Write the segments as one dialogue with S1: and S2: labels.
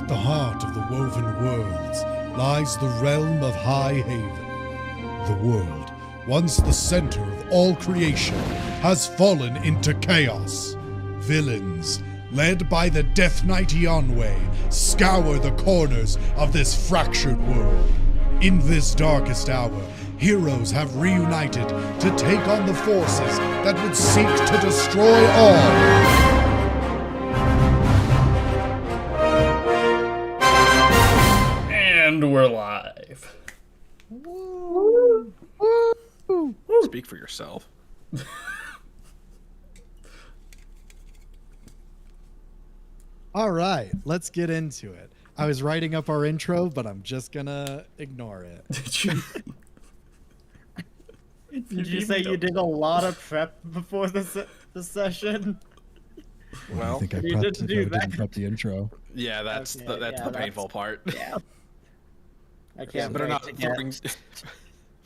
S1: At the heart of the woven worlds lies the realm of High Haven. The world, once the center of all creation, has fallen into chaos. Villains, led by the Death Knight 𝐒𝐻𝐻𝐿, scour the corners of this fractured world. In this darkest hour, heroes have reunited to take on the forces that would seek to destroy all.
S2: And we're live.
S3: Woo. Woo.
S4: Speak for yourself.
S3: All right, let's get into it. I was writing up our intro, but I'm just gonna ignore it.
S5: Did you say you did a lot of prep before the session?
S3: Well, I think I
S5: you
S3: prepped
S5: didn't
S3: it,
S5: do
S3: but I
S5: that.
S3: didn't prep the intro.
S4: Yeah, that's
S5: Okay,
S4: the painful part.
S5: Yeah. I can't
S4: better
S5: wait
S4: not
S5: to get...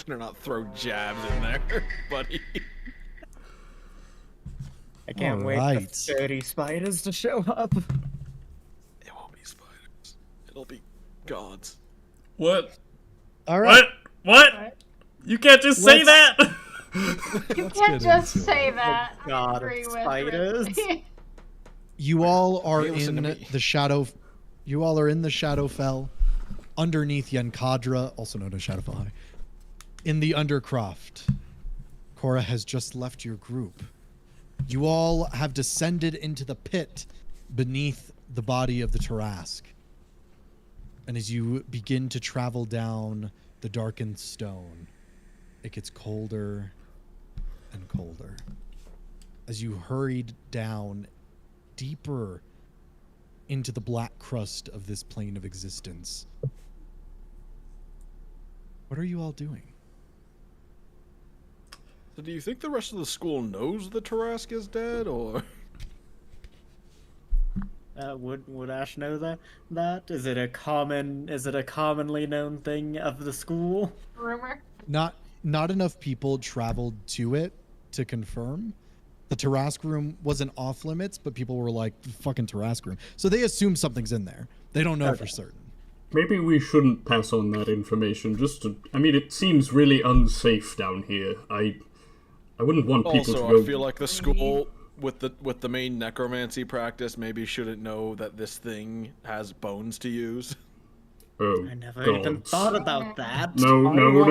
S4: better not throw jabs in there, buddy.
S5: I can't wait
S3: Alright.
S5: for 30 spiders to show up.
S4: It won't be spiders. It'll be gods.
S2: What?
S3: All right.
S2: What? You can't just say that!
S6: You can't just say that. I
S5: God of
S6: agree with
S5: spiders.
S6: Rick.
S3: You all are
S4: Hey, listen
S3: in
S4: to me.
S3: the shadow. You all are in the Shadowfell, underneath 𝐼𝐴𝐻𝐻𝐿, also known as Shadowfell High, in the Undercroft. Cora has just left your group. You all have descended into the pit beneath the body of the Tarrasque. And as you begin to travel down the darkened stone, it gets colder and colder. As you hurried down deeper into the black crust of this plane of existence, what are you all doing?
S4: So do you think the rest of the school knows the Tarrasque is dead, or?
S5: Would Ash know that? Is it a commonly known thing of the school?
S6: Rumor.
S3: Not enough people traveled to it to confirm. The Tarrasque room wasn't off limits, but people were like, fucking Tarrasque room. So they assume something's in there. They don't know for certain.
S2: Maybe we shouldn't pass on that information. I mean, it seems really unsafe down here. I wouldn't want people to
S4: Also,
S2: go...
S4: I feel like the school with the main necromancy practice maybe shouldn't know that this thing has bones to use.
S2: Oh,
S5: I never
S2: God.
S5: even thought about that.
S2: No.
S6: Oh,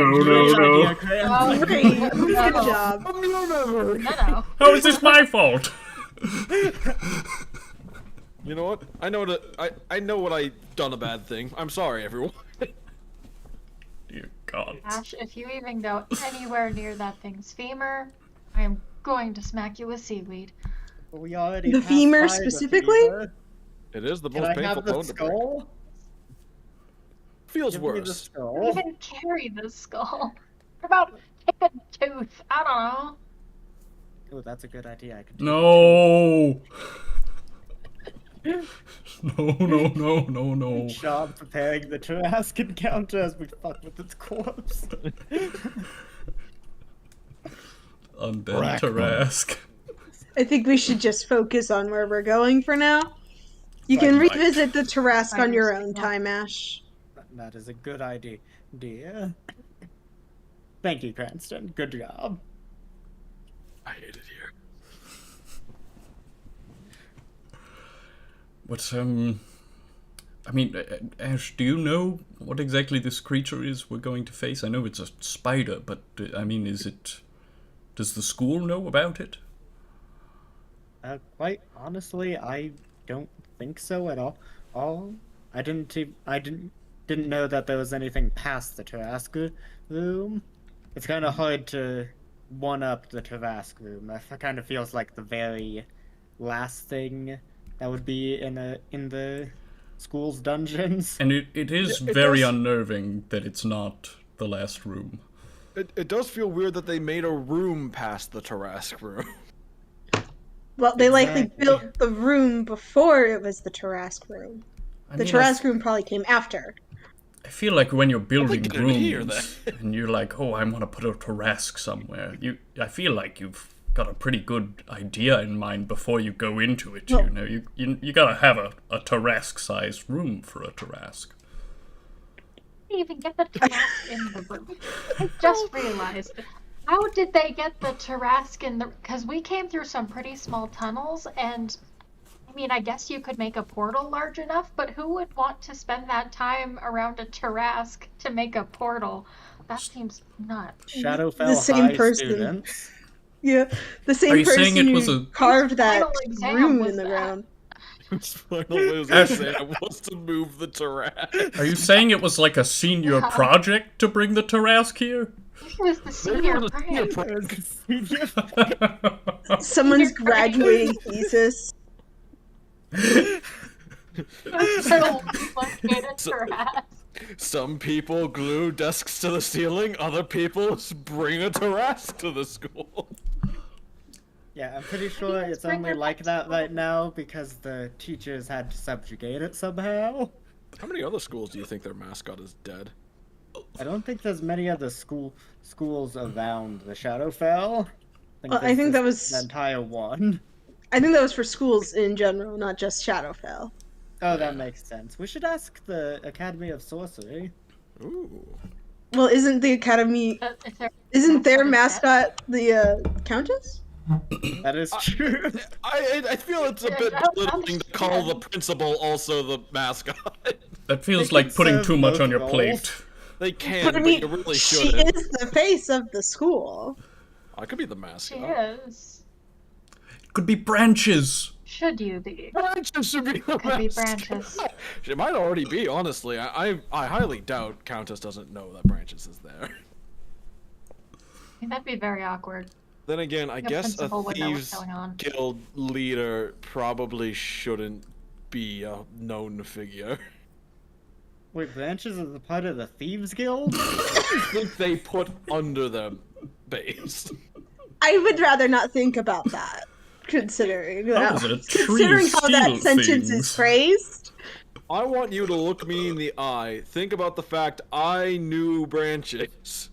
S7: Great. Good job.
S6: no.
S2: How is this my fault?
S4: You know what? I know what I done a bad thing. I'm sorry, everyone.
S2: Dear God.
S6: Ash, if you even go anywhere near that thing's femur, I am going to smack you with seaweed.
S5: We already
S7: The
S5: passed
S7: femur
S5: by
S7: specifically?
S5: femur.
S4: It is the
S5: Can
S4: most
S5: I
S4: painful
S5: have the
S4: bone to break.
S5: skull?
S4: Feels
S5: Give me the
S4: worse.
S5: skull.
S6: Even carry the skull. What about pick a tooth? I
S5: Oh, that's a good idea. I could do
S2: No. No.
S5: Good job preparing the Tarrasque encounter as we fuck with its corpse.
S2: Undead Tarrasque.
S7: I think we should just focus on where we're going for now. You can
S4: Right.
S7: revisit the Tarrasque on your own time, Ash.
S5: That is a good idea. Thank you, Cranston. Good job.
S4: I hate it here.
S2: But, I mean, Ash, do you know what exactly this creature is we're going to face? I know it's a spider, but, I mean, does the school know about it?
S5: Quite honestly, I don't think so at all. I didn't know that there was anything past the Tarrasque room. It's kind of hard to one-up the Tarrasque room. That kind of feels like the very last thing that would be in the school's dungeons.
S2: And it is
S4: Yeah, it
S2: very
S4: does.
S2: unnerving that it's not the last room.
S4: It does feel weird that they made a room past the Tarrasque room.
S7: Well, they likely
S5: Exactly.
S7: built the room before it was the Tarrasque room.
S2: I
S7: The
S2: mean,
S7: Tarrasque room probably came after.
S2: I feel like when you're building
S4: didn't hear
S2: rooms and you're like, oh, I want to put a Tarrasque somewhere. I feel like you've got a pretty good idea in mind before you go into it.
S7: Well-
S2: You know, you gotta have a Tarrasque-sized room for a Tarrasque.
S6: Did they even get the Tarrasque in the room? I just realized. How did they get the Tarrasque in the... Because we came through some pretty small tunnels, and... I mean, I guess you could make a portal large enough, but who would want to spend that time around a Tarrasque to make a portal? That seems nuts.
S5: Shadowfell
S7: The same
S5: High
S7: person.
S5: students.
S7: Yeah, the same
S2: Are you
S7: person
S2: saying it was
S7: who
S2: a-
S7: carved that
S6: Final exam
S7: room
S6: was
S7: in the
S6: that.
S7: ground.
S4: His final exam was to move the Tarrasque.
S2: Are you saying it was like a senior
S6: Yeah.
S2: project to bring the Tarrasque here?
S6: He was the senior
S4: was a senior
S6: prank.
S7: Someone's
S6: You're right.
S7: graduating thesis.
S4: Some people glue desks to the ceiling, other people bring a Tarrasque to the school.
S5: Yeah, I'm pretty sure
S6: Yes,
S5: it's
S6: bring
S5: only
S6: your
S5: like
S6: next
S5: that
S6: one.
S5: right now because the teachers had to subjugate it somehow.
S4: How many other schools do you think their mascot is dead?
S5: I don't think there's many other schools around the Shadowfell.
S7: I think that
S5: there's
S7: was-
S5: the entire one.
S7: I think that was for schools in general, not just Shadowfell.
S5: Oh, that makes sense. We should ask the Academy of Sorcery.
S4: Ooh.
S7: Well, isn't the academy? Isn't their mascot the Countess?
S5: That is true.
S4: I feel it's a bit belittling to call the principal also the mascot.
S2: That feels
S5: They
S2: like
S5: could
S2: putting
S5: serve
S2: too much
S5: both
S2: on your
S5: roles.
S2: plate.
S4: They can,
S7: But I
S4: but
S7: mean,
S4: you really
S7: she
S4: shouldn't.
S7: is the face of the school.
S4: I could be the
S6: She
S4: mascot.
S6: is.
S2: Could be branches.
S6: Should you be?
S4: Branches should be the
S6: Could be
S4: mascot.
S6: branches.
S4: It might already be, honestly. I highly doubt Countess doesn't know that Branches is there.
S6: I think that'd be very awkward.
S4: Then again, I
S6: Your
S4: guess a
S6: principal would know what's
S4: thieves
S6: going on.
S4: guild leader probably shouldn't be a known figure.
S5: Wait, Branches is a part of the Thieves Guild?
S4: I think they put under them base.
S7: I would rather not think about that, considering
S2: How does a tree
S7: considering how that
S2: steal
S7: sentence
S2: things?
S7: is phrased.
S4: I want you to look me in the eye. Think about the fact I knew Branches.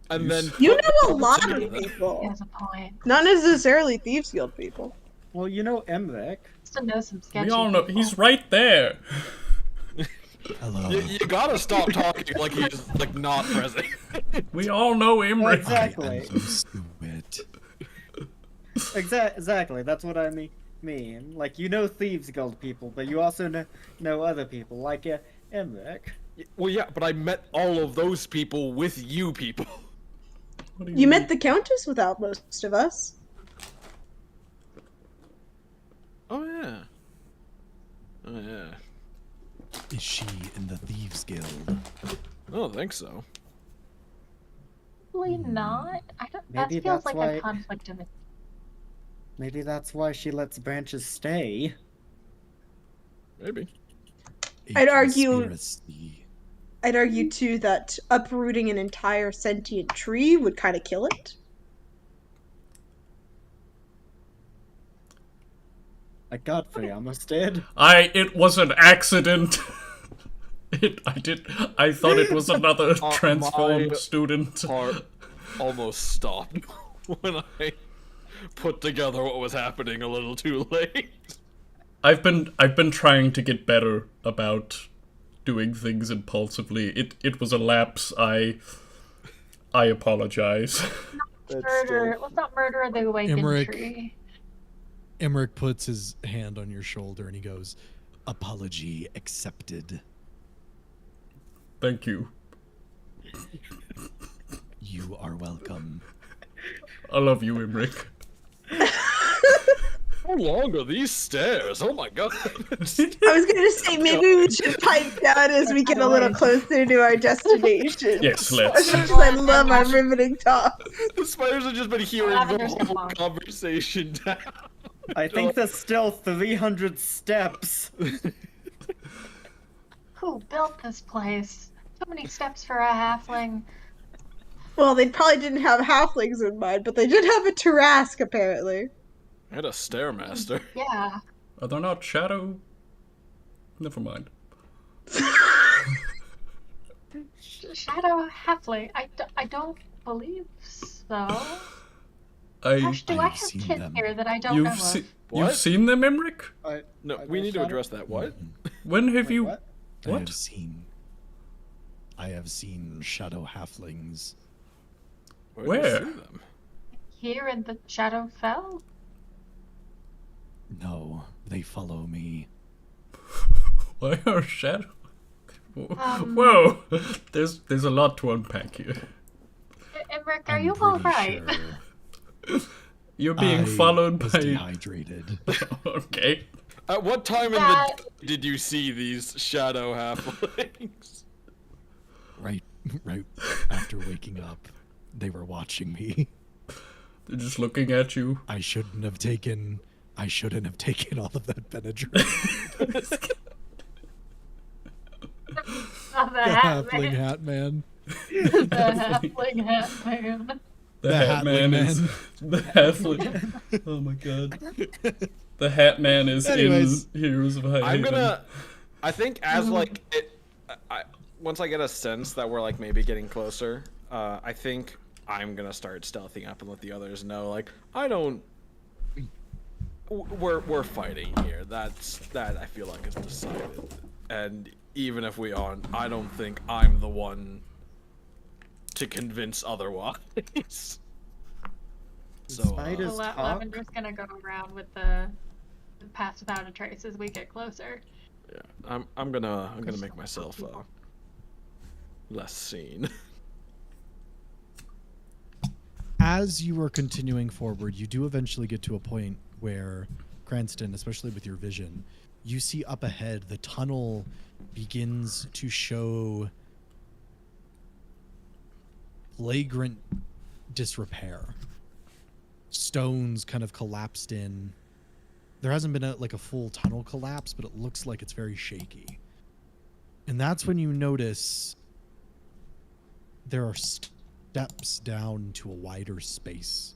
S4: And then
S7: You
S4: put
S7: know a
S4: them
S7: lot of
S4: together.
S6: He
S7: people,
S6: has a point.
S7: not necessarily Thieves Guild people.
S5: Well, you know Emric.
S6: Just to know some sketchy
S2: We all know
S6: people.
S2: he's right there.
S3: Hello.
S4: You gotta stop talking like he's like not present.
S2: We all know Imric.
S5: Exactly.
S3: So stupid.
S5: Exactly. That's what I mean. Like, you know Thieves Guild people, but you also know other people, like Emric.
S4: Well, yeah, but I met all of those people with you people.
S2: What do
S7: You met the Countess without most of us.
S4: Oh yeah. Oh yeah.
S3: Is she in the Thieves Guild?
S4: I don't think so.
S6: Probably not. I don't. That
S5: Maybe
S6: feels
S5: that's
S6: like
S5: why-
S6: a conflict of it.
S5: Maybe that's why she lets Branches stay.
S4: Maybe.
S3: A
S7: I'd argue-
S3: conspiracy.
S7: I'd argue too that uprooting an entire sentient tree would kind of kill it.
S5: Like Godfrey almost did.
S2: It was an accident. I thought it was another transformed
S4: my
S2: student.
S4: Heart almost stopped when I put together what was happening a little too late.
S2: I've been trying to get better about doing things impulsively. It was a lapse. I apologize.
S6: Murder. Let's not murder the awakened
S3: Emmerich.
S6: tree.
S3: Emmerich puts his hand on your shoulder and he goes, "Apology accepted.
S2: Thank you.
S3: You are welcome."
S2: I love you, Imric.
S4: How long are these stairs? Oh my god.
S7: I was gonna say maybe we should pipe down as we get a little closer to our destination.
S2: Yes,
S7: As
S2: let's.
S7: much as I love our riveting talk.
S4: The spiders have just been hearing
S6: Lavender's
S4: the whole
S6: mom.
S4: conversation down.
S5: I think there's still 300 steps.
S6: Who built this place? So many steps for a halfling.
S7: Well, they probably didn't have halflings in mind, but they did have a Tarrasque apparently.
S4: I had a stairmaster.
S6: Yeah.
S2: Are there not shadow? Never mind.
S6: Shadow halfling. I don't believe so. Gosh, do I
S3: I've
S6: have
S3: seen
S6: kids
S3: them.
S6: here that I don't know of?
S2: you've
S4: What?
S2: seen them, Emmerich?
S4: No, we need to address that. What?
S2: When have
S5: Wait,
S2: you?
S5: what?
S2: What?
S3: I have seen shadow halflings.
S4: Where?
S2: Where?
S4: Do you see them?
S6: Here in the Shadowfell?
S3: No, they follow me.
S2: Why are shadow? Whoa! There's a lot to unpack here.
S6: Emmerich, are
S3: I'm
S6: you
S3: pretty
S6: alright?
S3: sure
S2: You're being
S3: I
S2: followed
S3: was
S2: by.
S3: dehydrated.
S2: Okay.
S4: At what time in
S6: That-
S4: the did you see these shadow halflings?
S3: right after waking up, they were watching me.
S2: They're just looking at you.
S3: I shouldn't have taken all of that Benadryl.
S6: Oh, the
S3: The
S6: hat
S3: halfling
S6: man.
S3: hat man.
S6: The halfling hat man.
S2: The
S3: The
S2: hat man
S3: Hatling
S2: is
S3: Man.
S2: the halfling. Oh my god. The hat man is
S3: Anyways.
S2: in Heroes of High
S4: I'm
S2: Haven.
S4: gonna. I think as like it, once I get a sense that we're like maybe getting closer, I think I'm gonna start stealthing up and let the others know. Like I don't. We're fighting here. That I feel like is decided. And even if we aren't, I don't think I'm the one to convince otherwise. So
S5: Spiders
S6: Well,
S5: talk.
S6: Lavender's gonna go around with the pass without a trace as we get closer.
S4: yeah, I'm gonna make myself less seen.
S3: As you are continuing forward, you do eventually get to a point where, Cranston, especially with your vision, you see up ahead the tunnel begins to show flagrant disrepair. Stones kind of collapsed in. There hasn't been a full tunnel collapse, but it looks like it's very shaky. And that's when you notice there are steps down to a wider space.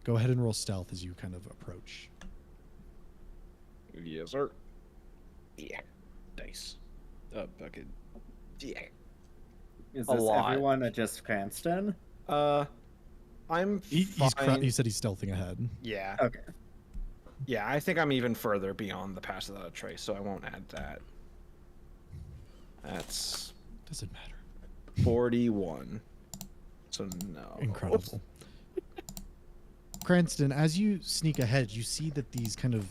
S3: Go ahead and roll stealth as you kind of approach.
S4: Yes, sir. Yeah. Dice. Bucket. Yeah.
S5: Is
S4: A
S5: this
S4: lot.
S5: everyone or just Cranston?
S4: I'm
S3: He
S4: fine.
S3: said he's stealthing ahead.
S4: Yeah.
S5: Okay.
S4: Yeah, I think I'm even further beyond the pass without a trace, so I won't add that. That's
S3: Doesn't matter.
S4: 41. So no.
S3: Incredible. Cranston, as you sneak ahead, you see that these kind of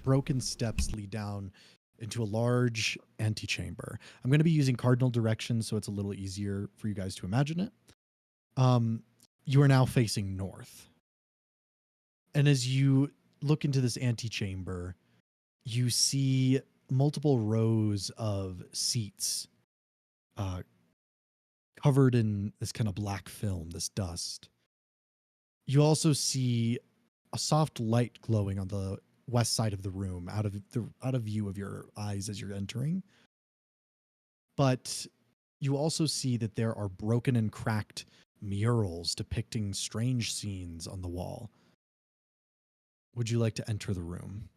S3: broken steps lead down into a large antechamber. I'm going to be using cardinal directions, so it's a little easier for you guys to imagine it. You are now facing north. And as you look into this antechamber, you see multiple rows of seats covered in this kind of black film, this dust. You also see a soft light glowing on the west side of the room, out of view of your eyes as you're entering. But you also see that there are broken and cracked murals depicting strange scenes on the wall. Would you like to enter the room?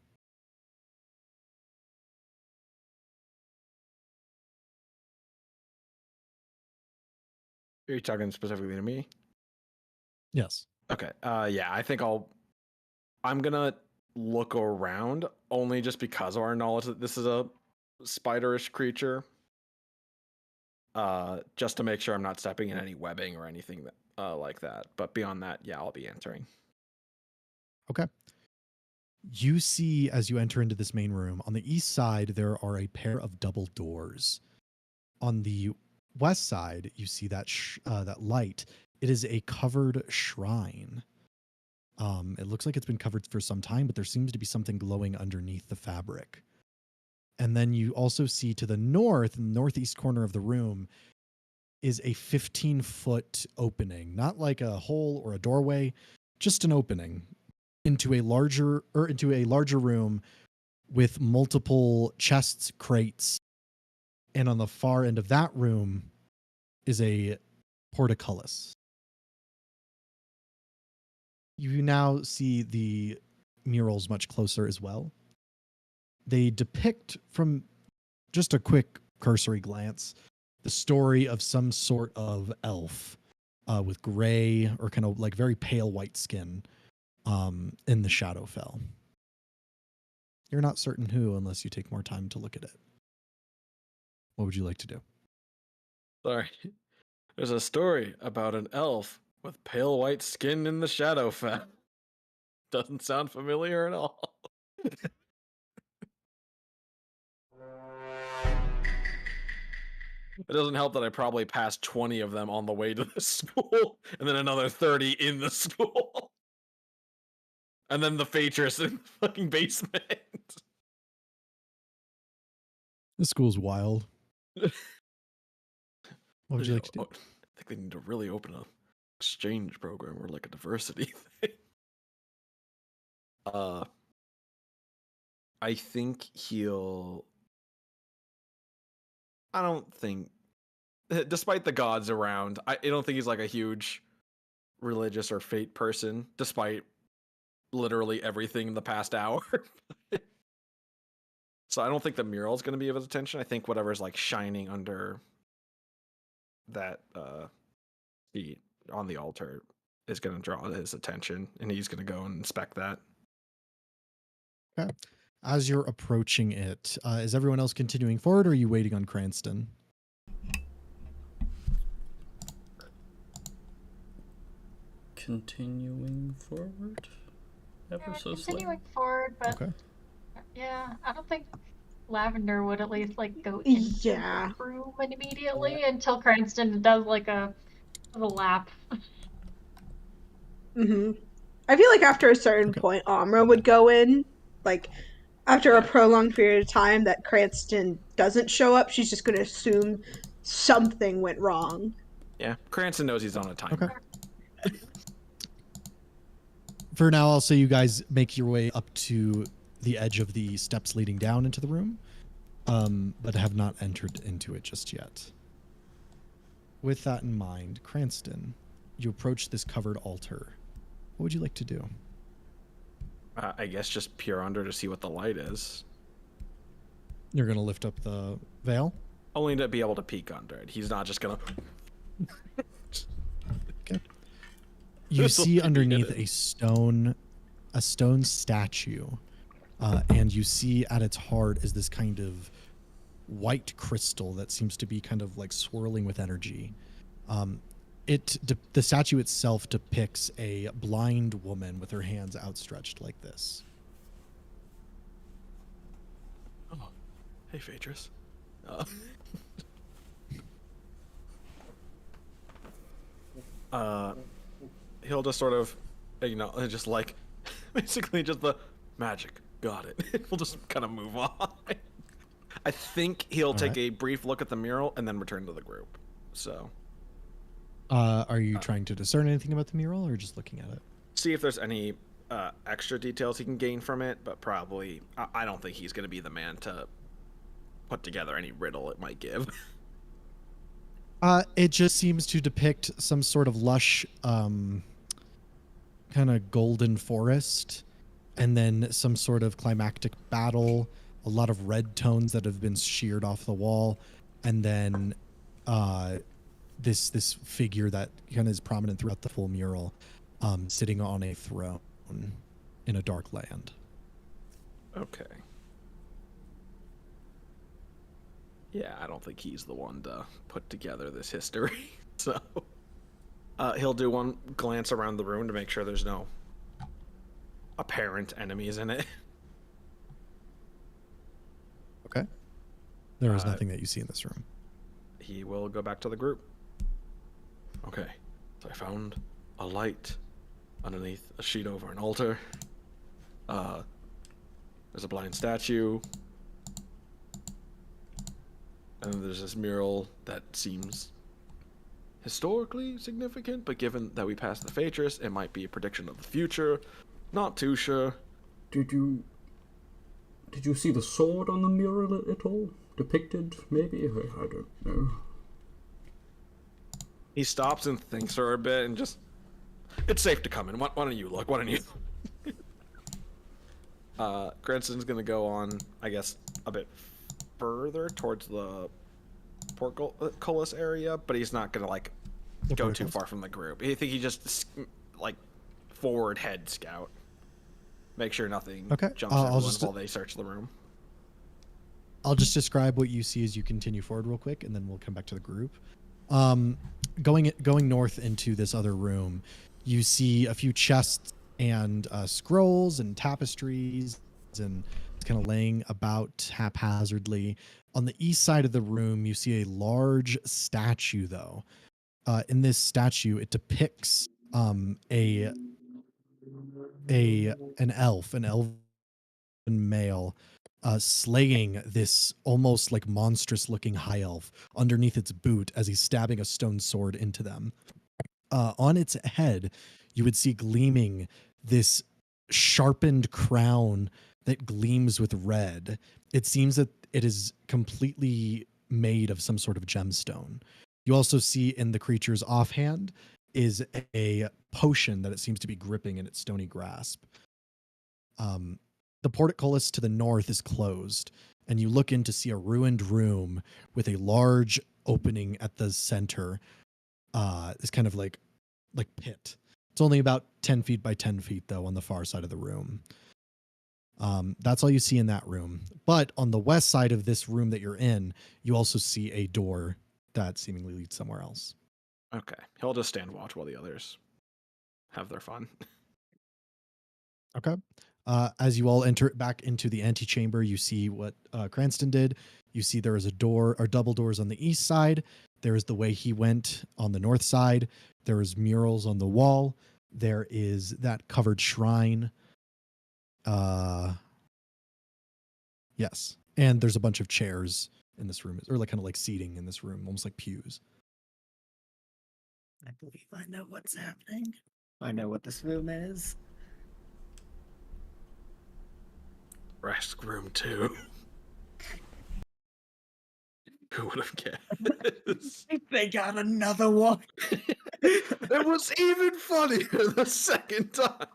S4: Are you talking specifically to me?
S3: Yes.
S4: Okay. Yeah, I think I'm gonna look around only just because of our knowledge that this is a spiderish creature. Just to make sure I'm not stepping in any webbing or anything that like that. But beyond that, yeah, I'll be entering.
S3: Okay. You see, as you enter into this main room, on the east side, there are a pair of double doors. On the west side, you see that that light. It is a covered shrine. It looks like it's been covered for some time, but there seems to be something glowing underneath the fabric. And then you also see to the north, in the northeast corner of the room, is a 15-foot opening, not like a hole or a doorway, just an opening into a larger room with multiple chests, crates, and on the far end of that room is a portcullis. You now see the murals much closer as well. They depict, from just a quick cursory glance, the story of some sort of elf with gray or kind of like very pale white skin in the Shadowfell. You're not certain who unless you take more time to look at it. What would you like to do?
S4: Sorry. There's a story about an elf with pale white skin in the Shadowfell. Doesn't sound familiar at all. It doesn't help that I probably passed 20 of them on the way to the school, and then another 30 in the school. And then the Phaetrus in the fucking basement.
S3: The school's wild. What would you like to do?
S4: I think they need to really open an exchange program or like a diversity thing. I think he'll. I don't think, despite the gods around, I don't think he's like a huge religious or fate person, despite literally everything in the past hour. So I don't think the mural is going to be of his attention. I think whatever's like shining under that feet on the altar is going to draw his attention, and he's going to go and inspect that.
S3: Okay. As you're approaching it, is everyone else continuing forward, or are you waiting on Cranston?
S2: Continuing forward? Ever so slightly.
S6: Continuing forward, but
S3: Okay.
S6: yeah, I don't think Lavender would at least like go into
S7: Yeah.
S6: the room immediately until Cranston does like a little lap.
S7: I feel like after a certain point, Amra would go in. Like, after a prolonged period of time that Cranston doesn't show up, she's just going to assume something went wrong.
S4: Yeah, Cranston knows he's on a timer.
S3: Okay. For now, I'll say you guys make your way up to the edge of the steps leading down into the room, but have not entered into it just yet. With that in mind, Cranston, you approach this covered altar. What would you like to do?
S4: I guess just peer under to see what the light is.
S3: You're going to lift up the veil?
S4: Only to be able to peek under it. He's not just gonna.
S3: Okay. You see underneath a stone statue, and you see at its heart is this kind of white crystal that seems to be kind of like swirling with energy. The statue itself depicts a blind woman with her hands outstretched like this.
S4: Oh, hey, Phaetrus. He'll just sort of, just like, basically just the magic. Got it. We'll just kind of move on. I think he'll take a brief look at the mural and then return to the group. So.
S3: Are you trying to discern anything about the mural or just looking at it?
S4: See if there's any extra details he can gain from it, but probably, I don't think he's going to be the man to put together any riddle it might give.
S3: It just seems to depict some sort of lush, kind of golden forest, and then some sort of climactic battle, a lot of red tones that have been sheared off the wall, and then this figure that kind of is prominent throughout the full mural, sitting on a throne in a dark land.
S4: Okay. Yeah, I don't think he's the one to put together this history. So he'll do one glance around the room to make sure there's no apparent enemies in it.
S3: Okay. There is nothing that you see in this room.
S4: He will go back to the group. Okay, so I found a light underneath a sheet over an altar. There's a blind statue. And there's this mural that seems historically significant, but given that we passed the Phaetrus, it might be a prediction of the future. Not too sure.
S2: Did you see the sword on the mural at all? Depicted, maybe? I don't know.
S4: He stops and thinks for a bit and just... It's safe to come in. Why don't you look? Why don't you... Cranston's gonna go on, I guess, a bit further towards the portcullis area, but he's not gonna, like, go too far from the group. I think he just like forward head scout. Make sure nothing jumps everyone while they search the room.
S3: I'll just describe what you see as you continue forward real quick, and then we'll come back to the group. Going north into this other room, you see a few chests and scrolls and tapestries, and it's kind of laying about haphazardly. On the east side of the room, you see a large statue, though. In this statue, it depicts an elven male, slaying this almost like monstrous looking high elf underneath its boot as he's stabbing a stone sword into them. On its head, you would see gleaming this sharpened crown that gleams with red. It seems that it is completely made of some sort of gemstone. You also see in the creature's offhand is a potion that it seems to be gripping in its stony grasp. The portcullis to the north is closed, and you look in to see a ruined room with a large opening at the center. This kind of like pit. It's only about 10 feet by 10 feet, though, on the far side of the room. That's all you see in that room. But on the west side of this room that you're in, you also see a door that seemingly leads somewhere else.
S4: Okay. He'll just stand watch while the others have their fun.
S3: Okay. As you all enter back into the antechamber, you see what Cranston did. You see there is a door or double doors on the east side. There is the way he went on the north side. There is murals on the wall. There is that covered shrine. Yes. And there's a bunch of chairs in this room, or like kind of like seating in this room, almost like pews.
S5: I believe I know what's happening. I know what this room is.
S4: Rest room 2. Who would have guessed?
S5: They got another one.
S4: It was even funnier the second time.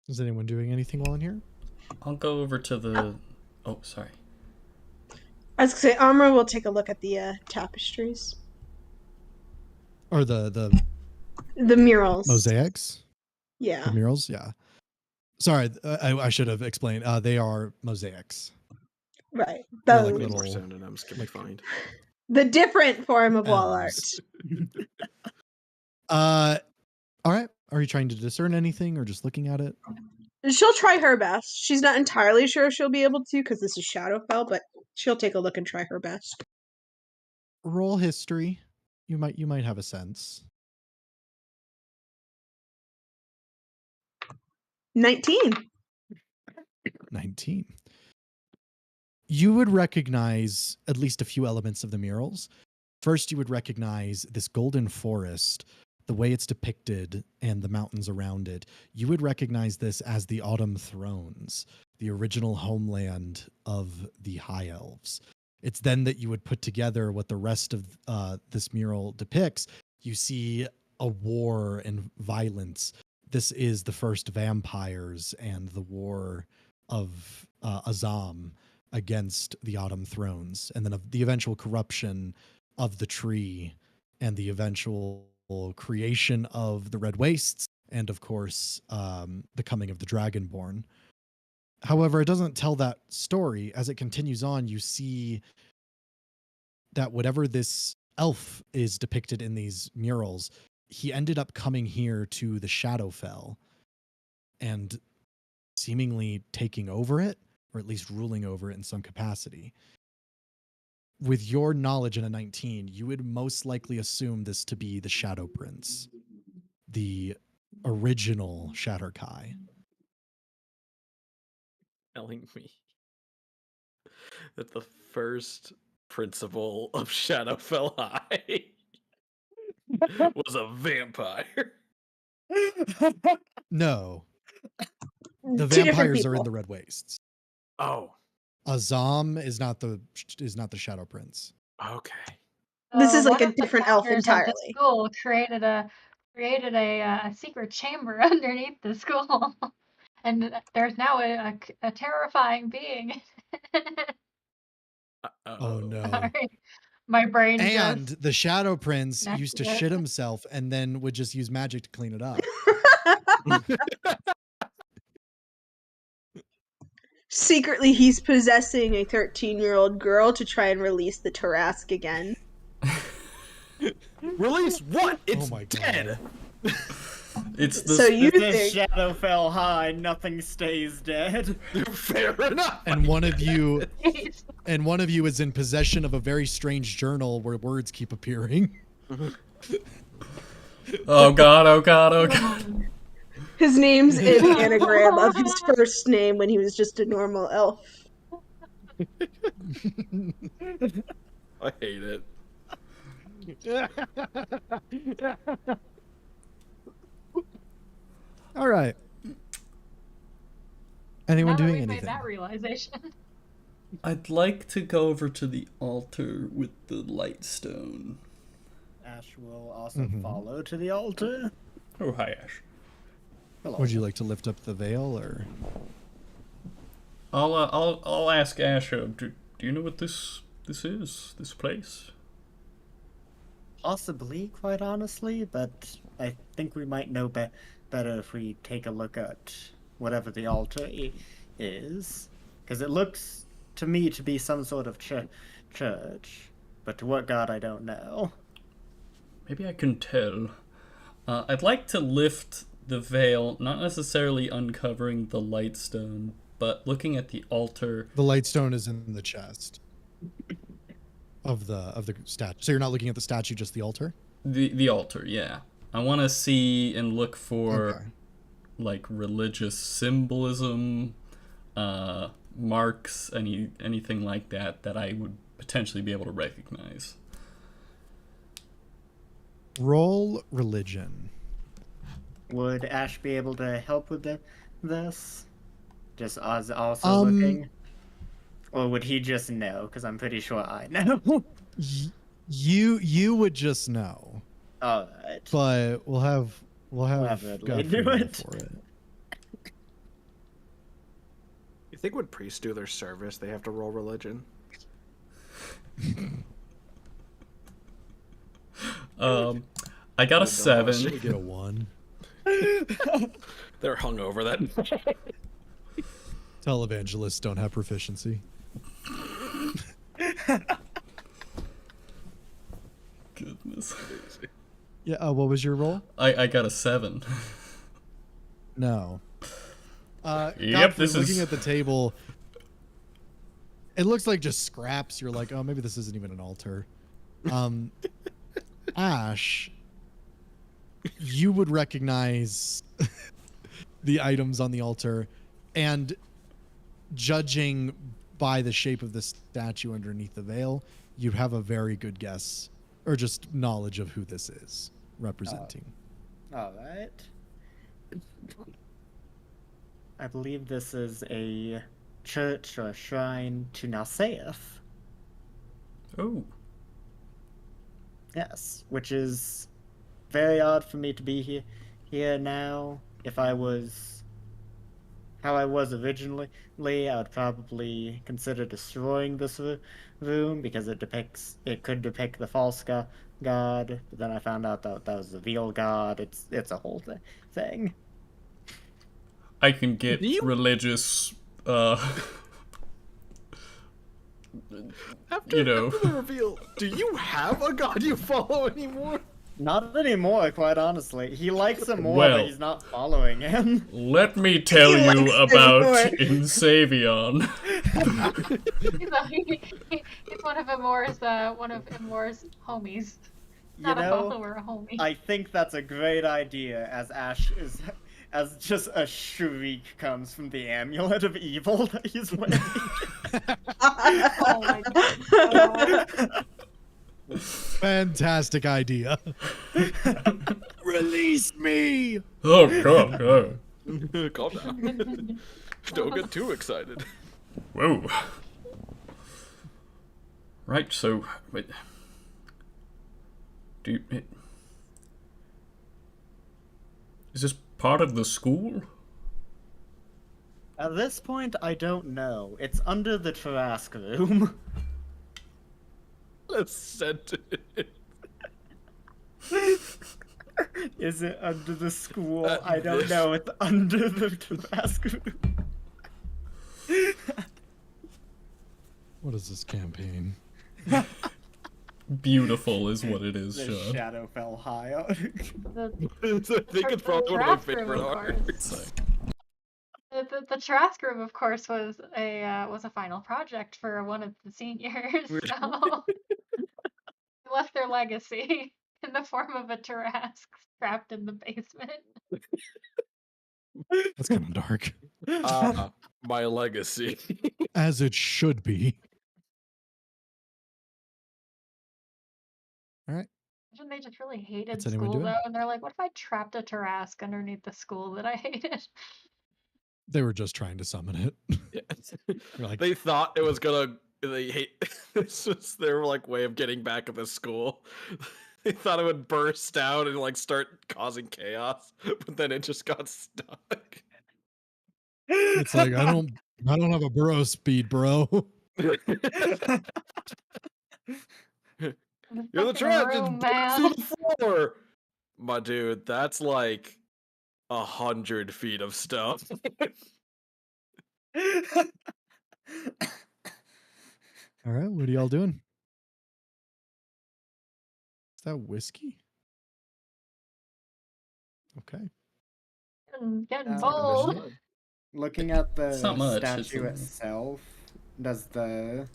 S3: Is anyone doing anything while in here?
S2: I'll go over to the... Oh, sorry.
S7: I was gonna say, Amra will take a look at the tapestries.
S3: Or the
S7: murals.
S3: mosaics?
S7: Yeah.
S3: The murals? Yeah. Sorry, I should have explained. They are mosaics.
S7: Right.
S3: They're like
S7: The,
S3: little...
S4: More synonyms can be found.
S7: the different form of wall art.
S3: elves. All right. Are you trying to discern anything or just looking at it?
S7: She'll try her best. She's not entirely sure she'll be able to because this is Shadowfell, but she'll take a look and try her best.
S3: Roll history. You might have a sense.
S7: 19.
S3: 19. You would recognize at least a few elements of the murals. First, you would recognize this golden forest, the way it's depicted, and the mountains around it. You would recognize this as the Autumn Thrones, the original homeland of the High Elves. It's then that you would put together what the rest of this mural depicts. You see a war and violence. This is the first vampires and the war of Azam against the Autumn Thrones, and then of the eventual corruption of the tree and the eventual creation of the Red Wastes, and of course, the coming of the Dragonborn. However, it doesn't tell that story. As it continues on, you see that whatever this elf is depicted in these murals, he ended up coming here to the Shadowfell and seemingly taking over it, or at least ruling over it in some capacity. With your knowledge in a 19, you would most likely assume this to be the Shadow Prince, the original Shatterkai.
S4: Telling me that the first principal of Shadowfell High was a vampire.
S3: No. The
S7: Two different
S3: vampires are in
S7: people.
S3: the Red Wastes.
S4: Oh,
S3: Azam is not the Shadow Prince.
S4: okay.
S7: This is like
S6: One
S7: a
S6: of the
S7: different elf
S6: founders of the
S7: entirely.
S6: school created a secret chamber underneath the school, and there's now a terrifying being.
S3: Oh no.
S6: Sorry. My brain
S3: And
S6: just.
S3: the Shadow Prince
S6: Next
S3: used to
S6: bit.
S3: shit himself and then would just use magic to clean it up.
S7: Secretly, he's possessing a 13-year-old girl to try and release the Tarask again.
S4: Release what? It's
S3: my God.
S4: dead.
S2: It's the
S7: So you
S5: This
S7: think
S5: shadow fell high, nothing stays dead.
S4: Fair enough.
S3: And one of you is in possession of a very strange journal where words keep appearing.
S2: oh god, oh god, oh god.
S7: his name's an anagram of his first name when he was just a normal elf.
S4: I hate it.
S3: All right. Anyone
S6: Now that
S3: doing
S6: we've
S3: anything?
S6: made that realization.
S2: I'd like to go over to the altar with the light stone.
S5: Ash will also follow to the altar.
S2: Oh, hi, Ash.
S5: Hello.
S3: Would you like to lift up the veil, or?
S2: I'll ask Ash. Do you know what this is? This place?
S5: Possibly, quite honestly, but I think we might know better if we take a look at whatever the altar is. Because it looks to me to be some sort of church, but to what god I don't know.
S2: Maybe I can tell. I'd like to lift the veil, not necessarily uncovering the light stone, but looking at the altar.
S3: The light stone is in the chest of the statue. So you're not looking at the statue, just the altar?
S2: The altar, yeah. I want to see and look for
S3: Okay.
S2: like religious symbolism, marks, anything like that I would potentially be able to recognize.
S3: Roll religion.
S5: Would Ash be able to help with this? Just as also looking? Or would he just know? Because I'm pretty sure I know.
S3: You would just know,
S5: Alright.
S3: but we'll have
S5: Ridley
S3: God
S5: do
S3: forgive
S5: it.
S3: for it.
S4: You think when priests do their service, they have to roll religion?
S2: I got a 7.
S3: We get a 1.
S4: They're hungover that.
S3: Televangelists don't have proficiency.
S2: Goodness.
S3: Yeah. What was your roll?
S2: I got a 7.
S3: No.
S2: Yep,
S3: Godfrey,
S2: this
S3: looking
S2: is-
S3: at the table. It looks like just scraps. You're like, oh, maybe this isn't even an altar. Ash, you would recognize the items on the altar, and judging by the shape of the statue underneath the veil, you'd have a very good guess, or just knowledge of who this is representing.
S5: Alright. I believe this is a church or a shrine to Nasaeth.
S2: Oh.
S5: Yes, which is very odd for me to be here now. If I was how I was originally, I would probably consider destroying this room because it could depict the false god. But then I found out that that was the real god. It's a whole thing.
S2: I can get religious,
S4: After
S2: you know.
S4: the reveal, do you have a god you follow anymore?
S5: Not anymore, quite honestly. He likes him more,
S2: Well.
S5: but he's not following him.
S2: Let me tell
S7: He
S2: you
S7: likes it
S2: about
S7: more.
S2: 𝐿𝐴𝐵𝐵𝐿.
S6: He's one of Imor's homies. Not
S5: You
S6: a
S5: know,
S6: follower, a homie.
S5: I think that's a great idea, as just a shriek comes from the amulet of evil that he's wearing.
S6: Oh my god.
S3: Fantastic idea. Release me.
S2: Oh god, oh.
S4: Calm down. Don't get too excited.
S2: Whoa. Right, so wait. Is this part of the school?
S5: At this point, I don't know. It's under the Tarask room.
S4: A sentence.
S5: Is it under the school? I don't know. It's under the Tabasco.
S3: What is this campaign?
S2: Beautiful is what it is,
S5: The
S2: Sean.
S5: shadow fell high.
S4: I think it's probably one of my favorite arcs.
S6: The Trask room, of course, was a final project for one of the seniors. So they left their legacy in the form of a Trask trapped in the basement.
S3: That's kind of dark.
S4: My legacy.
S3: As it should be. All right.
S6: Imagine they just really hated
S3: What's anyone
S6: school
S3: doing?
S6: though, and they're like, "What if I trapped a Trask underneath the school that I hated?"
S3: They were just trying to summon it.
S4: Yeah.
S3: You're like,
S4: They thought it was gonna. They hate. This was their like way of getting back at the school. They thought it would burst out and like start causing chaos, but then it just got stuck.
S3: it's like I don't have a burrow speed, bro.
S4: You're the
S6: Fucking
S4: trash.
S6: room,
S4: Just burst through
S6: man.
S4: the floor. My dude, that's like 100 feet of stuff.
S3: All right, what are y'all doing? Is that whiskey? Okay.
S6: Getting
S5: Um,
S6: bold.
S5: Looking at the
S2: It's not much, it's
S5: statue
S2: a-
S5: itself, does the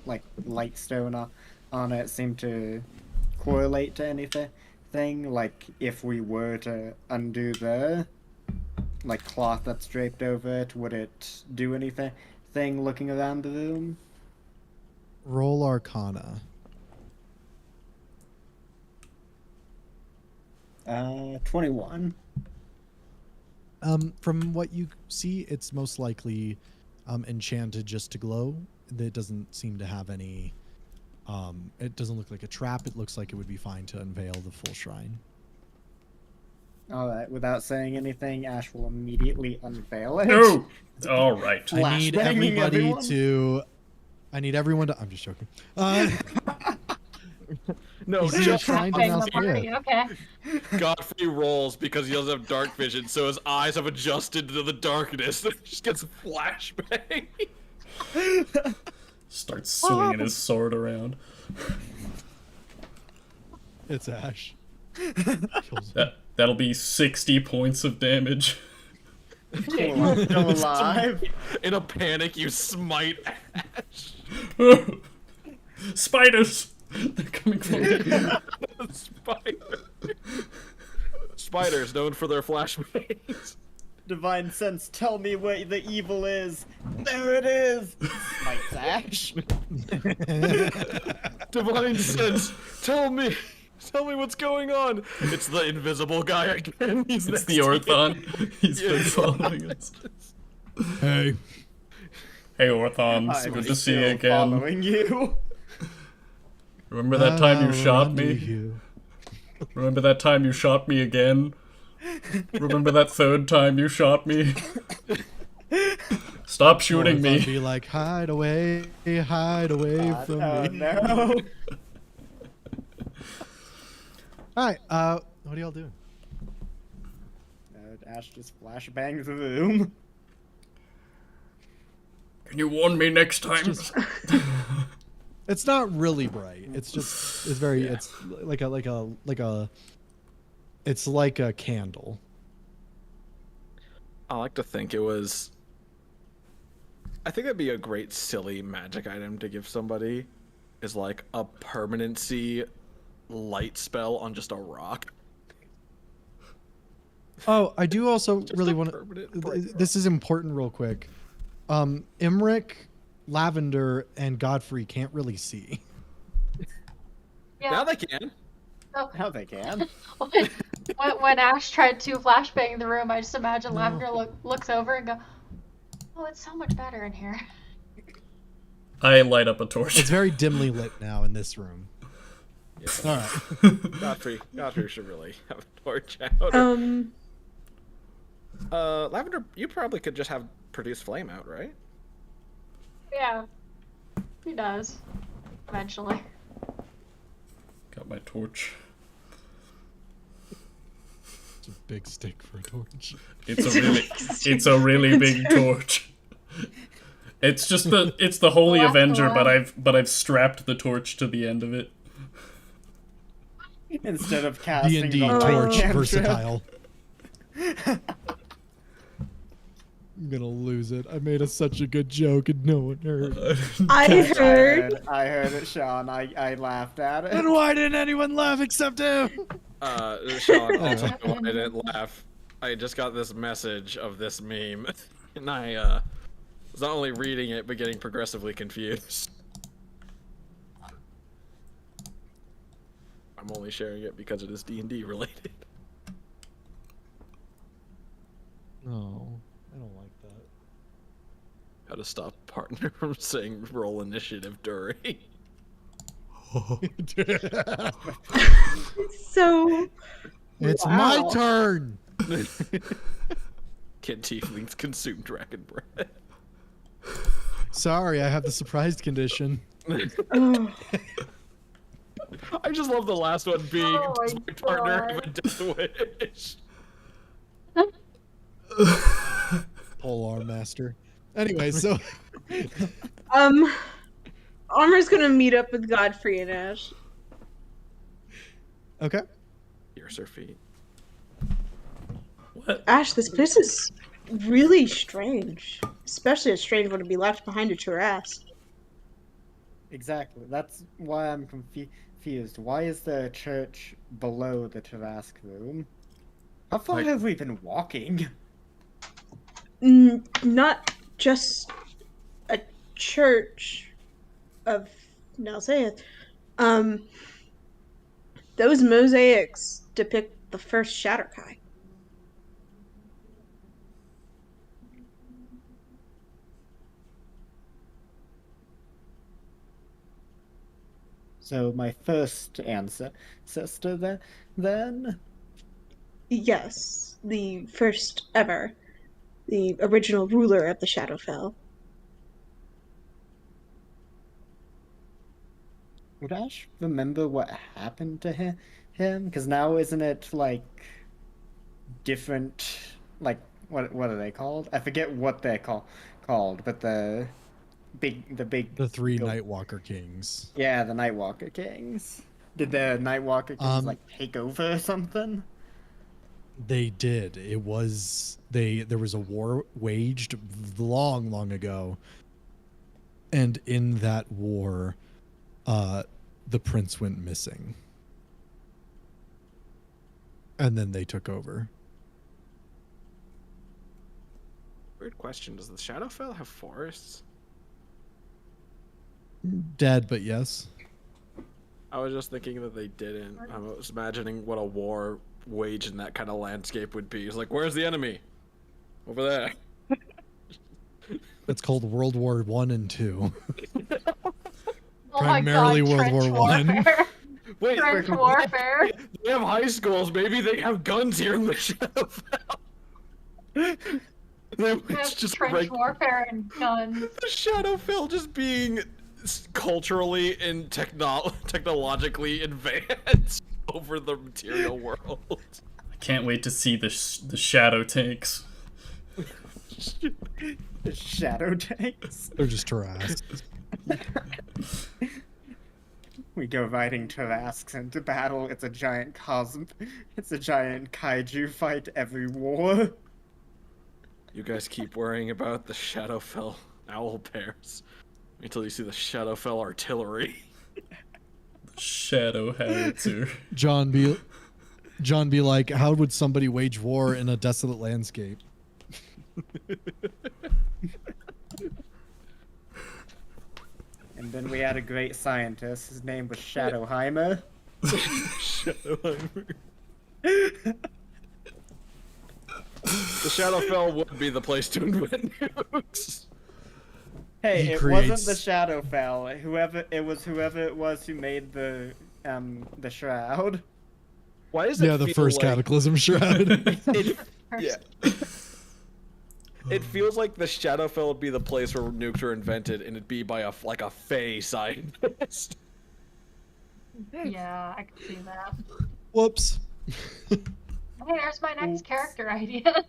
S5: like lightstone on it seem to correlate to anything? Like if we were to undo the like cloth that's draped over it, would it do anything? Looking around the room.
S3: Roll Arcana.
S5: 21.
S3: From what you see, it's most likely enchanted just to glow. It doesn't seem to have any. It doesn't look like a trap. It looks like it would be fine to unveil the full shrine.
S5: All right, without saying anything, Ash will immediately unveil it.
S2: No! Alright.
S3: I need
S5: Flashbanging
S3: everybody
S5: everyone?
S3: to. I need everyone to. I'm just joking.
S4: No,
S3: You see
S4: just
S3: a shrine to
S6: Bang
S3: now
S6: the party. Okay.
S4: Godfrey rolls because he doesn't have dark vision, so his eyes have adjusted to the darkness. He just gets flashbang.
S2: Starts swinging his sword around.
S3: It's Ash. Kills
S2: That'll be 60 points of damage.
S5: Cool, still alive.
S4: In a panic, you smite Ash.
S2: Spiders! They're coming for me.
S4: Spiders known for their flashbangs.
S5: Divine sense, tell me where the evil is. There it is. Smites Ash.
S4: Divine sense, tell me what's going on. It's the invisible guy again. He's
S2: It's
S4: next
S2: the
S4: to you.
S2: Orthon. He's been following us.
S3: Hey.
S2: Hey Orthon, it's
S5: I'm
S2: good to see you
S5: still
S2: again.
S5: following you.
S2: Remember that time you shot
S3: Under
S2: me?
S3: you.
S2: Remember that time you shot me again? Remember that third time you shot me? Stop shooting
S3: Orthon
S2: me.
S3: Be like, hide away from
S5: Oh
S3: me.
S5: no.
S3: All right. What are y'all doing?
S5: Ash just flashbangs the room.
S2: Can you warn me next time?
S3: It's not really bright. It's just. It's very. It's like a. It's like a candle.
S4: I like to think it was. I think that'd be a great silly magic item to give somebody, is like a permanency light spell on just a rock.
S3: Oh, I do also really
S4: a
S3: want
S4: permanent
S3: to.
S4: bright
S3: This is important, real quick. Imric, Lavender, and Godfrey can't really see.
S6: Yeah.
S4: Now they can.
S5: How they can.
S6: When Ash tried to flashbang the room, I just imagine
S3: No.
S6: Lavender looks over and go, "Oh, it's so much better in here."
S2: I light up a torch.
S3: It's very dimly lit now in this room.
S4: Yeah.
S3: All right.
S4: Godfrey should really have a torch out. Lavender, you probably could just have produce flame out, right?
S6: Yeah, he does. eventually.
S2: Got my torch.
S3: It's a big stick for a torch.
S2: It's a really big torch. It's just the Holy
S6: Well, that's
S2: Avenger,
S6: the
S2: but I've strapped the torch to the end of it.
S5: Instead of casting
S3: D&D
S5: the light
S3: torch
S5: cantrip.
S3: versatile. I'm gonna lose it. I made such a good joke and no one heard.
S7: I heard.
S5: I heard it, Sean. I laughed at it.
S3: And why didn't anyone laugh except him?
S4: Sean, I'll tell you why I didn't laugh. I just got this message of this meme, and I was not only reading it, but getting progressively confused. I'm only sharing it because it is D&D related.
S3: No, I don't like that.
S4: How to stop partner from saying roll initiative during.
S7: So.
S3: It's
S7: Wow.
S3: my turn.
S4: Can tieflings consume dragon bread?
S3: Sorry, I have the surprised condition.
S7: Oh.
S4: I just love the last one being
S6: Oh my
S4: does my partner
S6: God.
S4: have a death wish?
S3: Pole arm master. Anyway, so
S7: Armor's gonna meet up with Godfrey and Ash.
S3: okay.
S4: Pierce her feet.
S2: What?
S7: Ash, this place is really strange. Especially a strange one to be left behind at your ass.
S5: Exactly. That's why I'm confused. Why is the church below the Tarask room? How far have we been walking?
S7: Not just a church of Nalzaeth. Those mosaics depict the first Shadowspinner.
S5: So my first sister then?
S7: Yes, the first ever. The original ruler of the Shadowfell.
S5: Would Ash remember what happened to him? Because now isn't it like different? Like what are they called? I forget what they're called, but the big.
S3: The three Nightwalker Kings.
S5: Yeah, the Nightwalker Kings. Did the Nightwalker Kings like take over or something?
S3: They did. It was there was a war waged long ago. And in that war, the prince went missing. And then they took over.
S4: Weird question. Does the Shadowfell have forests?
S3: Dead, but yes.
S4: I was just thinking that they didn't. I was imagining what a war waged in that kind of landscape would be. It's like, where's the enemy? Over there.
S3: It's called World War One and Two.
S6: Oh
S3: Primarily
S6: my God,
S3: World War
S6: trench
S3: One.
S6: warfare.
S4: Wait,
S6: Trench warfare.
S4: they have high schools. Maybe they have guns here in the Shadowfell. It's just
S6: Trench warfare and guns.
S4: the Shadowfell just being culturally and technologically advanced over the material world.
S2: I can't wait to see the shadow tanks.
S5: The shadow tanks.
S3: They're just Tarrasques.
S5: We go riding Tarrasques into battle. It's a giant kaiju fight every war.
S4: You guys keep worrying about the Shadowfell owl bears until you see the Shadowfell artillery.
S2: Shadow howitzer.
S3: John be like, how would somebody wage war in a desolate landscape?
S5: And then we had a great scientist. His name was Shadowheimer.
S4: Shadowheimer. The Shadowfell would be the place to invent nukes.
S5: Hey,
S3: He
S5: it
S3: creates-
S5: wasn't the Shadowfell. Whoever it was who made the shroud.
S4: Why does it
S3: Yeah, the
S4: feel
S3: first
S4: like...
S3: Cataclysm Shroud.
S5: It,
S4: Yeah. It feels like the Shadowfell would be the place where nukes were invented, and it'd be by a Fey scientist.
S6: Yeah, I can see that.
S3: Whoops.
S6: Hey, there's my next character idea.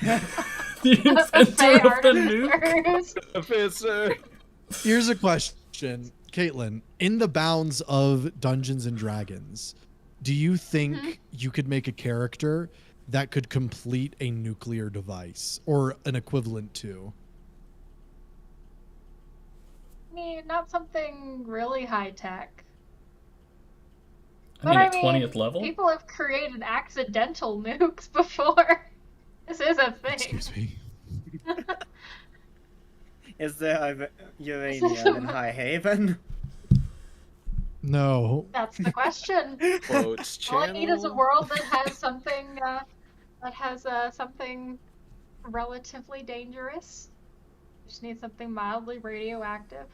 S2: The inventor of the nuke.
S6: Artificers.
S3: Here's a question, Caitlin. In the bounds of Dungeons and Dragons, do you think you could make a character that could complete a nuclear device or an equivalent to?
S6: I mean, not something really high tech.
S2: I mean, at 20th level?
S6: People have created accidental nukes before. This is a thing.
S3: Excuse me.
S5: Is there uranium in High Haven?
S3: No.
S6: That's the question.
S4: Quotes
S6: All I need is a
S4: channel.
S6: world that has something relatively dangerous. Just need something mildly radioactive.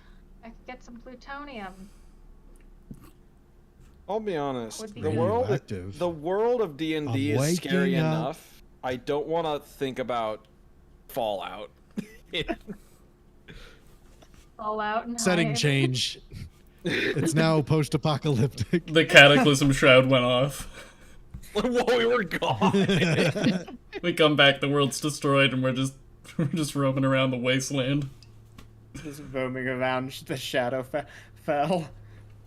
S6: I could get some plutonium.
S4: I'll be honest.
S6: Would be
S4: The
S6: good.
S4: world of D&D
S3: I'm
S4: is scary
S3: waking up.
S4: enough. I don't want to think about Fallout.
S6: Fallout and
S3: Setting
S6: High-
S3: change. It's now post-apocalyptic.
S2: The cataclysm shroud went off.
S4: Whoa, we were gone.
S2: We come back, the world's destroyed, and we're just roaming around the wasteland.
S5: Just roaming around the Shadowfell.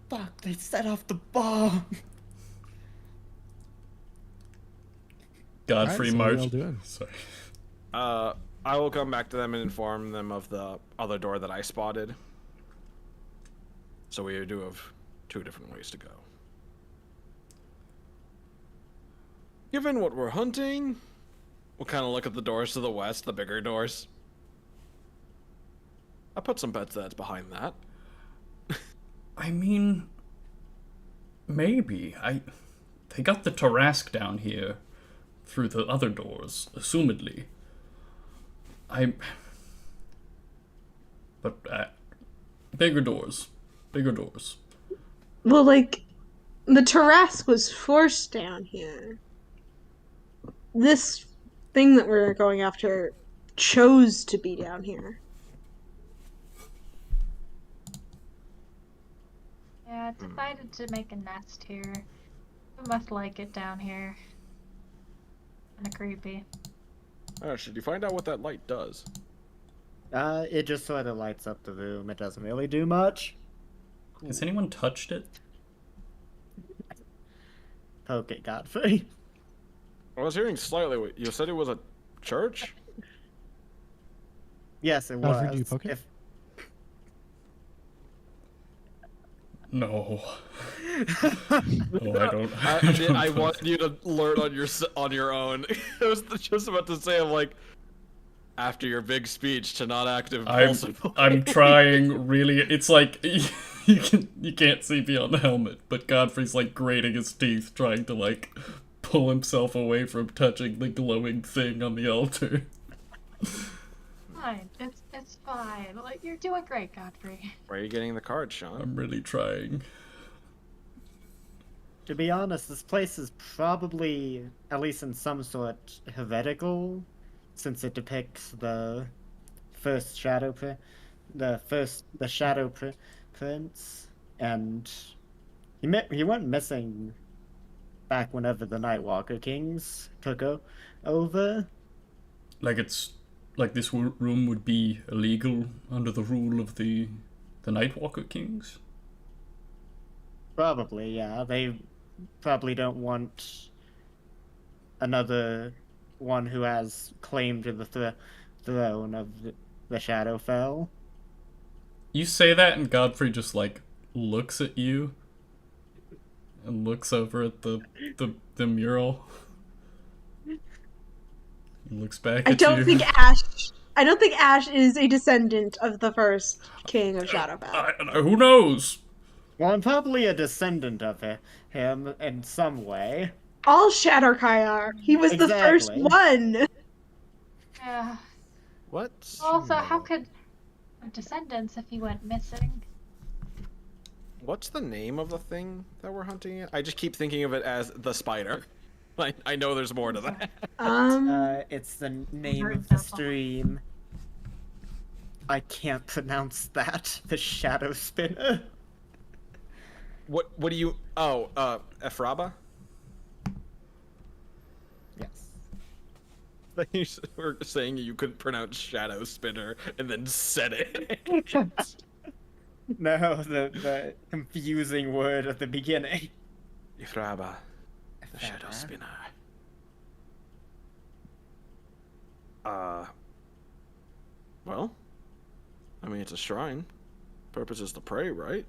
S5: Fuck, they set off the bomb.
S2: Godfrey
S3: Alright, so what are
S2: March.
S3: y'all doing?
S2: Sorry.
S4: I will come back to them and inform them of the other door that I spotted. So we do have 2 different ways to go. Given what we're hunting, we'll kind of look at the doors to the west, the bigger doors. I put some bets that's behind that.
S2: I mean, maybe. They got the Tarask down here through the other doors, assumedly. Bigger doors. Bigger doors.
S7: Well, like, the Tarask was forced down here. This thing that we're going after chose to be down here.
S6: Yeah, I decided to make a nest here. I must like it down here. Kinda creepy.
S4: Did you find out what that light does?
S5: It just sort of lights up the room. It doesn't really do much.
S2: Has anyone touched it?
S5: Poke it, Godfrey.
S4: I was hearing slightly. You said it was a church?
S5: Yes, it
S3: Godfrey,
S5: was.
S3: do you poke it?
S2: No. No, I don't.
S4: I wanted you to learn on your own. I was just about to say, I'm like, after your big speech to not active.
S2: I'm trying really. It's like you can't see beyond the helmet, but Godfrey's like grating his teeth, trying to like pull himself away from touching the glowing thing on the altar.
S6: Fine. It's fine. Like, you're doing great, Godfrey.
S4: Where are you getting the card, Sean?
S2: I'm really trying.
S5: To be honest, this place is probably, at least in some sort, heretical, since it depicts the first the Shadow Prince, and he went missing back whenever the Nightwalker Kings took over.
S2: Like this room would be illegal under the rule of the Nightwalker Kings?
S5: Probably, yeah. They probably don't want another one who has claim to the throne of the Shadowfell.
S2: You say that and Godfrey just like looks at you and looks over at the mural. He looks back
S7: I
S2: at
S7: don't
S2: you.
S7: think Ash is a descendant of the first king of Shadowfell.
S2: Who knows?
S5: Well, I'm probably a descendant of him in some way.
S7: All Shadowkai are. He was the first
S5: Exactly.
S7: one.
S6: Yeah.
S4: What?
S6: Also, how could descendants if he went missing?
S4: What's the name of the thing that we're hunting? I just keep thinking of it as the spider. I know there's more to that.
S5: It's the name
S6: Very
S5: of the
S6: careful.
S5: stream. I can't pronounce that. The Shadowspinner.
S4: What do you? Oh, Efraba.
S5: Yes.
S4: You were saying you couldn't pronounce Shadowspinner and then said it.
S5: No, the confusing word at the beginning.
S4: Efraba, the
S5: Efraba.
S4: Shadow Spinner. Well, I mean, it's a shrine. Purpose is to pray, right?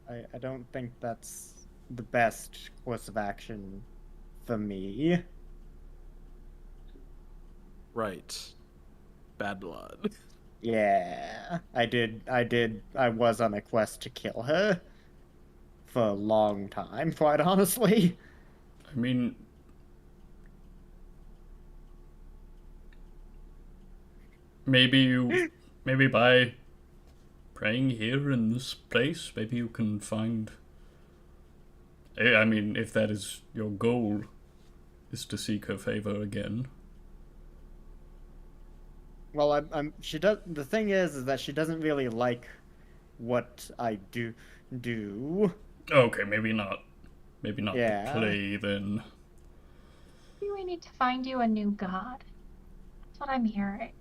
S5: I don't think that's the best course of action for me.
S4: Right. Bad blood.
S5: Yeah, I was on a quest to kill her for a long time, quite honestly.
S2: I mean, maybe by praying here in this place, maybe you can find. I mean, if that is your goal, is to seek her favor again.
S5: Well, she does. The thing is that she doesn't really like what I do.
S2: Okay, maybe not. Maybe not
S5: Yeah.
S2: the play then.
S6: Maybe we need to find you a new god. That's what I'm hearing.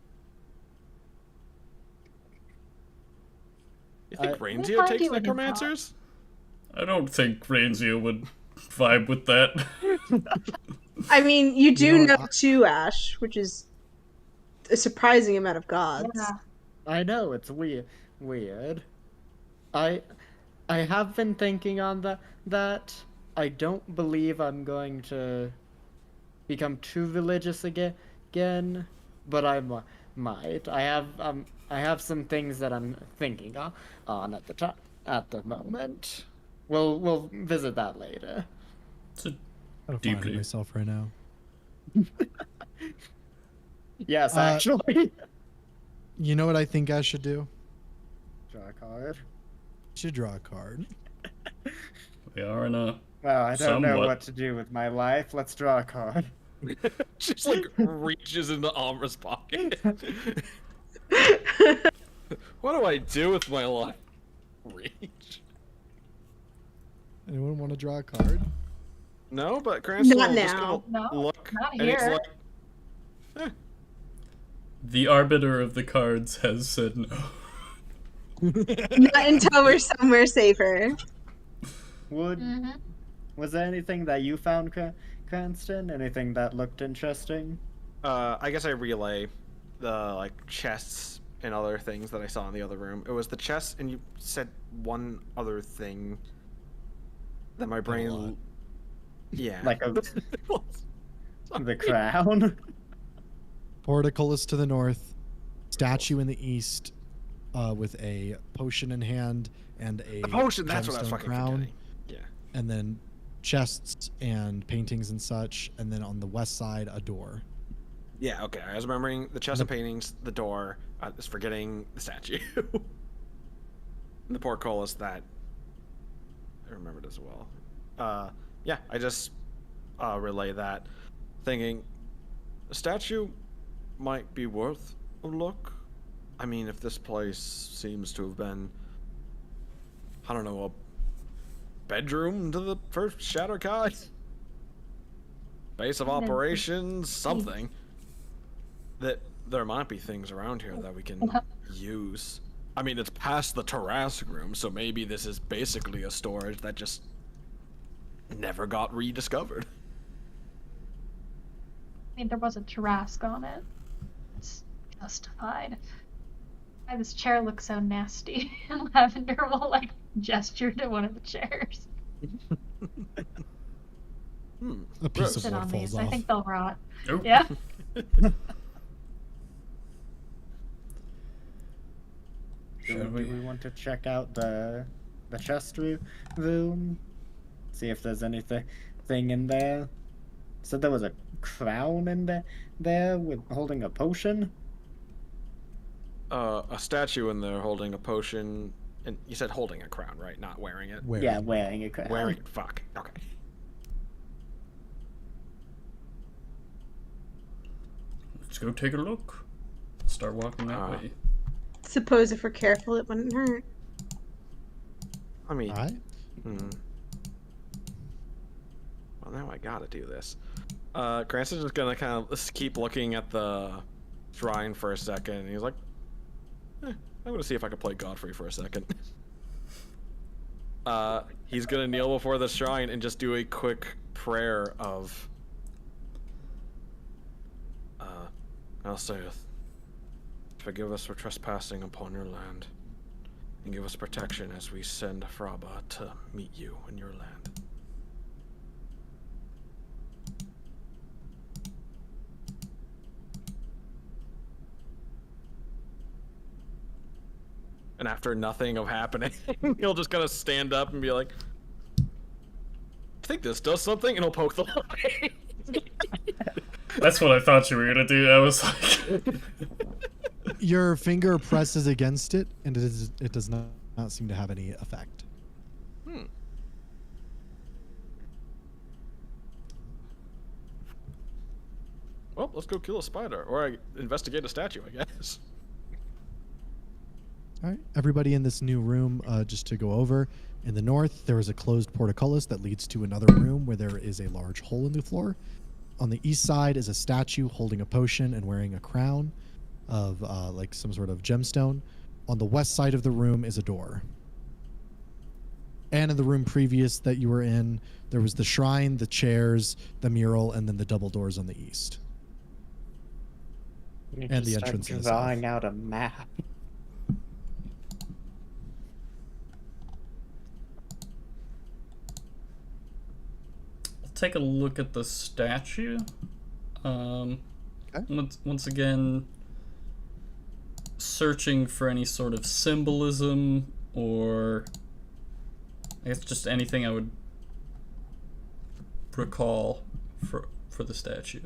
S4: You think
S5: I-
S4: Reindeer
S6: find
S4: takes
S6: you a new god.
S4: necromancers?
S2: I don't think Reindeer would vibe with that.
S7: I mean, you do
S3: You
S7: know
S3: know,
S7: two Ash, which is a surprising amount of gods.
S6: Yeah.
S5: I know it's weird. I have been thinking on that. I don't believe I'm going to become too religious again, but I might. I have some things that I'm thinking on at the moment. We'll visit that later.
S2: It's a
S3: I'm finding
S2: deeply.
S3: myself right now.
S5: Yes,
S3: Uh,
S5: actually.
S3: You know what I think I should do?
S5: Draw a card.
S3: I should draw a card.
S2: We are in a.
S5: Well, I don't know
S2: Somewhat.
S5: what to do with my life. Let's draw a card.
S4: Just like reaches into Amra's pocket. What do I do with my life? Reach.
S3: Anyone want to draw a card?
S4: No, but Cranston
S7: Not
S4: will just
S7: now.
S4: gonna
S6: No,
S4: look,
S6: not
S4: and it's
S6: here.
S4: like,
S2: The arbiter of the cards has said no.
S7: Not until we're somewhere safer.
S6: Mm-hmm.
S5: Was there anything that you found, Cranston? Anything that looked interesting?
S4: I guess I relay the like chests and other things that I saw in the other room. It was the chests, and you said one other thing that my
S3: lot.
S4: brain. Yeah.
S5: Like the crown?
S3: Portico is to the north, statue in the east, with a potion in hand and a
S4: The potion. That's what I was
S3: gemstone
S4: fucking
S3: crown,
S4: forgetting. Yeah.
S3: and then chests and paintings and such, and then on the west side a door.
S4: Yeah. Okay. I was remembering the chest of paintings, the door. I was forgetting the statue. And the portcullis that I remembered as well. Yeah. I just relay that, thinking the statue might be worth a look. I mean, if this place seems to have been, I don't know, a bedroom to the first Shadowkai, base of operations, something, that there might be things around here that we can use. I mean, it's past the Tarrasque room, so maybe this is basically a storage that just never got rediscovered.
S6: I mean, there was a Tarrasque on it. It's justified. Why this chair looks so nasty. And Lavender will, like, gesture to one of the chairs.
S3: A piece of
S6: Sit
S3: wood
S6: on
S3: falls
S6: these. I
S3: off.
S6: think they'll rot.
S2: Oh.
S6: Yeah.
S2: Shall
S5: Do we
S2: we?
S5: want to check out the chest room? See if there's anything in there. Said there was a crown in there with holding a potion.
S4: A statue in there holding a potion And you said holding a crown, right? Not wearing it.
S5: Yeah, wearing a crown.
S4: Wearing. Fuck. Okay.
S2: Let's go take a look. Start walking that way.
S7: Suppose if we're careful, it wouldn't hurt.
S4: I mean.
S3: All right.
S4: Well, now I gotta do this. Cranston's just gonna kind of just keep looking at the shrine for a second. And he's like, I'm gonna see if I can play Godfrey for a second. He's gonna kneel before the shrine and just do a quick prayer of, I'll saith, forgive us for trespassing upon your land, and give us protection as we send Efraba to meet you in your land. And after nothing of happening, he'll just kind of stand up and be like, I think this does something, and he'll poke the light.
S2: That's what I thought you were gonna do. I was like,
S3: Your finger presses against it, and it does not seem to have any effect.
S4: Well, let's go kill a spider, or investigate a statue, I guess.
S3: All right, everybody in this new room, just to go over. In the north, there is a closed portcullis that leads to another room where there is a large hole in the floor. On the east side is a statue holding a potion and wearing a crown of like some sort of gemstone. On the west side of the room is a door. And in the room previous that you were in, there was the shrine, the chairs, the mural, and then the double doors on the east. And the entrance in the south.
S5: Drawing out a map.
S2: take a look at the statue.
S3: Okay.
S2: Once again, searching for any sort of symbolism or I guess just anything I would recall for the statue.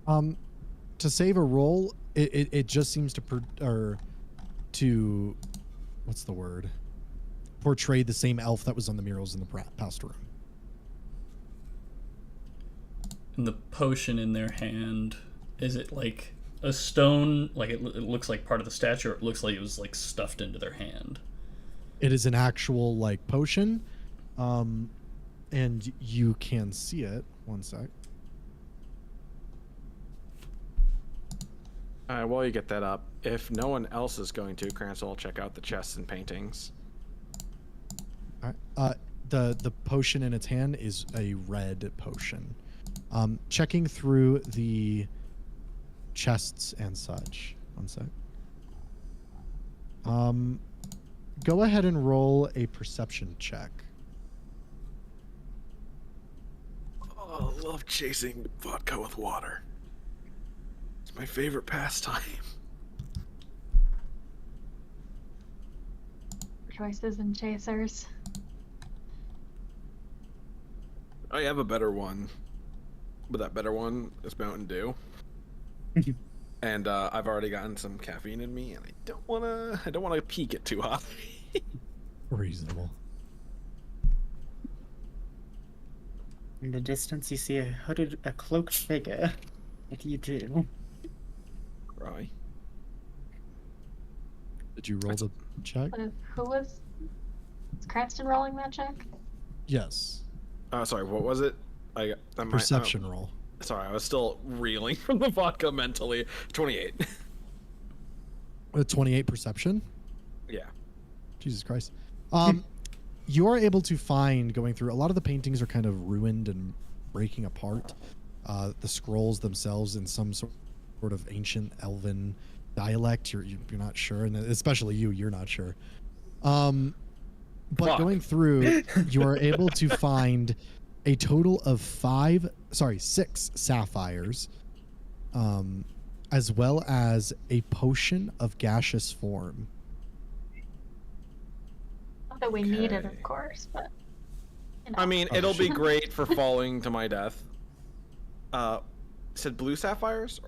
S3: To save a roll, it just seems to what's the word? Portray the same elf that was on the murals in the past room.
S2: And the potion in their hand, is it like a stone, like it looks like part of the statue, or it looks like it was like stuffed into their hand?
S3: It is an actual like potion, and you can see it. One sec.
S4: While you get that up, if no one else is going to, Cranston will check out the chests and paintings.
S3: All right. The potion in its hand is a red potion. Checking through the chests and such. One sec. Go ahead and roll a perception check.
S4: Oh, I love chasing vodka with water. It's my favorite pastime.
S6: Choices and chasers.
S4: I have a better one, but that better one is Mountain Dew. And I've already gotten some caffeine in me, and I don't wanna peak it too high.
S3: Reasonable.
S5: In the distance, you see a cloaked figure. What do you do?
S4: Cry.
S3: Did you roll the check?
S6: Who was Cranston rolling that check?
S3: Yes.
S4: Sorry, what was it?
S3: Perception roll.
S4: Sorry, I was still reeling from the vodka mentally. 28.
S3: A 28 perception?
S4: Yeah.
S3: Jesus Christ. You are able to find, going through, a lot of the paintings are kind of ruined and breaking apart. The scrolls themselves in some sort of ancient elven dialect. You're not sure, and especially you're not sure. But
S4: Fuck.
S3: going through, you are able to find a total of 6 sapphires, as well as a potion of gaseous form.
S6: Not that we need it, of course, but you know.
S4: I mean, it'll be great for falling to my death. Said blue sapphires?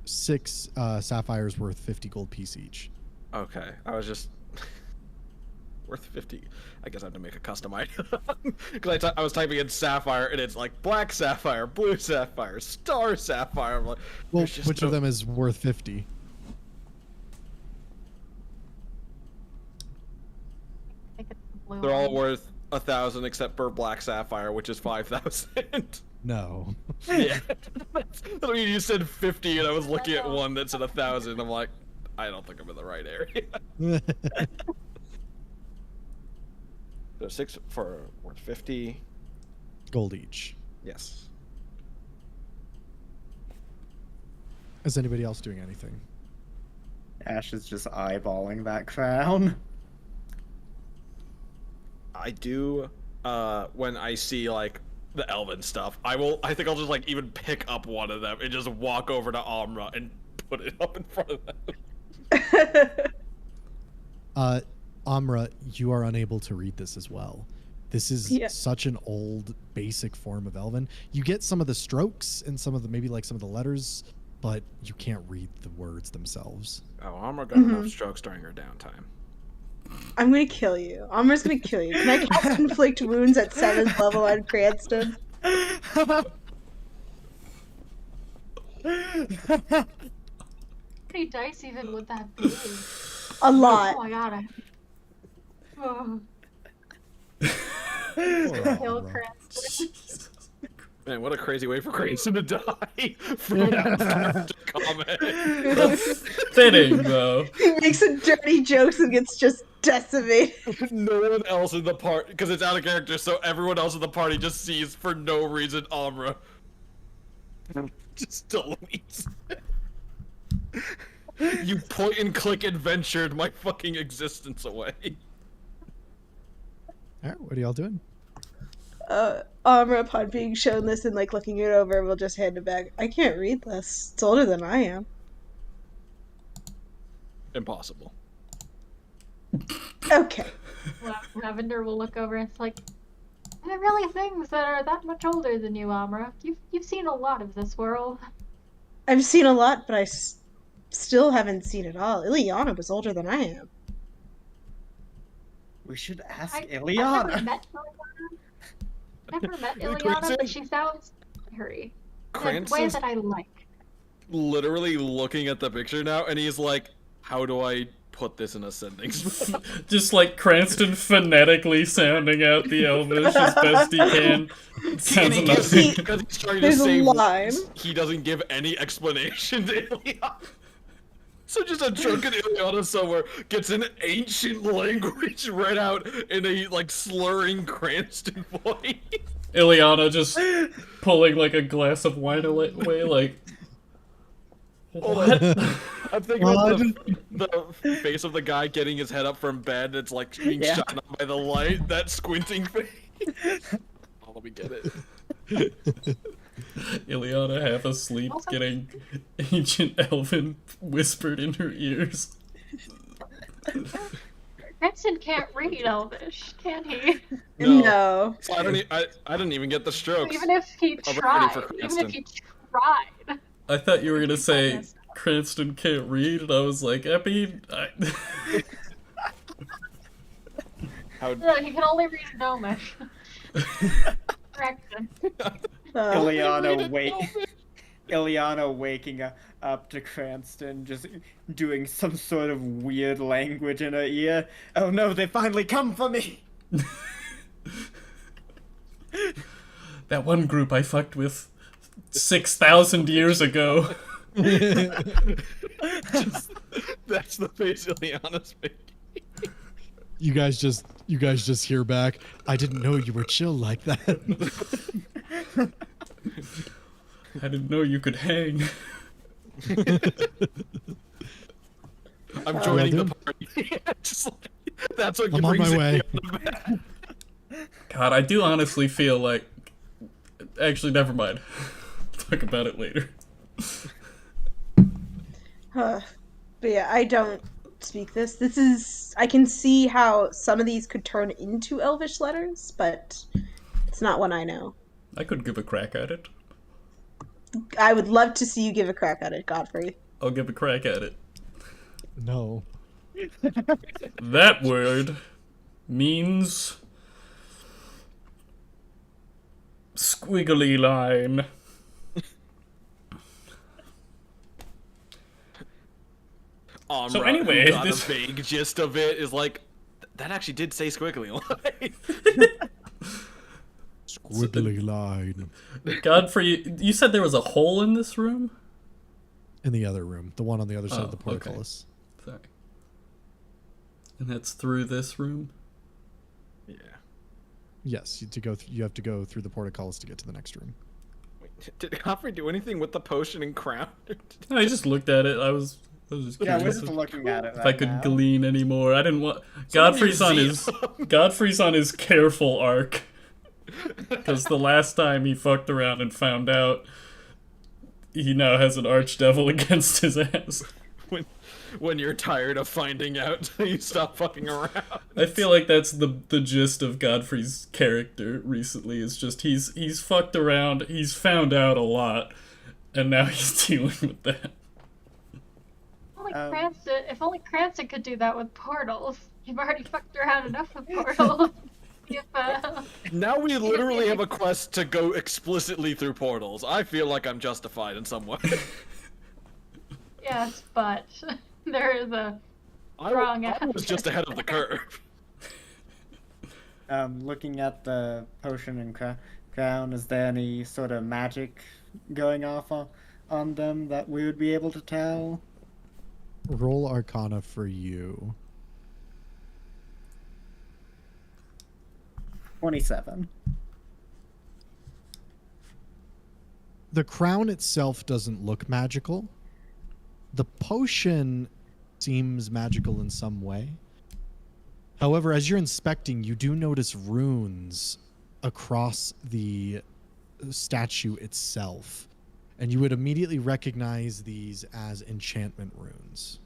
S3: 6 sapphires worth 50 gold piece each.
S4: Okay, I was just worth 50. I guess I have to make a custom item because I was typing in sapphire and it's like black sapphire, blue sapphire, star sapphire. I'm like,
S3: Well,
S4: there's just
S3: which of them is worth 50?
S6: I think it's the blue
S4: They're all
S6: one.
S4: worth 1,000 except for black sapphire, which is 5,000.
S3: No.
S4: Yeah. I mean, you said 50 and I was looking at one that said 1,000. I'm like, I don't think I'm in the right area. So 6 for worth 50.
S3: Gold each.
S4: Yes.
S3: Is anybody else doing anything?
S5: Ash is just eyeballing that crown.
S4: I do, when I see, like, the elven stuff, I think I'll just, like, even pick up one of them and just walk over to Amra and put it up in front of them.
S3: Amra, you are unable to read this as well. This is
S7: Yeah.
S3: such an old, basic form of Elven. You get some of the strokes and some of the, maybe like some of the letters, but you can't read the words themselves.
S4: Oh, Amra got enough strokes during her downtime.
S7: I'm gonna kill you. Amra's gonna kill you. Can I cast inflict wounds at 7th level on Cranston?
S6: How many dice even would that be?
S7: A lot.
S6: Oh my god. Oh.
S3: Poor
S6: Kill
S3: Amra.
S6: Cranston.
S4: Man, what a crazy way for Cranston to die. From a comment.
S2: Fitting, though.
S7: He makes some dirty jokes and gets just decimated.
S4: No one else in the party, because it's out of character, so everyone else in the party just sees for no reason Amra. Just deletes. You point and click adventured my fucking existence away.
S3: All right, what are y'all doing?
S7: Amra, upon being shown this and like looking it over, will just hand it back. I can't read this. It's older than I am.
S4: Impossible.
S7: Okay.
S6: Lavender will look over and it's like, are there really things that are that much older than you, Amra? You've seen a lot of this world.
S7: I've seen a lot, but I still haven't seen it all. Ileana was older than I am.
S5: We should ask
S6: I've never
S5: Ileana.
S6: met Ileana. Never met
S4: Cranston?
S6: Ileana, but she sounds scary. In a way
S4: Cranston's
S6: that I like.
S4: literally looking at the picture now, and he's like, how do I put this in ascending?
S2: Just like Cranston phonetically sounding out the Elvish as best he can. It sounds
S4: And he gives,
S2: amazing.
S4: because he's trying to
S7: There's a
S4: save
S7: line.
S4: words, he doesn't give any explanation to Ileana. So just a drunken Ileana somewhere gets an ancient language read out in a, like, slurring Cranston voice.
S2: Ileana just pulling like a glass of wine away, like. What?
S4: I'm thinking about the face of the guy getting his head up from bed. It's like being
S5: Yeah.
S4: shot up by the light. That squinting face. Oh, let me get it.
S2: Ileana half asleep,
S6: Also-
S2: getting ancient elven whispered in her ears.
S6: Cranston can't read Elvish, can he?
S7: No.
S4: So I didn't even get the strokes.
S6: Even if he
S4: I'm ready
S6: tried.
S4: for
S6: Even
S4: Cranston.
S6: if he tried.
S2: I thought you were gonna say
S6: Goodness.
S2: Cranston can't read, and I was like, Epi.
S4: How
S6: No, he can only read Gnomish. Correction.
S5: Ileana waking up to Cranston, just doing some sort of weird language in her ear. Oh no, they finally come for me!
S2: That one group I fucked with 6,000 years ago.
S4: That's the face Ileana's making.
S3: You guys just hear back. I didn't know you were chill like that.
S2: I didn't know you could hang.
S4: I'm joining the
S3: dude.
S4: party. Just like, that's what
S3: I'm on
S4: brings
S3: my
S4: it
S3: way.
S4: on the back.
S2: God, I do honestly feel like. Actually, never mind. Talk about it later.
S7: But yeah, I don't speak this. This is... I can see how some of these could turn into Elvish letters, but it's not one I know.
S2: I could give a crack at it.
S7: I would love to see you give a crack at it, Godfrey.
S2: I'll give a crack at it.
S3: No.
S2: That word means squiggly line. So anyway,
S4: who got
S2: this-
S4: a vague gist of it is like, that actually did say squiggly line.
S3: Squiggly line.
S2: Godfrey, you said there was a hole in this room?
S3: In the other room, the one on the other side
S2: Oh,
S3: of the portcullis.
S2: Sorry. And that's through this room?
S4: Yeah.
S3: Yes, you have to go through the portcullis to get to the next room.
S4: Wait, did Godfrey do anything with the potion and crown?
S2: I just looked at it. I was just
S5: Yeah,
S2: curious
S5: we're just looking at it
S2: if I
S5: right
S2: could
S5: now.
S2: glean anymore. I didn't want Godfrey's on his careful arc. Because the last time he fucked around and found out, he now has an archdevil against his ass.
S4: When you're tired of finding out, you stop fucking around.
S2: I feel like that's the gist of Godfrey's character recently. Is just he's fucked around, he's found out a lot, and now he's dealing with that.
S6: If only Cranston could do that with portals. You've already fucked around enough with portals.
S4: Now we literally have a quest to go explicitly through portals. I feel like I'm justified in some way.
S6: Yes, but there is a wrong
S4: I was just ahead of the curve.
S5: Looking at the potion and crown, is there any sort of magic going off on them that we would be able to tell?
S3: Roll Arcana for you.
S5: 27.
S3: The crown itself doesn't look magical. The potion seems magical in some way. However, as you're inspecting, you do notice runes across the statue itself. And you would immediately recognize these as enchantment runes.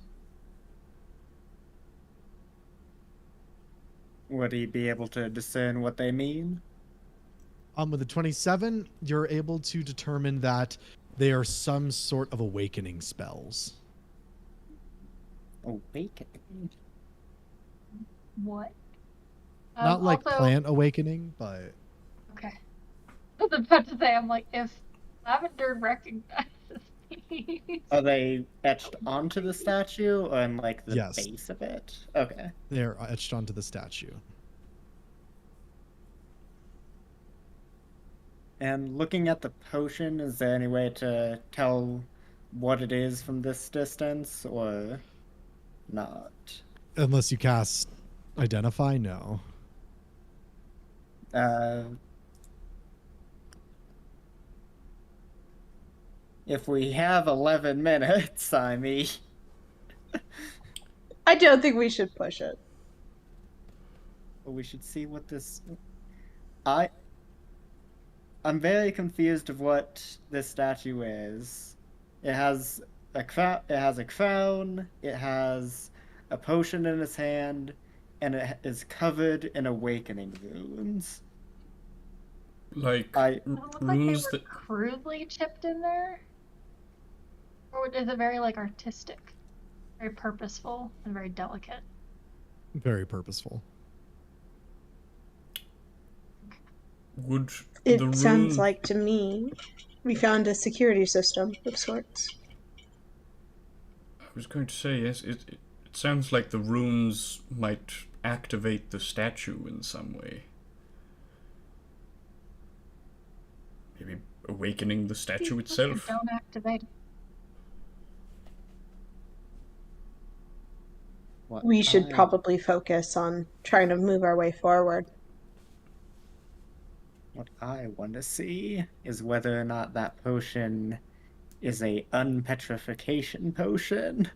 S5: Would he be able to discern what they mean?
S3: With the 27, you're able to determine that they are some sort of awakening spells.
S5: Awakening.
S6: What?
S3: Not like
S6: Also-
S3: plant awakening, but
S6: Okay. I was about to say, I'm like, if Lavender recognizes these.
S5: Are they etched onto the statue or in like the
S3: Yes.
S5: base of it? Okay.
S3: they're etched onto the statue.
S5: And looking at the potion, is there any way to tell what it is from this distance or not?
S3: Unless you cast Identify, no.
S5: If we have 11 minutes, I mean...
S7: I don't think we should push it.
S5: we should see what this... I'm very confused of what this statue is. It has a crown, it has a potion in its hand, and it is covered in awakening runes.
S2: Like
S6: Does it look like they
S2: runes
S6: were
S2: that
S6: crudely chipped in there? Or is it very, like, artistic? Very purposeful and very delicate?
S3: Very purposeful.
S2: would
S7: It
S2: the
S7: sounds
S2: rune-
S7: like to me we found a security system of sorts.
S2: I was going to say, yes, it sounds like the runes might activate the statue in some way. Maybe awakening the statue itself.
S6: Don't activate it.
S7: We should probably focus on trying to move our way forward.
S5: What I want to see is whether or not that potion is a unpetrification potion.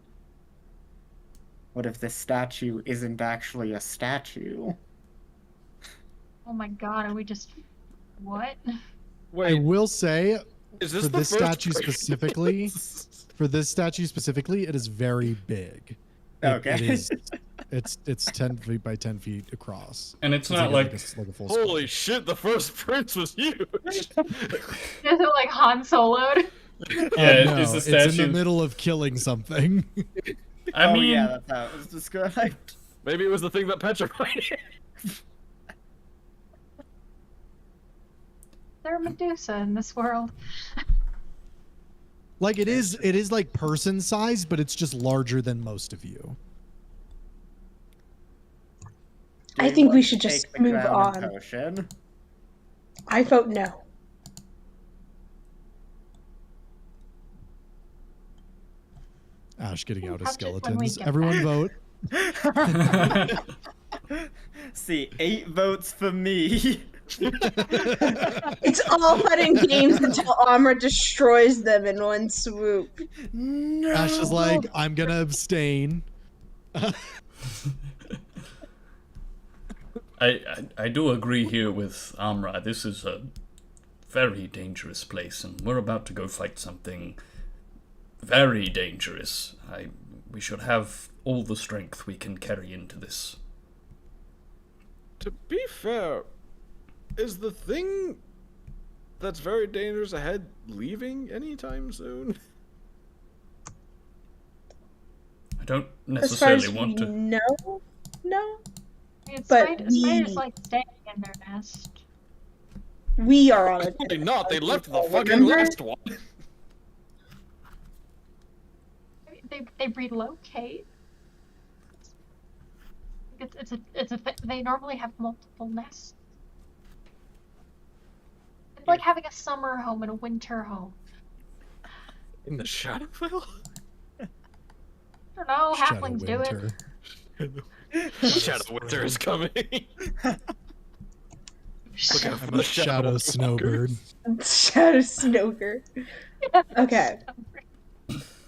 S5: What if this statue isn't actually a statue?
S6: Oh my god, are we just... What?
S3: I
S4: Wait,
S3: will say,
S4: is this
S3: for
S4: the
S3: this
S4: first
S3: statue
S4: break?
S3: specifically, it is very big.
S5: Okay.
S3: It is, it's 10 feet by 10 feet across.
S2: And it's
S3: It's
S2: not like,
S3: like a full
S4: Holy
S3: square.
S4: shit, the first prince was huge!
S6: Is it like Han Solo'd?
S2: yeah,
S3: No,
S2: is the
S3: it's in the
S2: statue
S3: middle of killing something.
S2: I
S5: oh
S2: mean,
S5: yeah, that's how it was described.
S4: Maybe it was the thing that petrified it.
S6: They're a Medusa in this world.
S3: Like it is like person size, but it's just larger than most of you.
S5: Do
S7: I
S5: you
S7: think
S5: want
S7: we
S5: to
S7: should just
S5: take the
S7: move
S5: crown and
S7: on.
S5: potion?
S7: I vote no.
S3: Ash getting out his
S6: Touch it when we
S3: skeletons.
S6: get
S3: Everyone vote.
S5: See, 8 votes for me.
S7: It's all fun and games until Amra destroys them in one swoop.
S5: No.
S3: Ash is like, I'm gonna abstain.
S2: I do agree here with Amra. This is a very dangerous place, and we're about to go fight something very dangerous. We should have all the strength we can carry into this.
S4: To be fair, is the thing that's very dangerous ahead leaving anytime soon?
S2: I don't
S7: As far
S2: necessarily
S7: as
S2: want
S7: we
S2: to.
S7: know, no.
S6: But
S7: But
S6: spiders like staying in their nest.
S7: We are on a
S4: Probably not. They left the fucking
S7: Remember?
S4: last one.
S6: They relocate. They normally have multiple nests. It's like having a summer home and a winter home.
S4: In the Shadowfell?
S6: I don't know, halflings do it.
S3: Shadowwinter.
S4: Shadow Winter is coming. Look out for
S3: I'm
S4: the
S3: a shadow snowbird.
S7: Shadow Snoker. Okay.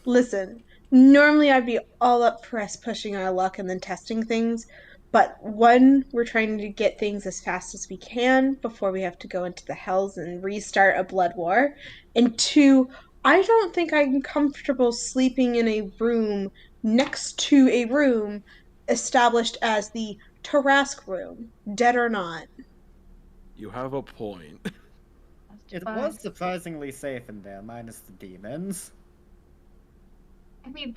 S7: Listen, normally I'd be all up for us pushing our luck and then testing things, but one, we're trying to get things as fast as we can before we have to go into the hells and restart a blood war, and two, I don't think I'm comfortable sleeping in a room next to a room established as the Tarask room, dead or not.
S4: You have a point.
S5: It was surprisingly safe in there, minus the demons.
S6: I mean,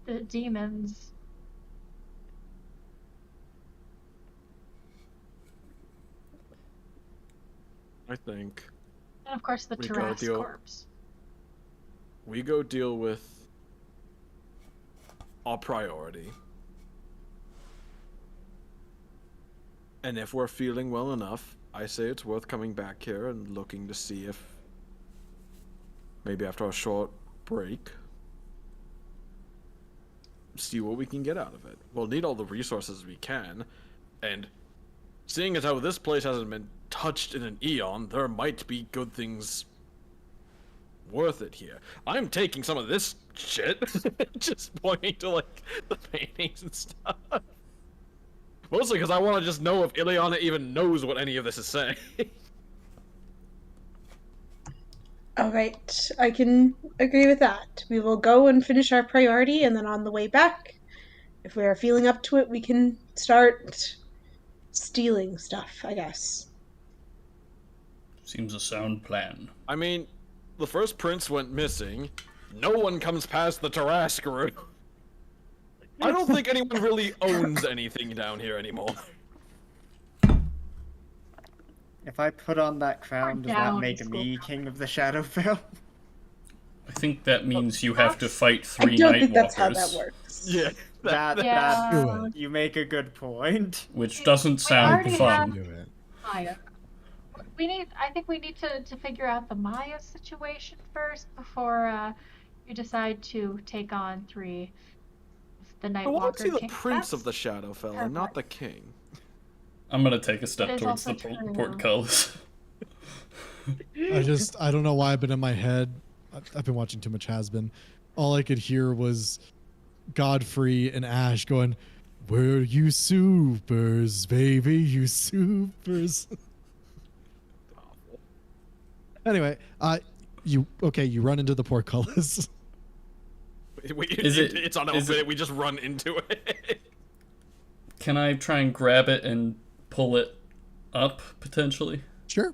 S6: the demons.
S4: I think
S6: And of course the
S4: We gotta
S6: Tarask
S4: deal-
S6: corpse.
S4: we go deal with our priority. And if we're feeling well enough, I say it's worth coming back here and looking to see if maybe after a short break, see what we can get out of it. We'll need all the resources we can, and seeing as how this place hasn't been touched in an eon, there might be good things worth it here. I'm taking some of this shit, just pointing to like the paintings and stuff. Mostly because I want to just know if Ileana even knows what any of this is saying.
S7: All right, I can agree with that. We will go and finish our priority, and then on the way back, if we are feeling up to it, we can start stealing stuff, I guess.
S2: Seems a sound plan.
S4: I mean, the first prince went missing. No one comes past the Tarask room. I don't think anyone really owns anything down here anymore.
S5: If I put on that crown, does that
S6: down
S5: make
S6: in
S5: me
S6: school.
S5: king of the Shadowfell?
S2: I think that means you have to fight
S7: I
S2: 3
S7: don't
S2: Night
S7: think that's how
S2: Walkers,
S7: that works.
S4: Yeah.
S6: Yeah.
S3: Do it.
S5: You make a good point.
S2: which doesn't
S6: We
S2: sound
S6: already
S2: fun.
S3: Do it.
S6: Maya. I think we need to figure out the Maya situation first before you decide to take on 3 of the
S4: I want
S6: Nightwalker
S4: to see the
S6: Kings.
S4: prince of the
S6: That's
S4: Shadowfell and not the king.
S2: I'm gonna take a step
S6: That is
S2: towards the
S6: also true.
S2: portcullis.
S3: I don't know why, but in my head, I've been watching too much Has-Been. All I could hear was Godfrey and Ash going, "We're you supers, baby, you supers." Anyway, you run into the portcullis.
S4: It's
S2: is
S4: unopened.
S2: it-
S4: We just run into it.
S2: Can I try and grab it and pull it up, potentially?
S3: Sure.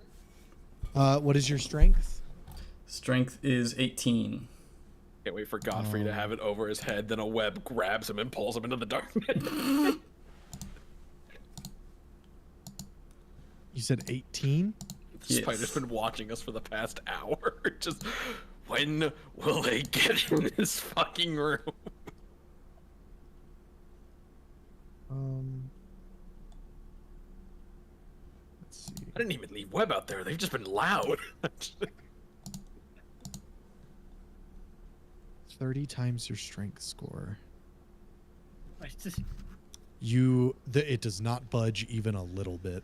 S3: What is your strength?
S2: Strength is 18.
S4: Can't wait for Godfrey to have it over his head, then a web grabs him and pulls him into the darkness.
S3: You said 18?
S2: Yes.
S4: Spider's been watching us for the past hour. Just, when will they get in this fucking room?
S3: Let's see.
S4: I didn't even leave web out there. They've just been loud.
S3: 30 times your strength score.
S5: I just-
S3: It does not budge even a little bit.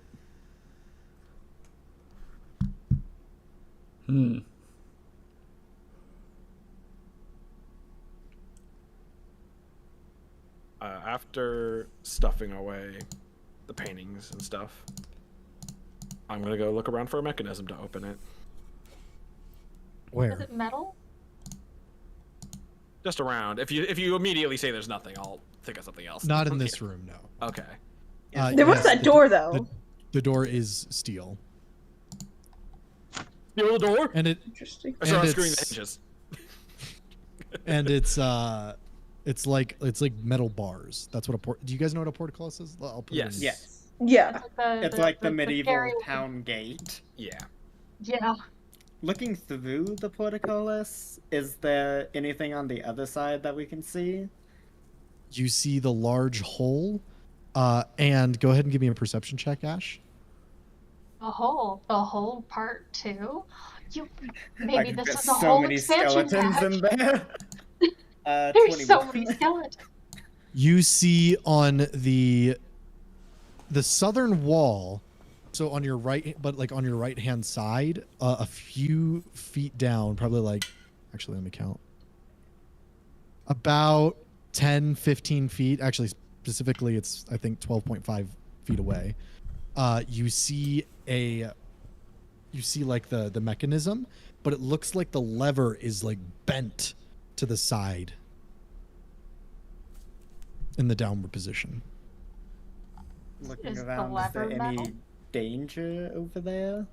S4: After stuffing away the paintings and stuff, I'm gonna go look around for a mechanism to open it.
S6: Is
S3: Where?
S6: it metal?
S4: Just around. If you immediately say there's nothing, I'll think of something else.
S3: Not in this room, no.
S4: Okay.
S7: There was
S3: yes,
S7: that door, though.
S3: The door is steel.
S4: Steal the door?
S3: And it
S7: Interesting.
S4: I saw
S3: and
S4: screwing the
S3: it's-
S4: hinges.
S3: and it's like metal bars. That's what a port. Do you guys know what a portcullis is? I'll put
S4: Yes.
S3: it in.
S5: Yes.
S7: Yeah.
S5: It's like the medieval
S6: scary-
S5: town gate.
S4: Yeah.
S6: Yeah.
S5: Looking through the portcullis, is there anything on the other side that we can see?
S3: You see the large hole, and go ahead and give me a perception check, Ash.
S6: The whole part too. You maybe
S5: Like,
S6: this
S5: there's
S6: is a
S5: so
S6: whole
S5: many
S6: expansion
S5: skeletons
S6: pack.
S5: in there.
S6: There's so
S5: 21.
S6: many skeletons.
S3: You see on the southern wall, so on your right, but like on your right hand side, a few feet down, probably like, actually let me count, about 10 15 feet, actually specifically it's I think 12.5 feet away. You see like the mechanism, but it looks like the lever is like bent to the side in the downward position.
S5: Looking
S6: Is the
S5: around, is
S6: lever
S5: there any
S6: metal?
S5: danger over there?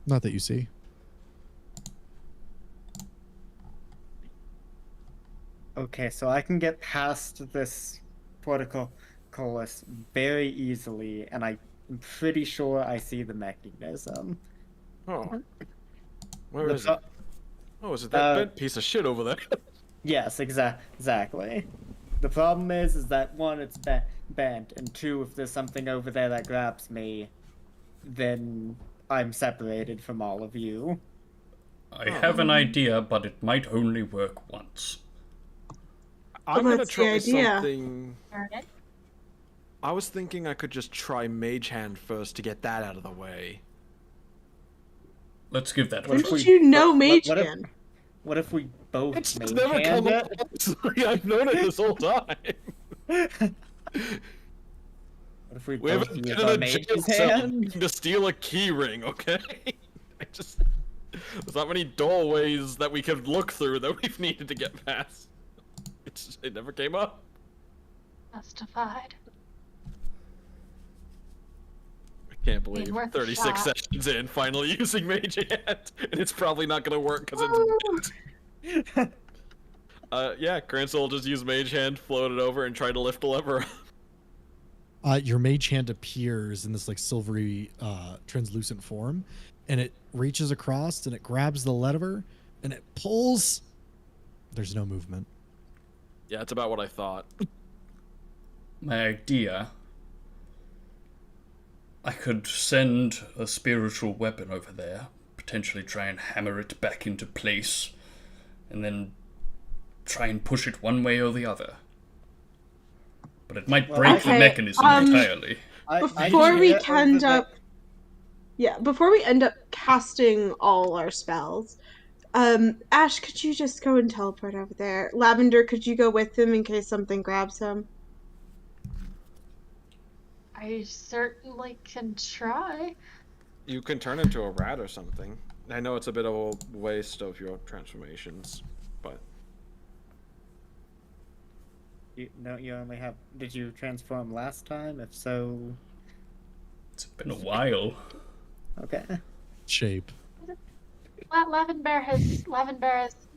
S3: Not that you see.
S5: Okay, so I can get past this portcullis very easily, and I'm pretty sure I see the mechanism.
S4: Oh. Where
S5: The
S4: is
S5: pro-
S4: it? Oh, is it that
S5: uh,
S4: bent piece of shit over there?
S5: Yes, exactly. The problem is that one, it's bent, and two, if there's something over there that grabs me, then I'm separated from all of you.
S2: I have an idea, but it might only work once.
S4: I'm gonna
S7: that's the
S4: try
S7: idea.
S4: something.
S6: Alright.
S4: I was thinking I could just try Mage Hand first to get that out of the way.
S2: Let's give that a
S5: What if
S2: try.
S7: Didn't you know
S5: what-
S7: Mage
S5: what if-
S7: Hand?
S5: What if we both
S4: It's
S5: mage
S4: never
S5: hand
S4: come
S5: it?
S4: up. I've known it this whole time.
S5: What if we
S4: We
S5: both
S4: haven't
S5: use
S4: been
S5: our
S4: in a jail
S5: mage's
S4: cell
S5: hand?
S4: to steal a key ring, okay? There's not many doorways that we could look through that we've needed to get past. It never came up.
S6: Justified.
S4: I can't believe
S6: worth a
S4: 36
S6: shot.
S4: sessions in, finally using Mage Hand, and it's probably not gonna work because it's bent. Yeah, Cransel will just use Mage Hand, float it over, and try to lift the lever up.
S3: Your mage hand appears in this like silvery translucent form, and it reaches across and it grabs the lever and it pulls. There's no movement.
S4: Yeah, that's about what I thought.
S2: My idea, I could send a spiritual weapon over there, potentially try and hammer it back into place, and then try and push it one way or the other. But it might
S5: Well,
S2: break the
S7: okay,
S2: mechanism entirely.
S7: Before we end up, before we end up casting all our spells, Ash, could you just go and teleport over there? Lavender, could you go with him in case something grabs him?
S6: I certainly can try.
S4: You can turn into a rat or something. I know it's a bit of a waste of your transformations, but
S5: You only have. Did you transform last time? If so,
S2: It's been a while.
S5: okay.
S3: Shape.
S6: Lavender has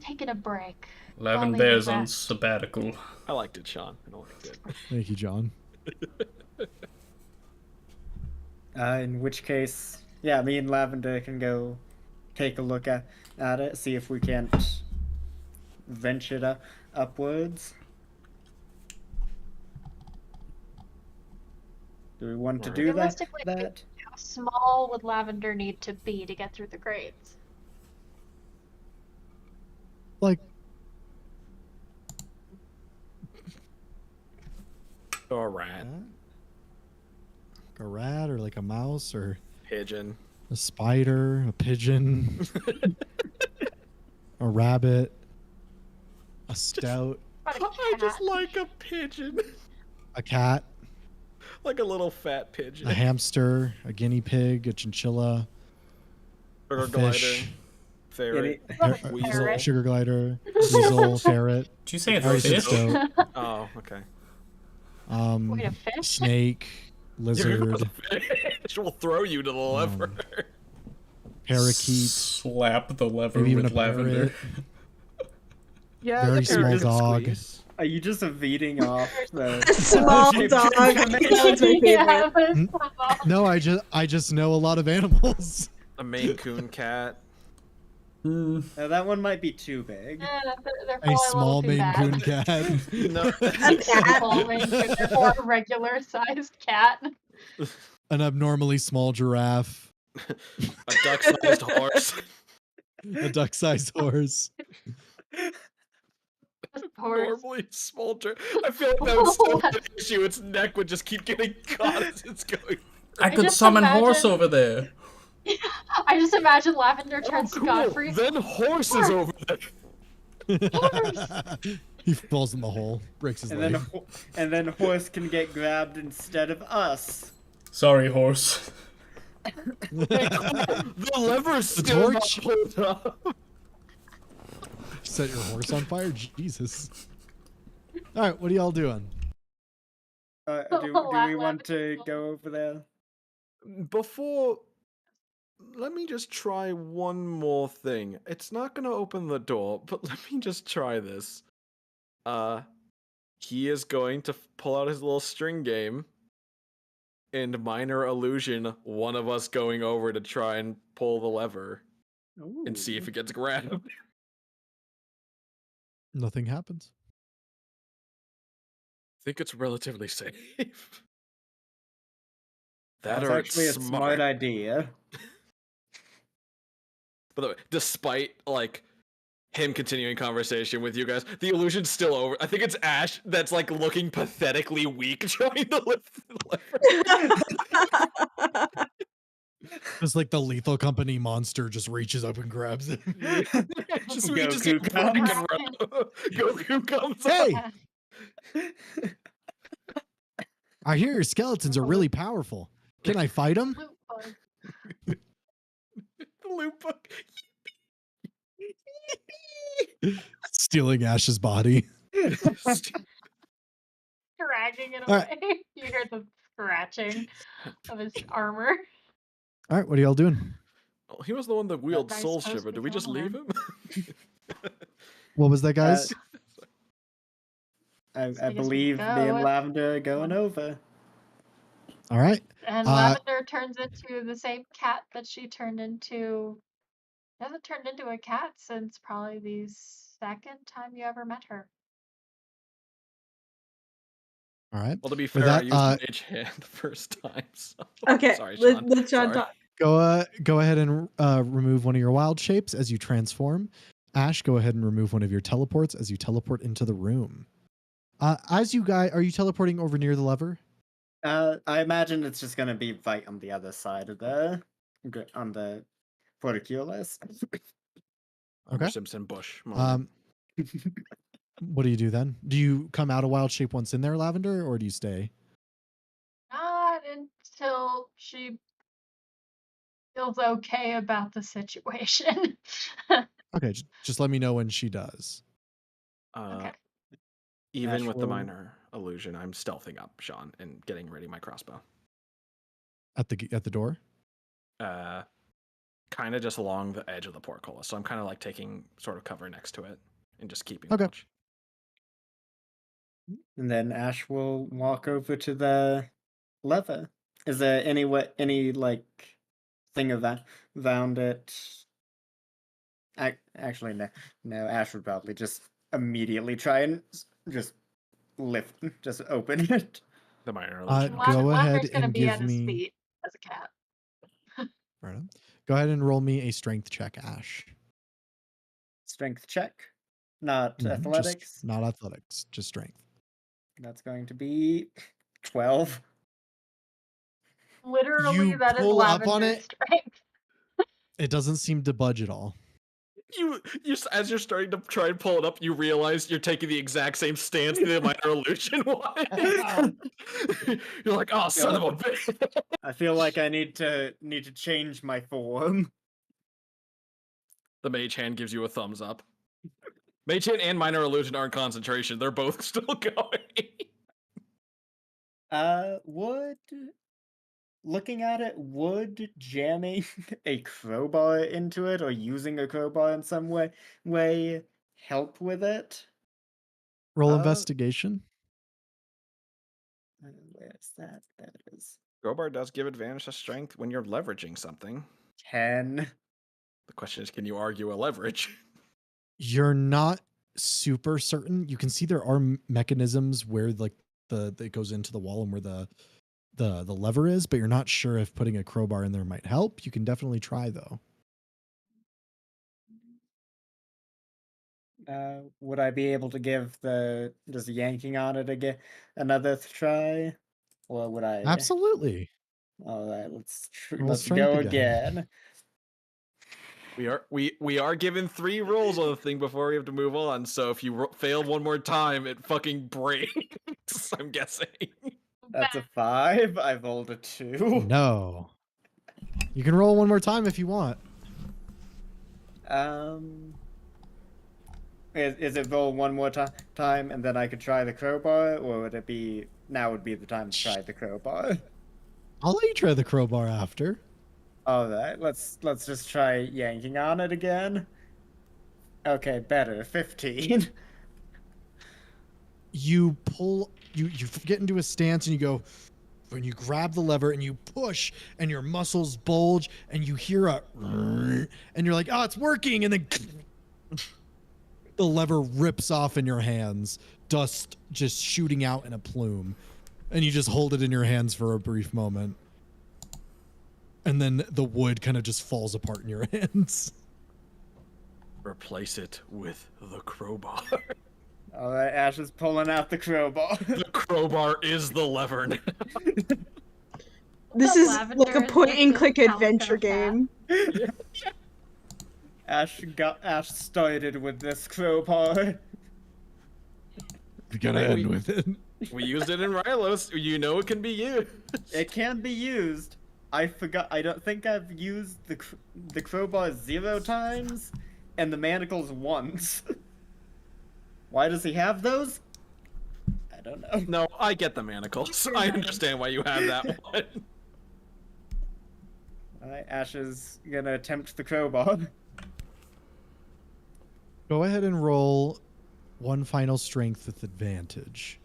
S6: taken a break. while needing
S2: Lavender's on
S6: rest.
S2: sabbatical.
S4: I liked it, Sean. I liked it.
S3: Thank you, John.
S5: In which case, yeah, me and Lavender can go take a look at it, see if we can't venture upwards. Do we want to do that?
S6: Realistically, how small would Lavender need to be to get through the grates?
S3: Like,
S4: Or rat.
S3: a rat or like a mouse or
S4: Pigeon.
S3: a spider, a pigeon, a rabbit, a stout,
S4: I just like a pigeon.
S3: a cat,
S4: Like a little fat pigeon.
S3: a hamster, a guinea pig, a chinchilla,
S4: Or
S3: a
S4: a glider.
S3: fish,
S4: Ferret. Weasel.
S6: Ferret.
S3: sugar glider, weasel, ferret.
S2: Did you say a
S3: I already said
S2: fish?
S3: stout.
S4: Oh, okay.
S6: Wait, a fish?
S3: Snake, lizard,
S4: Fish will throw you to the lever.
S3: parakeet,
S2: Slap the lever
S3: maybe even
S2: with
S3: a
S2: lavender.
S3: parrot.
S4: Yeah,
S3: Very
S4: the
S3: small
S4: parrot can
S3: dog.
S4: squeeze.
S5: Are you just beating off the
S7: A small
S5: shape
S7: dog.
S5: transformation?
S7: That's my
S6: Yeah,
S7: favorite.
S6: but-
S3: No, I just know a lot of animals.
S4: A Maine Coon cat.
S5: That one might be too big.
S6: Yeah, they're
S3: A
S6: probably
S3: small
S6: a little
S3: Maine
S6: too
S3: Coon
S6: bad.
S3: cat.
S4: No.
S7: A cat.
S6: Small Maine Coon or a regular sized cat.
S3: An abnormally small giraffe.
S4: A duck-sized horse.
S3: A duck-sized horse.
S6: Horse.
S4: Normally small I feel like that would still be an issue. Its neck would just keep getting caught as it's going.
S2: I could
S6: just
S2: summon horse
S6: imagine-
S2: over there.
S6: I just imagine Lavender turns to Godfrey.
S4: Then horse is over there.
S3: He falls in the hole, breaks his
S5: And
S3: leg.
S5: then horse can get grabbed instead of us.
S2: Sorry, horse.
S4: The lever's still not
S3: torch?
S4: pulled up.
S3: Set your horse on fire? Jesus. Alright, what are y'all doing?
S5: Do we want to go over there?
S4: Before, let me just try one more thing. It's not gonna open the door, but let me just try this. He is going to pull out his little string game and minor illusion one of us going over to try and pull the lever and see if it gets grabbed.
S3: Nothing happens.
S4: I think it's relatively safe. That
S5: That's
S4: or
S5: actually a
S4: it's
S5: smart idea.
S4: By the way, despite like him continuing conversation with you guys, the illusion's still over. I think it's Ash that's like looking pathetically weak trying to lift the lever.
S3: It's like the Lethal Company monster just reaches up and grabs it.
S4: just
S5: Goku
S4: like,
S5: comes.
S4: Goku comes
S3: Hey!
S4: up.
S3: I hear your skeletons are really powerful. Can I fight them?
S6: Loot bug.
S4: The loot book.
S3: Stealing Ash's body.
S6: Dragging it
S3: All
S6: away.
S3: right.
S6: You hear the scratching of his armor.
S3: Alright, what are y'all doing?
S4: Oh, he was the one that wheeled
S6: guy's
S4: Soul
S6: supposed
S4: Shiver.
S6: to
S4: Did we
S6: be
S4: just
S6: going
S4: leave him?
S3: What was that, guys?
S5: I
S6: guess we
S5: believe me
S6: go
S5: and
S6: with-
S5: Lavender are going over.
S3: Alright.
S6: And Lavender turns into the same cat that she turned into. Hasn't turned into a cat since probably the second time you ever met her.
S3: Alright.
S4: Well, to be
S3: For
S4: fair, I
S3: that,
S4: used Mage Hand the first time. So.
S7: Okay,
S4: Sorry, Sean.
S7: let's Sean
S4: Sorry.
S7: talk.
S3: Go ahead and remove one of your wild shapes as you transform. Ash, go ahead and remove one of your teleports as you teleport into the room. As you guys, are you teleporting over near the lever?
S5: I imagine it's just gonna be right on the other side of on the porticulus.
S3: Okay.
S4: Simpson Bush. moment.
S3: What do you do then? Do you come out of wild shape once in there, Lavender, or do you stay?
S6: Not until she feels okay about the situation.
S3: Okay, just let me know when she does.
S6: Okay.
S4: Even
S5: Ash
S4: with the
S5: will-
S4: minor illusion, I'm stealthing up, Sean, and getting ready my crossbow.
S3: At the door?
S4: Kind kind of just along the edge of the portcullis, so I'm kind of like taking sort of cover next to it and just keeping
S3: Okay.
S4: watch.
S5: And then Ash will walk over to the lever. Is there any like thing around it? Actually, no. Ash would probably just immediately try and just open it.
S4: The minor
S3: Go
S4: illusion.
S3: ahead
S6: Lavender's gonna
S3: and
S6: be
S3: give
S6: at his
S3: me.
S6: feet as a cat.
S3: Right on. Go ahead and roll me a strength check, Ash.
S5: Strength check, not
S3: Mhm,
S5: athletics.
S3: Not athletics, just strength.
S5: That's going to be 12.
S6: Literally,
S3: You
S6: that is
S3: pull up on
S6: Lavender's
S3: it.
S6: strength.
S3: It doesn't seem to budge at all.
S4: You as you're starting to try and pull it up, you realize you're taking the exact same stance the minor illusion one. You're like, oh, son of a bitch.
S5: I feel like I need to change my form.
S4: The mage hand gives you a thumbs up. Mage hand and minor illusion are in concentration. They're both still going.
S5: Looking at it, would jamming a crowbar into it or using a crowbar in some way help with it?
S3: Roll investigation.
S5: Where's that? There it is.
S4: Crowbar does give advantage to strength when you're leveraging something.
S5: 10.
S4: The question is, can you argue a leverage?
S3: You're not super certain. You can see there are mechanisms where like it goes into the wall and where the lever is, but you're not sure if putting a crowbar in there might help. You can definitely try though.
S5: Would I be able to give just yanking on it again another try? Or would I?
S3: Absolutely.
S5: All right,
S3: Roll
S5: let's
S3: strength
S5: go
S3: again.
S5: again.
S4: We are given 3 rolls on the thing before we have to move on. So if you fail one more time, it fucking breaks. I'm guessing.
S5: That's a 5. I rolled a 2.
S3: No. You can roll one more time if you want.
S5: Is it roll one more time and then I could try the crowbar, or would it be now would be the time to try the crowbar?
S3: I'll let you try the crowbar after.
S5: All right, let's just try yanking on it again. Okay, better. 15.
S3: You pull, you get into a stance and you go, and you grab the lever and you push and your muscles bulge and you hear and you're like, oh, it's working. And then the lever rips off in your hands, dust just shooting out in a plume. And you just hold it in your hands for a brief moment. And then the wood kind of just falls apart in your hands.
S4: Replace it with the crowbar.
S5: All right, Ash is pulling out the crowbar.
S4: The crowbar is the lever now.
S7: This is like a point-and-click adventure game.
S5: Ash started with this crowbar.
S3: You gotta end with it.
S4: We used it in Rylos. You know it can be used.
S5: It can be used. I forgot. I don't think I've used the crowbar 0 times, and the manacles once. Why does he have those? I don't know.
S4: No, I get the manacles. I understand why you have that one.
S5: Alright, Ash is gonna attempt the crowbar.
S3: Go ahead and roll one final strength with advantage,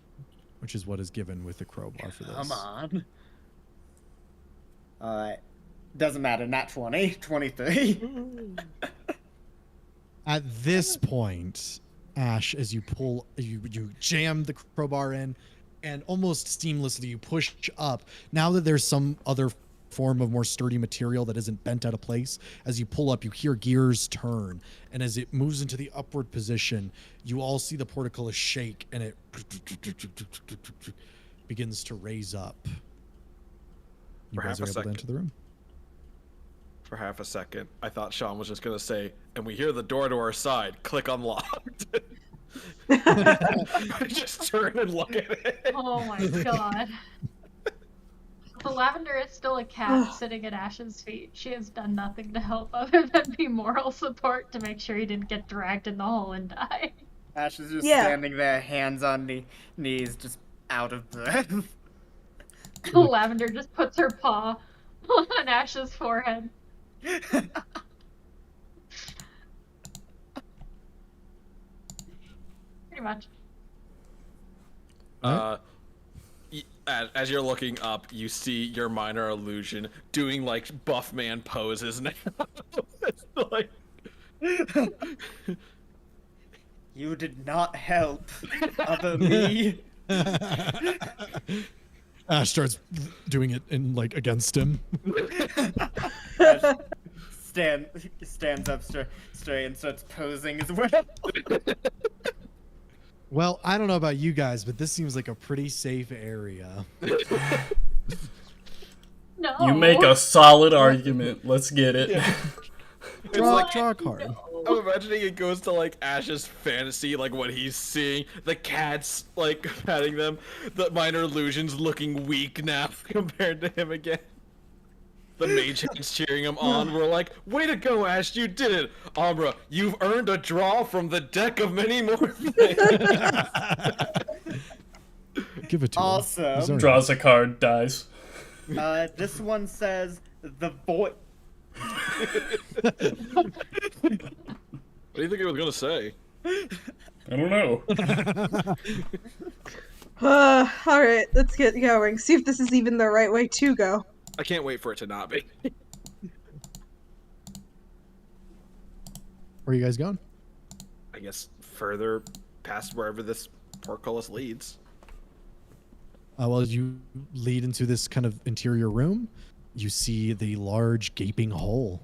S3: which is what is given with the crowbar for this.
S5: Come on. Alright. Doesn't matter, not 20. 23.
S3: At this point, Ash, as you pull, you jam the crowbar in, and almost seamlessly you push up. Now that there's some other form of more sturdy material that isn't bent out of place, as you pull up, you hear gears turn, and as it moves into the upward position, you all see the portcullis shake, and it begins to raise up. You guys are able to enter the room.
S4: For half a second, I thought Sean was just gonna say, and we hear the door to our side, click unlocked. Just turn and look at it.
S6: Oh my god. The Lavender is still a cat sitting at Ash's feet. She has done nothing to help other than be moral support to make sure he didn't get dragged in the hole and die.
S5: Ash is just standing there, hands on knees, just out of breath.
S6: The Lavender just puts her paw on Ash's forehead. Pretty much.
S4: As you're looking up, you see your minor illusion doing like buff man poses now. It's like...
S5: You did not help other me.
S3: Ash starts doing it in like against him.
S5: Stands up straight and starts posing as well.
S3: Well, I don't know about you guys, but this seems like a pretty safe area.
S6: No.
S2: You make a solid argument. Let's get it.
S4: Yeah.
S3: Draw a card.
S4: I'm imagining it goes to like Ash's fantasy, like what he's seeing. The cats like patting them. The minor illusions looking weak now compared to him again. The mage hands cheering him on. We're like, way to go, Ash, you did it. Amra, you've earned a draw from the deck of many more things.
S3: Give it to him.
S5: Awesome.
S3: Is there-
S2: Draws a card, dies.
S5: This one says the void.
S4: What do you think he was gonna say?
S2: I don't know.
S7: All right, let's get going. See if this is even the right way to go.
S4: I can't wait for it to not be.
S3: Where are you guys going?
S4: I guess further past wherever this portcullis leads.
S3: Well, as you lead into this kind of interior room, you see the large gaping hole.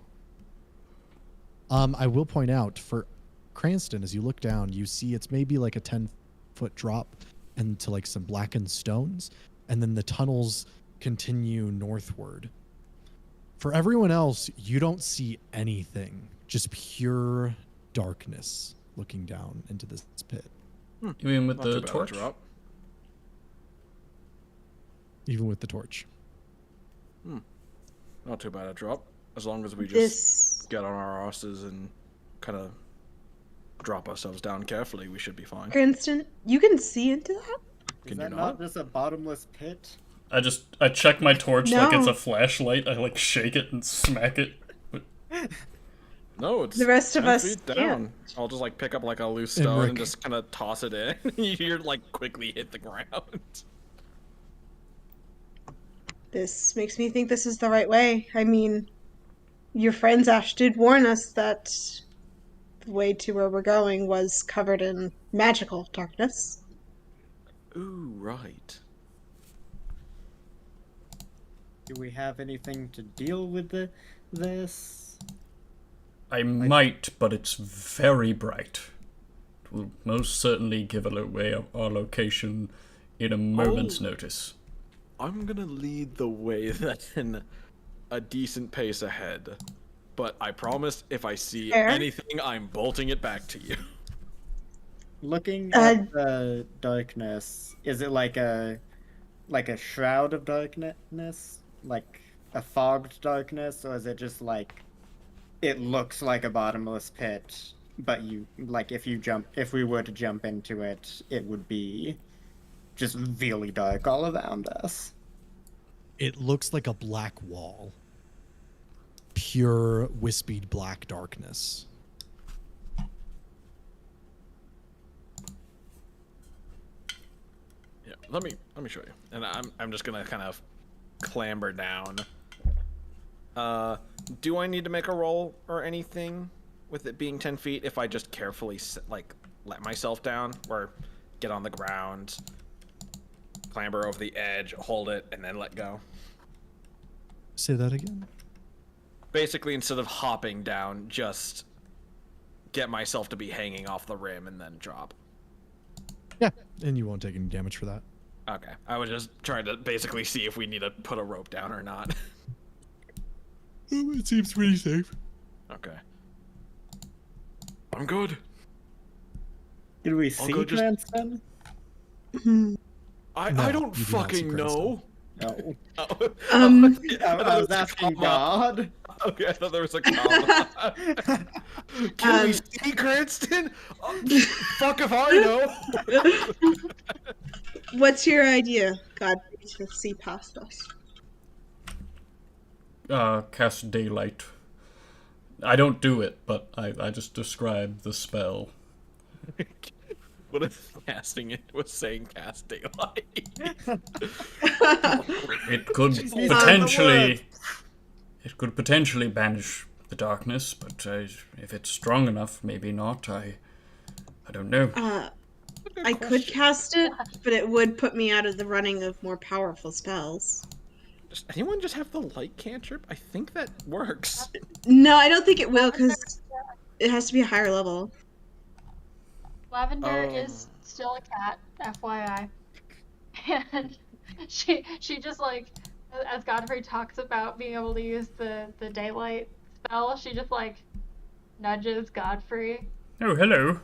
S3: I will point out for Cranston, as you look down, you see it's maybe like a 10-foot drop into like some blackened stones, and then the tunnels continue northward. For everyone else, you don't see anything, just pure darkness looking down into this pit.
S2: You mean with
S4: Not
S2: the
S4: too bad a
S2: torch?
S4: drop.
S3: Even with the torch.
S4: Not too bad a drop. As long as we just
S7: This
S4: get on our asses and kind of drop ourselves down carefully, we should be fine.
S7: Cranston, you can see into that?
S5: Is
S4: Can
S5: that
S4: you
S5: not
S4: not?
S5: just a bottomless pit?
S2: I check my torch like it's
S7: No.
S2: a flashlight. I like shake it and smack it.
S4: No, it's
S7: The rest of
S4: 10
S7: us
S4: feet down.
S7: can't.
S4: I'll just like pick up like a loose
S3: And
S4: stone and
S3: Rick-
S4: just kind of toss it in. You hear it, like quickly hit the ground.
S7: This makes me think this is the right way. I mean, your friends Ash did warn us that the way to where we're going was covered in magical darkness.
S4: Ooh, right.
S5: Do we have anything to deal with this?
S2: I might, but it's very bright. It will most certainly give away our location in a moment's notice.
S4: I'm gonna lead the way then a decent pace ahead. But I promise if I see
S7: Fair.
S4: anything, I'm bolting it back to you.
S5: Looking at the darkness, is it like a shroud of darkness? Like a fogged darkness, or is it just like it looks like a bottomless pit, but you like if we were to jump into it, it would be just really dark all around us.
S3: It looks like a black wall. Pure, wispied black darkness.
S4: Yeah, let me show you. And I'm just gonna kind of clamber down. Do I need to make a roll or anything with it being 10 feet if I just carefully like let myself down or get on the ground, clamber over the edge, hold it, and then let go?
S3: Say that again?
S4: Basically, instead of hopping down, just get myself to be hanging off the rim and then drop.
S3: Yeah, and you won't take any damage for that.
S4: Okay, I was just trying to basically see if we need to put a rope down or not.
S3: It seems pretty safe.
S4: Okay. I'm good.
S5: Did we
S4: I'll
S5: see
S4: go just-
S5: Cranston?
S4: I
S3: No,
S4: don't
S3: you do not see
S4: fucking know.
S5: No.
S4: Oh,
S5: I was asking God.
S4: Okay, I thought there was a comma. Can we see Cranston? Fuck if I know.
S7: What's your idea, God, to see past us?
S2: Cast daylight. I don't do it, but I just describe the spell.
S4: What if casting it was saying cast daylight?
S2: It could potentially banish the darkness, but if it's strong enough, maybe not. I don't know.
S7: I could cast it, but it would put me out of the running of more powerful spells.
S4: Does anyone just have the light cantrip? I think that works.
S7: No, I don't think it will, because it has to be a higher level.
S6: Lavender is still a cat, FYI. And she just like, as Godfrey talks about being able to use the daylight spell, she just like nudges Godfrey.
S2: Oh, hello.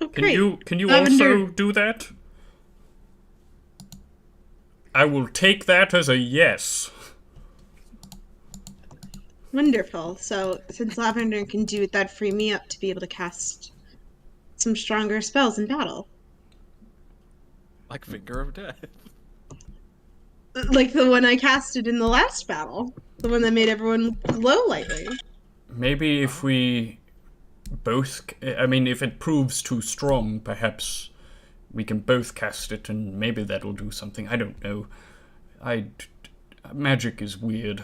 S7: Oh,
S2: Can
S7: great.
S2: you
S7: Lavender.
S2: also do that? I will take that as a yes.
S7: Wonderful. So, since Lavender can do it, that'd free me up to be able to cast some stronger spells in battle.
S4: Like Finger of Death.
S7: Like the one I casted in the last battle. The one that made everyone glow lightly.
S2: Maybe if we both... I mean, if it proves too strong, perhaps we can both cast it and maybe that'll do something. I don't know. Magic is weird.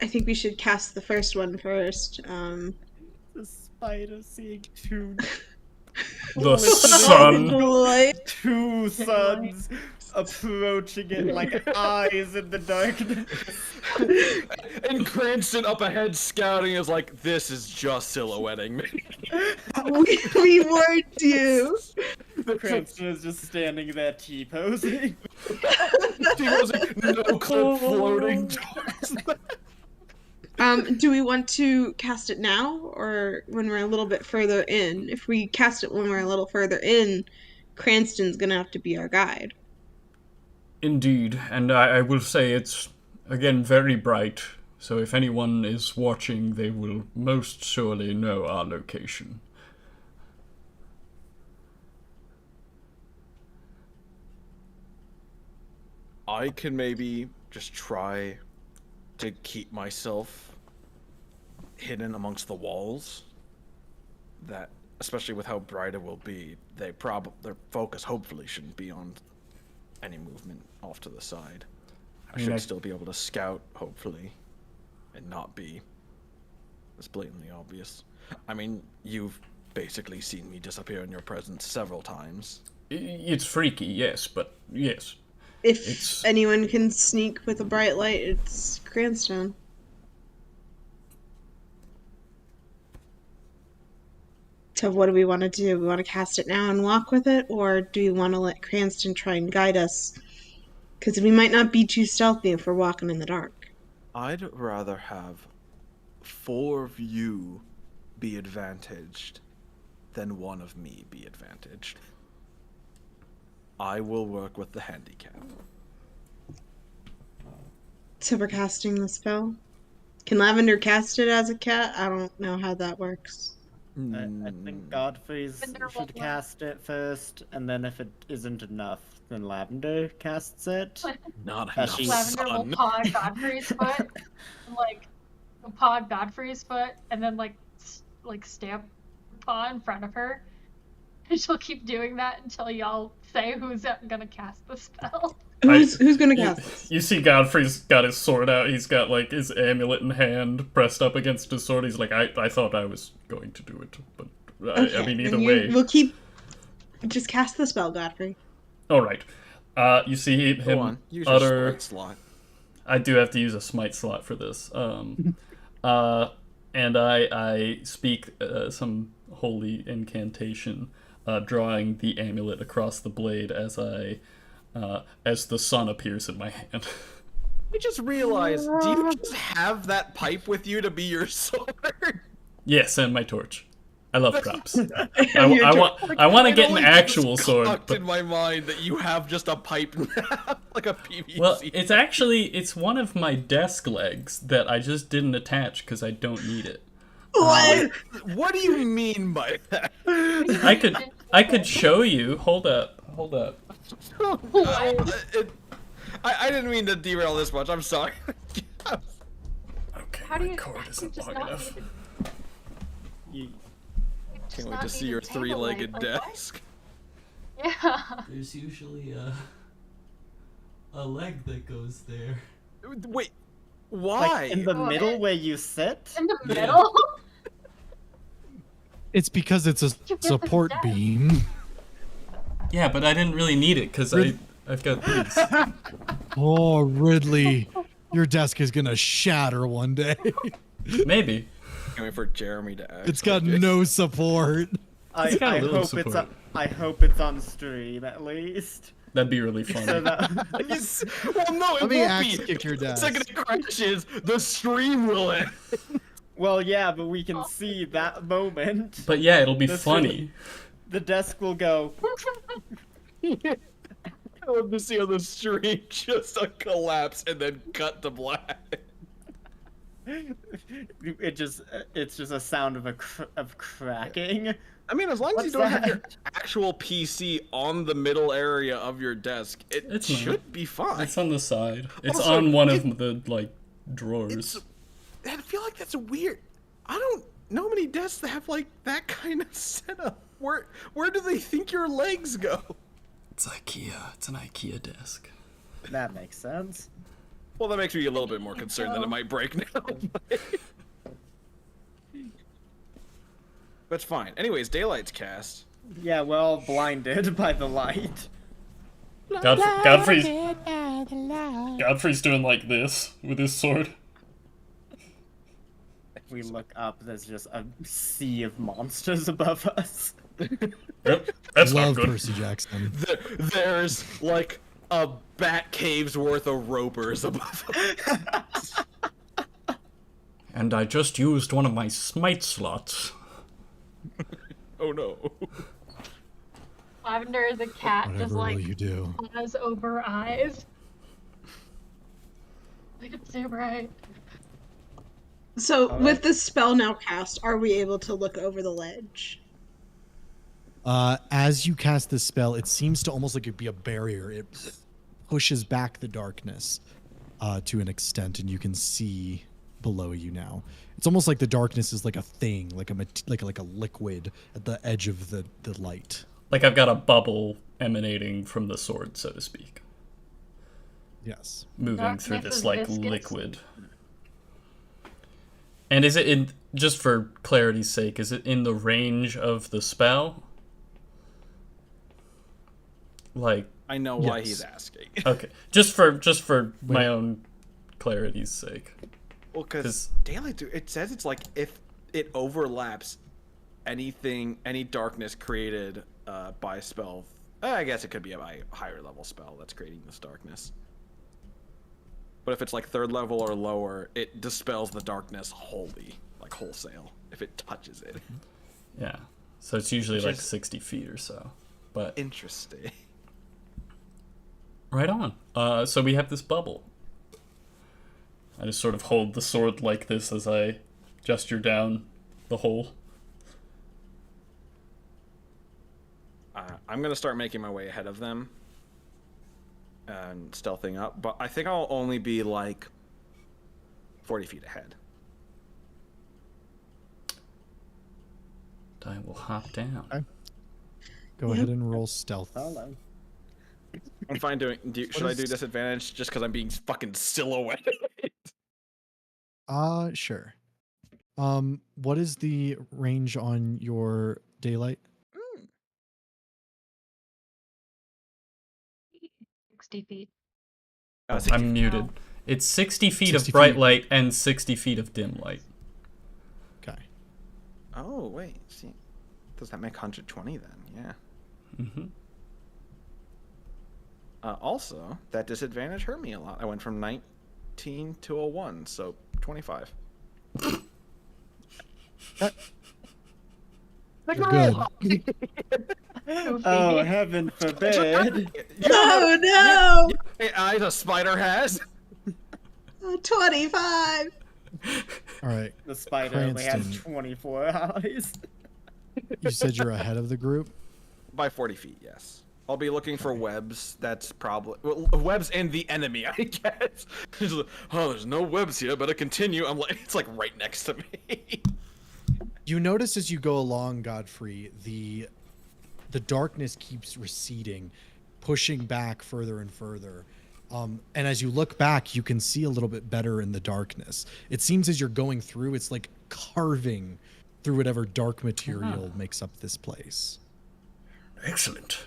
S7: I think we should cast the first one first.
S5: The spider seeing two
S2: The sun.
S7: Boy.
S5: two suns approaching it like eyes in the darkness.
S4: And Cranston up ahead scouting is like, this is just silhouetting me.
S7: We warned you.
S5: Cranston is just standing there T-posing.
S4: He was no clip floating towards them.
S7: Do we want to cast it now or when we're a little bit further in? If we cast it when we're a little further in, Cranston's gonna have to be our guide.
S2: Indeed, and I will say it's, again, very bright, so if anyone is watching, they will most surely know our location.
S4: I can maybe just try to keep myself hidden amongst the walls. That, especially with how bright it will be, their focus hopefully shouldn't be on any movement off to the side. I should still be able to scout, hopefully, and not be as blatantly obvious. I mean, you've basically seen me disappear in your presence several times.
S2: It's freaky, yes, but yes.
S7: If anyone can sneak with a bright light, it's Cranston. So what do we want to do? We want to cast it now and walk with it, or do we want to let Cranston try and guide us? Because we might not be too stealthy if we're walking in the dark.
S4: I'd rather have 4 of you be advantaged than 1 of me be advantaged. I will work with the handicap.
S7: So we're casting the spell? Can Lavender cast it as a cat? I don't know how that works.
S5: I think Godfrey's
S6: Lavender
S5: should
S6: will-
S5: cast it first, and then if it isn't enough, then Lavender casts it.
S4: Not
S5: As
S4: enough,
S5: she-
S6: Lavender will
S4: son.
S6: paw Godfrey's foot, and, like, paw Godfrey's foot, and then like stamp paw in front of her. And she'll keep doing that until y'all say who's gonna cast the spell.
S7: Who's gonna cast this?
S2: You see Godfrey's got his sword out, he's got, like, his amulet in hand, pressed up against his sword, he's like, I thought I was going to do it, but, I mean, either
S7: then
S2: way.
S7: We'll just cast the spell, Godfrey.
S2: Alright. You see
S4: Go
S2: him
S4: on, use
S2: utter...
S4: your slot.
S2: I do have to use a smite slot for this. And I speak some holy incantation, drawing the amulet across the blade as the sun appears in my hand.
S4: I just realized, do you just have that pipe with you to be your sword?
S2: Yes, and my torch. I love props.
S7: Your
S2: I want to
S4: It
S2: get an
S4: only
S2: actual
S4: just
S2: sword.
S4: clicked
S2: But,
S4: in my mind that you have just a pipe now, like a PVC.
S2: well, it's one of my desk legs that I just didn't attach because I don't need it.
S7: What?
S4: What do you mean by that?
S2: I could show you. Hold up.
S4: I didn't mean to derail this much. I'm sorry.
S6: how do
S2: my
S6: you?
S2: cord
S6: You
S2: isn't
S6: just
S2: long
S6: not
S2: enough.
S6: even-
S5: You,
S6: you just
S4: Can't wait
S6: not
S4: to see
S6: need
S4: your
S6: a table
S4: three-legged
S6: leg, like, what?
S4: desk.
S6: Yeah.
S8: There's usually a leg that goes there.
S4: Wait, why?
S5: like in the
S6: Oh,
S5: middle
S6: it-
S5: where you sit?
S6: In the
S8: Yeah.
S6: middle.
S3: It's because it's a
S6: You get the
S3: support
S6: desk.
S3: beam.
S2: Yeah, but I didn't really need it because I've got these.
S3: Oh, Ridley, your desk is gonna shatter one day.
S2: Maybe.
S4: Can't wait for Jeremy to act.
S3: It's got
S4: like it.
S3: no support.
S5: I,
S2: got a
S5: I
S2: little
S5: hope it's
S2: support.
S5: I hope it's on stream at least.
S2: That'd be really
S5: So
S2: funny.
S5: that
S4: Well, no, it
S3: Let me
S4: won't
S3: axe
S4: be.
S3: kick your
S4: The
S3: desk.
S4: second it crashes, the stream will end.
S5: well, yeah, but we can see that moment.
S2: But yeah, it'll be
S5: That's
S2: funny.
S5: The desk will go.
S4: I love to see on the stream just a collapse and then cut to black.
S5: It's just a sound of cracking.
S4: I mean, as long as you
S5: What's
S4: don't have your
S5: that?
S4: actual PC on the middle area of your desk, it
S2: It's
S4: should
S2: not.
S4: be fine.
S2: It's on the side. It's
S4: Also,
S2: on one of the like drawers.
S4: It's, I feel like that's weird. I don't know many desks that have like that kind of setup. Where do they think your legs go?
S2: It's IKEA. It's an IKEA desk.
S5: That makes sense.
S4: Well, that makes me a little bit more concerned that it might break now. That's fine. Anyways, Daylight's cast.
S5: Yeah, we're all blinded by the light.
S2: Godfrey's doing like this with his sword.
S5: If we look up, there's just a sea of monsters above us.
S2: Yep, that's not
S3: Love
S2: good.
S3: Percy Jackson.
S4: There's like a bat cave's worth of ropers above us.
S2: And I just used one of my smite slots.
S4: Oh no.
S6: Lavender is a cat, just
S3: Whatever
S6: like
S3: will you do?
S6: eyes over eyes. Like it's so bright.
S7: So with the spell now cast, are we able to look over the ledge?
S3: As you cast this spell, it seems to almost like it'd be a barrier. It pushes back the darkness to an extent, and you can see below you now. It's almost like the darkness is like a thing, like a liquid at the edge of the light.
S2: Like I've got a bubble emanating from the sword, so to speak,
S3: Yes.
S2: moving through
S6: Darkness
S2: this
S6: is
S2: like
S6: viscous.
S2: liquid. And is it in, just for clarity's sake, is it in the range of the spell? Like,
S4: I know why
S3: Yes.
S4: he's asking.
S2: okay, just for my own clarity's sake.
S4: Well, because
S2: 'Cause-
S4: Daylight, it says it's like if it overlaps any darkness created by a spell. I guess it could be a higher level spell that's creating this darkness. But if it's like 3rd level or lower, it dispels the darkness wholly, like wholesale, if it touches it.
S2: Yeah, so it's usually
S4: Which
S2: like
S4: is-
S2: 60 feet or so. But
S4: Interesting.
S2: right on. So we have this bubble. I just sort of hold the sword like this as I gesture down the hole.
S4: I'm gonna start making my way ahead of them and stealthing up, but I think I'll only be like 40 feet ahead.
S2: I will hop down.
S3: Okay. Go ahead and roll stealth.
S5: Hello.
S4: I'm fine doing. Should I do disadvantage just because I'm being fucking silhouetted?
S3: Sure. What is the range on your daylight?
S6: 60 feet.
S2: I'm muted. It's 60 feet
S3: 60
S2: of bright
S3: feet.
S2: light and 60 feet of dim light.
S3: Okay.
S4: Oh wait, see, does that make 120 then? Yeah.
S2: Mm-hmm.
S4: Also, that disadvantage hurt me a lot. I went from 19 to a 1, so 25.
S3: You're good.
S5: Oh, heaven forbid.
S7: Oh no!
S4: Hey, eyes a spider has.
S7: 25.
S3: All right.
S5: The spider only has
S3: Cranston.
S5: 24 eyes.
S3: You said you're ahead of the group.
S4: By 40 feet, yes. I'll be looking for webs. That's probably webs and the enemy, I guess. Just like, oh, there's no webs here. Better continue. I'm like, it's like right next to me.
S3: You notice as you go along, Godfrey, the darkness keeps receding, pushing back further and further. And as you look back, you can see a little bit better in the darkness. It seems as you're going through, it's like carving through whatever dark material makes up this place.
S2: Excellent.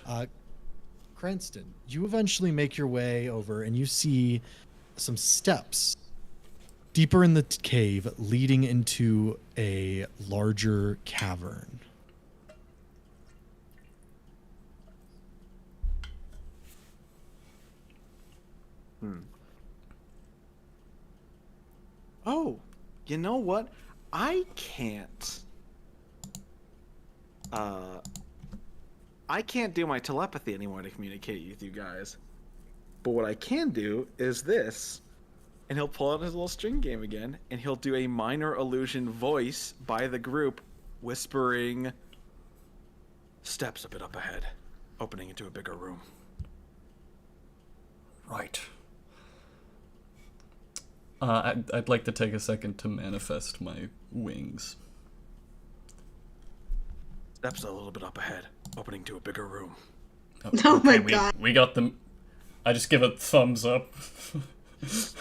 S3: Cranston, you eventually make your way over and you see some steps deeper in the cave leading into a larger cavern.
S4: Oh, you know what? I can't do my telepathy anymore to communicate with you guys. But what I can do is this. And he'll pull out his little string game again, and he'll do a minor illusion voice by the group, whispering, steps a bit up ahead, opening into a bigger room.
S2: Right. I'd like to take a second to manifest my wings.
S4: Steps a little bit up ahead, opening to a bigger room.
S7: Oh my
S2: Okay,
S7: god.
S2: We got them. I just give a thumbs up.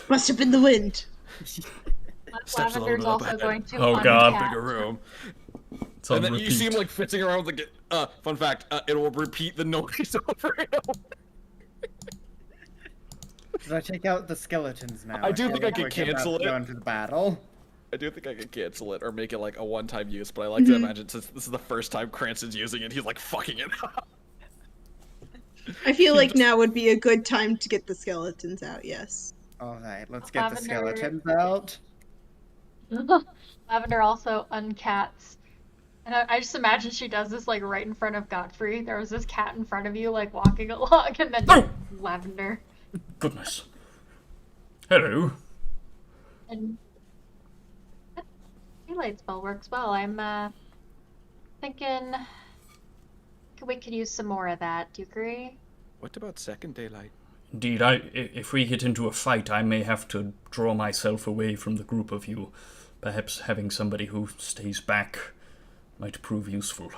S7: Must have been the wind.
S4: Steps a little
S6: Lavender's
S4: bit up
S6: also
S4: ahead.
S6: going to
S2: Oh, God.
S6: uncast.
S4: Bigger room.
S2: It's on
S4: And then you
S2: repeat.
S4: see him like fitzing around with the fun fact, it will repeat the noise over and over.
S5: Should I take out the skeletons now?
S4: I do think
S5: feel
S4: I
S5: like
S4: could
S5: we're about
S4: cancel
S5: to
S4: it.
S5: Go into the battle.
S4: I do think I could cancel it or make it like a one-time use, but I like to imagine since this is the first time Cranston's using it, he's like fucking it up.
S7: I feel like now would be a good time to get the skeletons out, yes.
S5: Alright, let's get the
S6: Lavender.
S5: skeletons out.
S6: Lavender also uncats. And I just imagine she does this like right in front of Godfrey. There was this cat in front of you, like walking along, and then
S2: No!
S6: Lavender.
S2: Goodness. Hello.
S6: And daylight spell works well. I'm thinking we could use some more of that. Do you agree?
S4: What about second daylight?
S2: Indeed, if we get into a fight, I may have to draw myself away from the group of you. Perhaps having somebody who stays back might prove useful.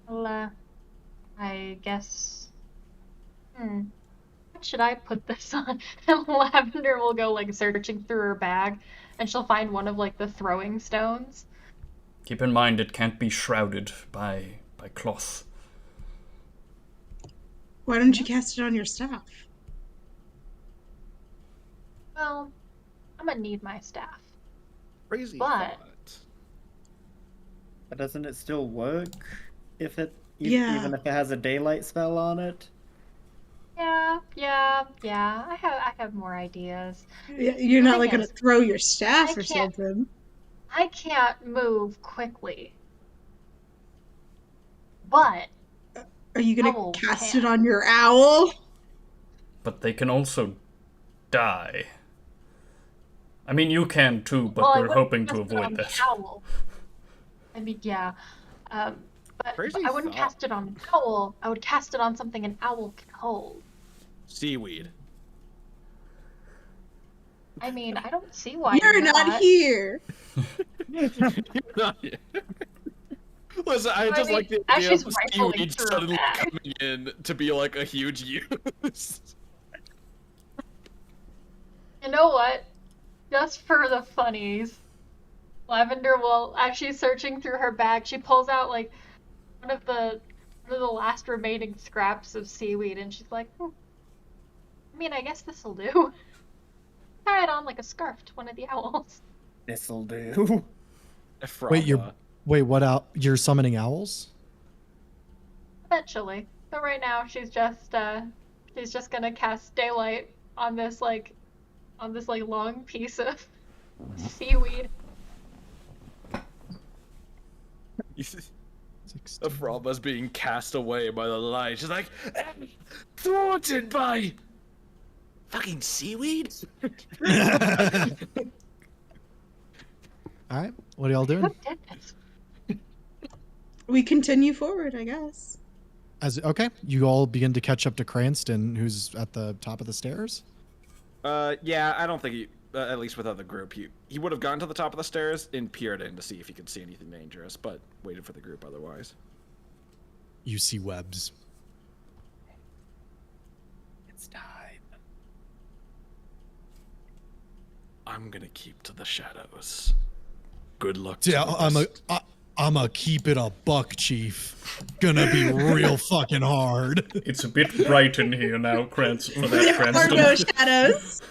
S6: Well, I guess. What should I put this on? And Lavender will go like searching through her bag, and she'll find one of like the throwing stones.
S2: Keep in mind it can't be shrouded by cloth.
S7: Why don't you cast it on your staff?
S6: Well, I'm gonna need my staff.
S4: Crazy
S6: But-
S4: thought.
S5: But doesn't it still work if it
S7: Yeah.
S5: even if it has a daylight spell on it?
S6: Yeah. I have more ideas.
S7: You're not
S6: I
S7: like gonna
S6: guess.
S7: throw your staff
S6: I
S7: or
S6: can't-
S7: something.
S6: I can't move quickly. But
S7: Are you gonna
S6: Owl
S7: cast
S6: can.
S7: it on your owl?
S2: But they can also die. I mean, you can too, but
S6: well, I
S2: we're
S6: wouldn't
S2: hoping to
S6: cast it on
S2: avoid
S6: the
S2: that.
S6: owl. I mean, yeah. But
S4: Crazy
S6: I wouldn't
S4: thought.
S6: cast it on an owl. I would cast it on something an owl can hold.
S4: Seaweed.
S6: I mean, I don't see why
S7: You're not here.
S4: Not yet. Listen, I
S6: I
S4: just
S6: mean,
S4: like the
S6: as
S4: idea
S6: she's
S4: of
S6: rifling
S4: seaweed
S6: through her
S4: suddenly
S6: bag.
S4: coming in to be like a huge use.
S6: You know what? Just for the funnies, Lavender will, as she's searching through her bag, she pulls out like one of the last remaining scraps of seaweed, and she's like, I mean, I guess this'll do. Tie it on like a scarf to one of the owls.
S5: This'll do.
S4: Efraba.
S3: Wait, what out? You're summoning owls?
S6: Eventually, but right now she's just gonna cast daylight on this long piece of seaweed.
S4: Efraba's being cast away by the light. She's like, thwarted by fucking seaweed?
S3: All right, what are y'all doing?
S6: Who did this?
S7: We continue forward, I guess.
S3: Okay, you all begin to catch up to Cranston, who's at the top of the stairs.
S4: Yeah, I don't think he, at least without the group, he would have gone to the top of the stairs and peered in to see if he could see anything dangerous, but waited for the group otherwise.
S3: You see webs.
S5: It's time.
S4: I'm gonna keep to the shadows. Good luck. To
S3: Yeah,
S4: the rest.
S3: I'm a keep it a buck, Chief. Gonna be real fucking hard.
S2: It's a bit bright in here now, Cranston.
S7: There are no
S2: Cranston.
S7: shadows.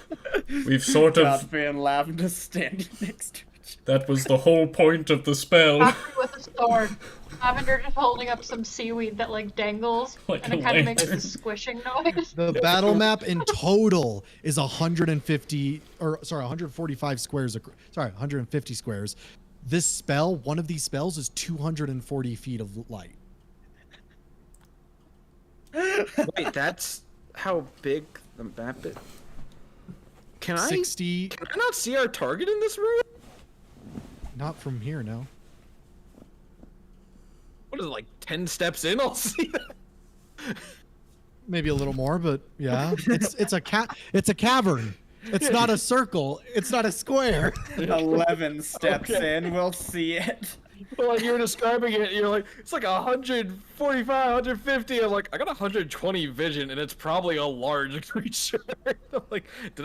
S2: We've sort of.
S5: Godfrey and Lavender standing next to each
S2: That was the whole point of the spell.
S6: Godfrey with a sword. Lavender just holding up some seaweed that like dangles,
S2: Like
S6: and
S2: a
S6: it kind of makes
S2: lantern.
S6: this squishing noise.
S3: The battle map in total is 145 squares. 150 squares. This spell, one of these spells, is 240 feet of light.
S4: Wait, that's how big the map is? Can I
S3: 60.
S4: Can I not see our target in this room?
S3: Not from here, no.
S4: What is it, like 10 steps in? I'll see that.
S3: Maybe a little more, but yeah, it's a cavern. It's not a circle. It's not a square.
S5: 11 steps
S4: Okay.
S5: in, we'll see it.
S4: Well, like you were describing it, you're like, it's like 145, 150. I'm like, I got 120 vision, and it's probably a large creature. I'm like, do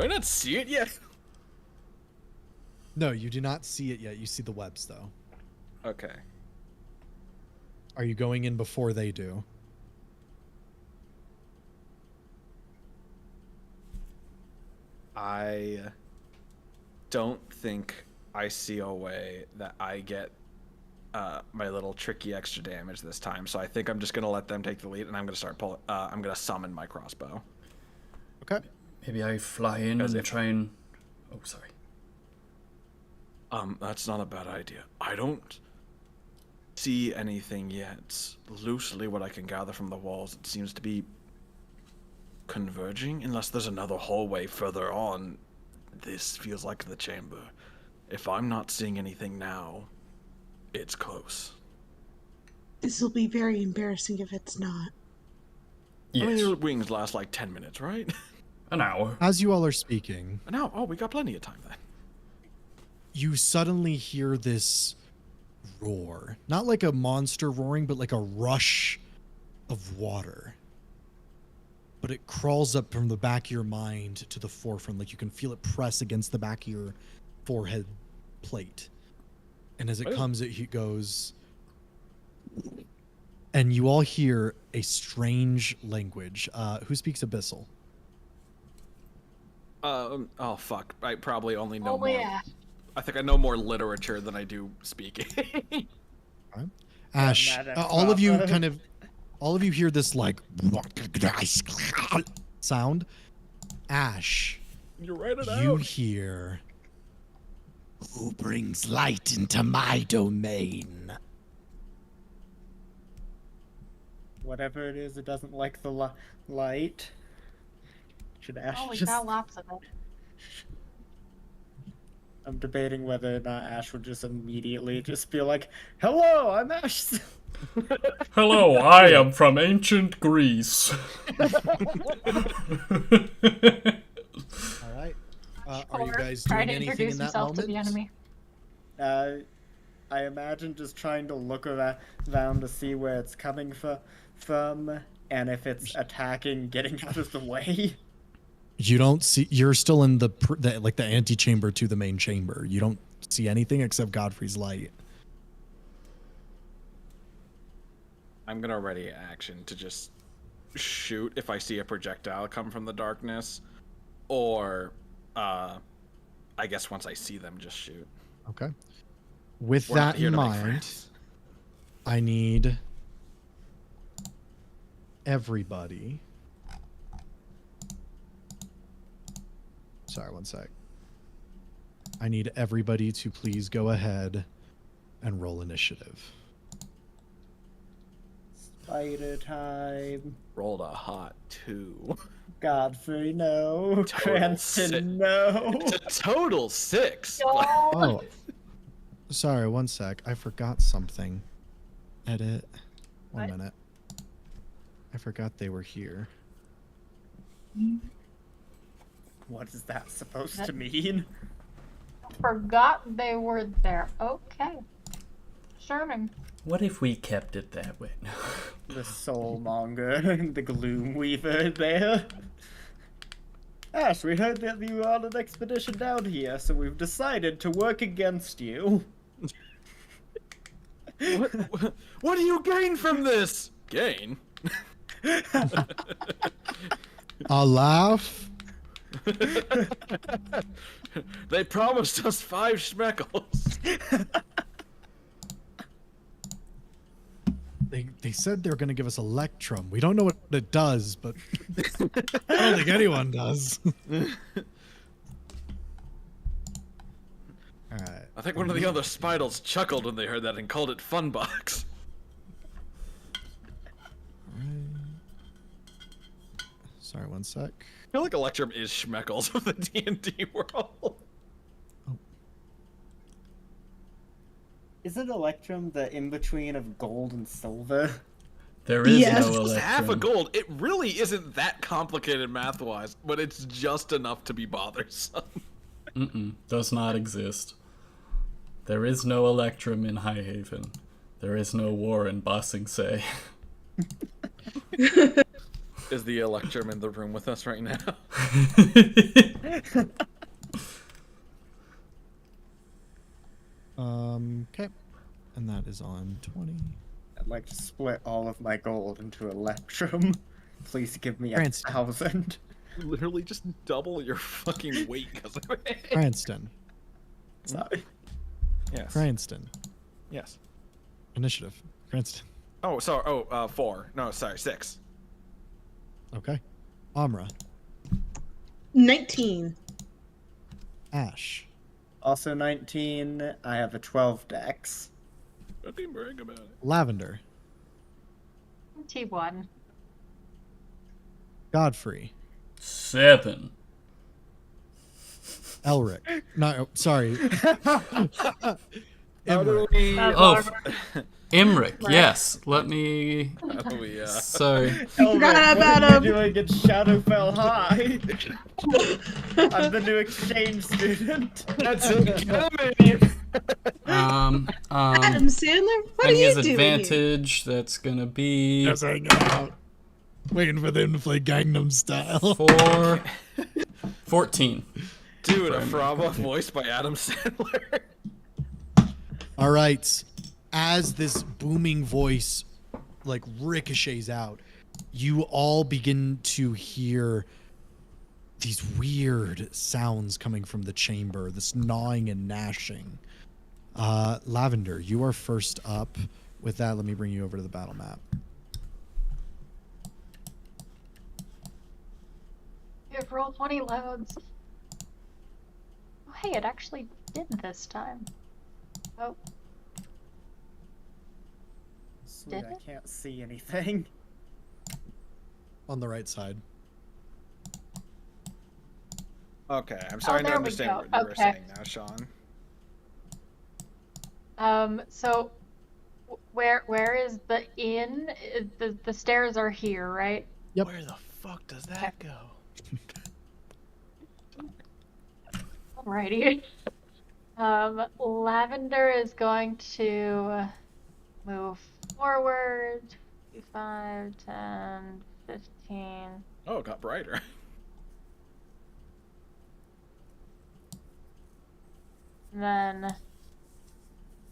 S4: I not see it yet?
S3: No, you do not see it yet. You see the webs, though.
S4: Okay.
S3: Are you going in before they do?
S4: I don't think I see a way that I get my little tricky extra damage this time, so I think I'm just gonna let them take the lead, and I'm gonna start pulling. I'm gonna summon my crossbow.
S3: Okay.
S2: Maybe I fly in
S4: As
S2: and
S4: if-
S2: try and. Oh, sorry.
S4: That's not a bad idea. I don't see anything yet. Loosely, what I can gather from the walls, it seems to be converging, unless there's another hallway further on. This feels like the chamber. If I'm not seeing anything now, it's close.
S7: This will be very embarrassing if it's not.
S4: I mean,
S2: Yes.
S4: your wings last like 10 minutes, right?
S2: An hour.
S3: As you all are speaking,
S4: Now, oh, we got plenty of time then.
S3: you suddenly hear this roar. Not like a monster roaring, but like a rush of water. But it crawls up from the back of your mind to the forefront. Like you can feel it press against the back of your forehead plate. And as it
S4: Oh.
S3: comes, it goes. And you all hear a strange language. Who speaks Abyssal?
S4: Oh fuck. I probably only know
S6: Oh
S4: more.
S6: yeah.
S4: I think I know more literature than I do speaking.
S3: Ash,
S5: mad at
S3: all of you
S5: Papa.
S3: kind of, all of you hear this like sound. Ash,
S4: You write it
S3: you
S4: out.
S3: hear, who brings light into my domain?
S5: Whatever it is, it doesn't like the light. Should Ash
S6: Oh, we
S5: just...
S6: got lots of it.
S5: I'm debating whether or not Ash would just immediately just be like, "Hello, I'm Ash."
S2: Hello, I am from ancient Greece.
S3: All right. Are you guys
S6: Try
S3: doing
S6: to
S3: anything
S6: introduce
S3: in that
S6: himself
S3: moment?
S6: to the enemy.
S5: I imagine just trying to look around to see where it's coming from, and if it's attacking, getting out of the way.
S3: You don't see. You're still in the like the antechamber to the main chamber. You don't see anything except Godfrey's light.
S4: I'm gonna ready action to just shoot if I see a projectile come from the darkness, or I guess once I see them, just shoot.
S3: Okay. With
S4: We're not
S3: that
S4: here
S3: in
S4: to make
S3: mind,
S4: friends.
S3: I need everybody. Sorry, one sec. I need everybody to please go ahead and roll initiative.
S5: Spider time.
S4: Rolled a hot 2.
S5: Godfrey, no.
S4: Total
S5: Cranston,
S4: sit.
S5: no.
S4: It's a total 6.
S6: Yo,
S3: Oh, sorry, one sec. I forgot something. Edit. One
S6: What?
S3: minute. I forgot they were here.
S5: What is that supposed to mean?
S6: Forgot they were there. Okay. Sherman.
S2: What if we kept it that way?
S5: The soulmonger, the gloom weaver there. Ash, we heard that you were on an expedition down here, so we've decided to work against you.
S4: What do you gain from this? Gain?
S3: A laugh?
S4: They promised us 5 schmeckles.
S3: They said they were going to give us Electrum. We don't know what it does, but I don't think anyone does. Alright.
S4: I think one of the other Spidles chuckled when they heard that and called it Funbox.
S3: Sorry, one sec.
S4: I feel like Electrum is Schmeckles of the D&D world.
S5: Isn't Electrum the in-between of gold and silver?
S2: There is
S7: Yes.
S2: no
S7: It's
S2: Electrum.
S4: Half a gold. It really isn't that complicated math-wise, but it's just enough to be bothersome.
S2: Does not exist. There is no Electrum in Highhaven. There is no war in Bossing Say.
S4: Is the Electrum in the room with us right now?
S3: Okay. And that is on 20.
S5: I'd like to split all of my gold into Electrum. Please give me
S3: Cranston.
S5: 1,000.
S4: Literally just double your fucking weight because of it.
S3: Cranston.
S5: Sorry.
S4: Yes.
S3: Cranston.
S4: Yes.
S3: Initiative. Cranston.
S4: Oh, sorry. 4. No, sorry, 6.
S3: Okay. Amra.
S7: 19.
S3: Ash.
S5: Also 19. I have a 12 dex.
S4: Don't even brag about it.
S3: Lavender.
S6: T1.
S3: Godfrey.
S2: 7.
S3: Elric. No, sorry.
S4: How
S3: Emmerich.
S4: do we...
S2: Oh, Imric, yes. Let me...
S4: Oh, yeah.
S2: So,
S7: Forgot about
S5: what are
S7: him.
S5: you doing at Shadowfell High? I'm the new exchange student.
S4: That's it. Coming.
S3: Um,
S7: Adam Sandler, what are
S2: and
S7: you
S2: his
S7: doing
S2: advantage, that's gonna be
S3: just hanging out. Waiting for them to play Gangnam Style.
S2: 14.
S4: Dude, Efraba voiced by Adam Sandler.
S3: All right. As this booming voice like ricochets out, you all begin to hear these weird sounds coming from the chamber, this gnawing and gnashing. Lavender, you are first up. With that, let me bring you over to the battle map.
S6: If roll 20 loads. Oh, hey, it actually did this time. Oh,
S5: Sweet,
S6: Did
S5: I
S6: it?
S5: can't see anything.
S3: On the right side.
S4: Okay, I'm starting to
S6: there we
S4: understand
S6: go.
S4: what you were
S6: Okay.
S4: saying now, Sean.
S6: So where is the inn? The stairs are here, right?
S3: Yep.
S4: Where the fuck does that go?
S6: Alrighty. Lavender is going to move forward. 5, 10, 15.
S4: Oh, it got brighter.
S6: And then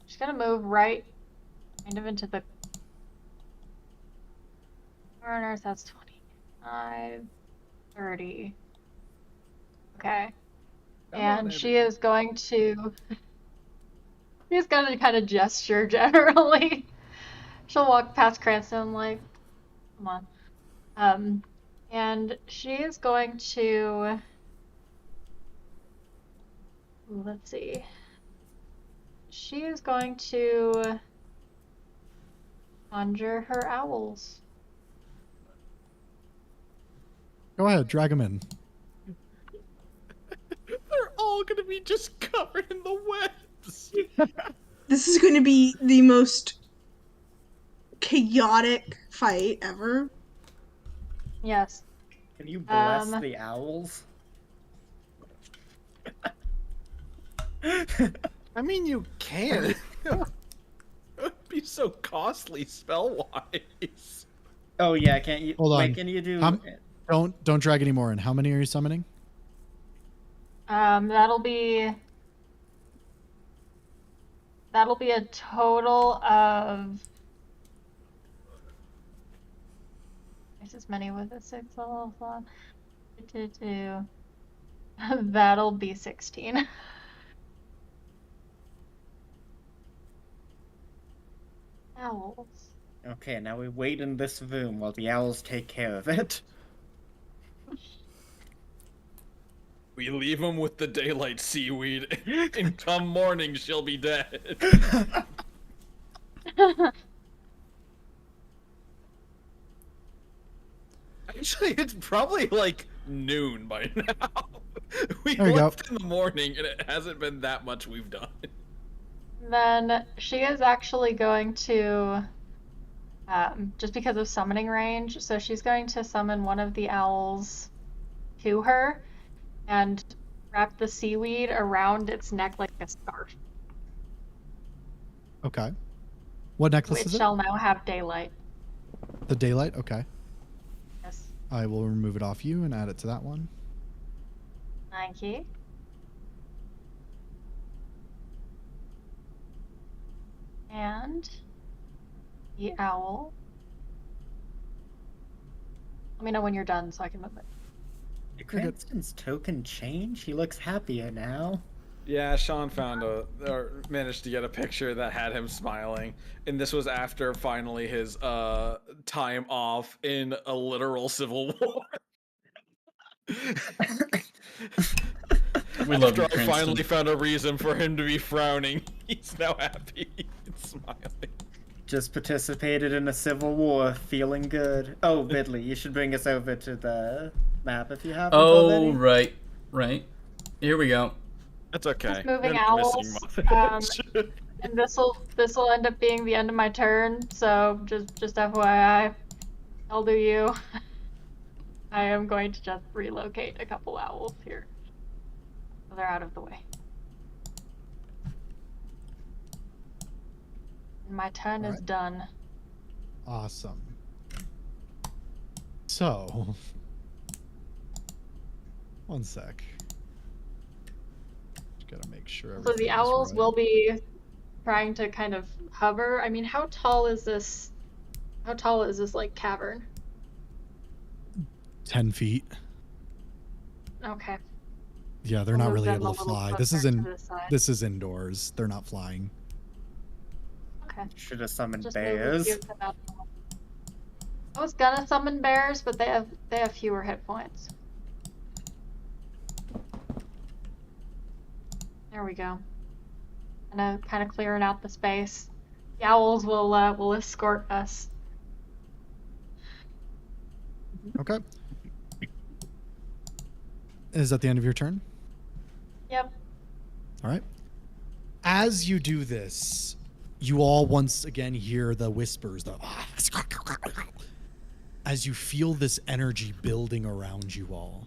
S6: she's gonna move right kind of into the corners. That's 25, 30. Okay.
S4: Come on,
S6: And
S4: baby.
S6: she is going to she's gonna kind of gesture generally. She'll walk past Cranston like, come on. And she is going to let's see. She is going to conjure her owls.
S3: Go ahead, drag them in.
S4: They're all gonna be just covered in the webs.
S7: This is going to be the most chaotic fight ever.
S6: Yes.
S5: Can you bless
S6: Um,
S5: the owls?
S4: I mean, you can. It would be so costly spell-wise.
S5: Oh yeah, can't you?
S3: Hold
S5: Wait,
S3: on.
S5: can you do?
S3: Don't drag any more in. How many are you summoning?
S6: that'll be a total of. There's as many with a 6 level slot. That'll be 16. Owls.
S5: Okay, now we wait in this room while the owls take care of it.
S4: We leave him with the daylight seaweed, and come morning, she'll be dead. Actually, it's probably like noon by now. We
S3: There you go.
S4: left in the morning, and it hasn't been that much we've done.
S6: Then she is actually going to, just because of summoning range, so she's going to summon one of the owls to her and wrap the seaweed around its neck like a scarf,
S3: Okay. What necklace
S6: which
S3: is it?
S6: shall now have daylight.
S3: The daylight? Okay.
S6: Yes.
S3: I will remove it off you and add it to that one.
S6: Thank you. And the owl. Let me know when you're done so I can move it.
S5: Did Cranston's token change? He looks happier now.
S4: Yeah, Sean found or managed to get a picture that had him smiling, and this was after finally his time off in a literal civil war.
S2: We love you,
S4: After I finally
S2: Cranston.
S4: found a reason for him to be frowning, he's now happy and smiling.
S5: Just participated in a civil war, feeling good. Oh, Bidley, you should bring us over to the map if you haven't
S2: Oh,
S5: already.
S2: right. Here we go.
S4: That's okay.
S6: Just moving
S4: We're not
S6: owls,
S4: missing much.
S6: And this'll end up being the end of my turn, so just FYI, I'll do you. I am going to just relocate a couple owls here. So they're out of the way. My turn is
S3: Alright.
S6: done.
S3: Awesome. So, one sec. Just gotta make sure.
S6: So the
S3: everything is
S6: owls
S3: right.
S6: will be trying to kind of hover. I mean, how tall is this? How tall is this like cavern?
S3: 10 feet.
S6: Okay.
S3: Yeah, they're
S6: I'll
S3: not
S6: move
S3: really
S6: them
S3: able
S6: a
S3: to
S6: little
S3: fly.
S6: closer to the side.
S3: This is indoors. They're not flying.
S6: Okay.
S5: Should have summoned
S6: Just move a
S5: bears.
S6: few to that. I was gonna summon bears, but they have fewer hit points. There we go. Kind of clearing out the space. The owls will escort us.
S3: Okay. Is that the end of your turn?
S6: Yep.
S3: All right. As you do this, you all once again hear the whispers, as you feel this energy building around you all,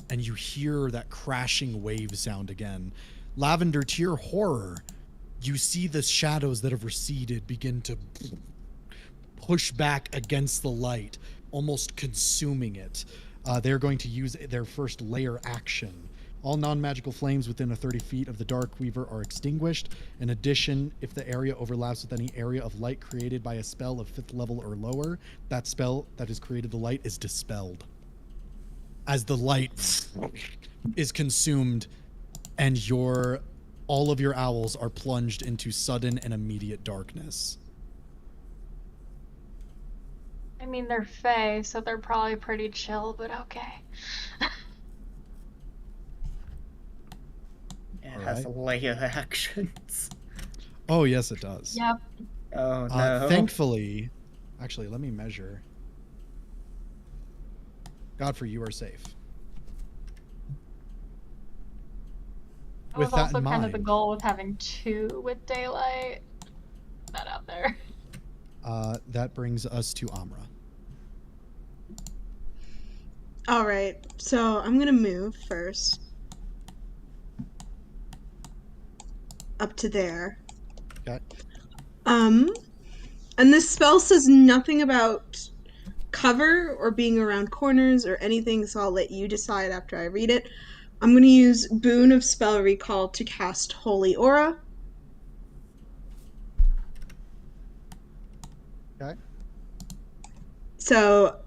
S3: and you hear that crashing wave sound again. Lavender, to your horror, you see the shadows that have receded begin to push back against the light, almost consuming it. They're going to use their first layer action. All non-magical flames within a 30 feet of the Dark Weaver are extinguished. In addition, if the area overlaps with any area of light created by a spell of 5th level or lower, that spell that has created the light is dispelled. As the light is consumed and all of your owls are plunged into sudden and immediate darkness.
S6: I mean, they're fae, so they're probably pretty chill, but okay.
S5: It has layer actions.
S3: Oh, yes, it does.
S6: Yep.
S5: Oh no.
S3: Thankfully, actually, let me measure. Godfrey, you are safe.
S6: That
S3: With
S6: was
S3: that
S6: also
S3: in
S6: kind of the
S3: mind-
S6: goal with having 2 with daylight. Put that out there.
S3: That brings us to Amra.
S7: All right, so I'm gonna move first up to there.
S3: Okay.
S7: And this spell says nothing about cover or being around corners or anything, so I'll let you decide after I read it. I'm going to use Boon of Spell Recall to cast Holy Aura.
S3: Okay.
S7: So,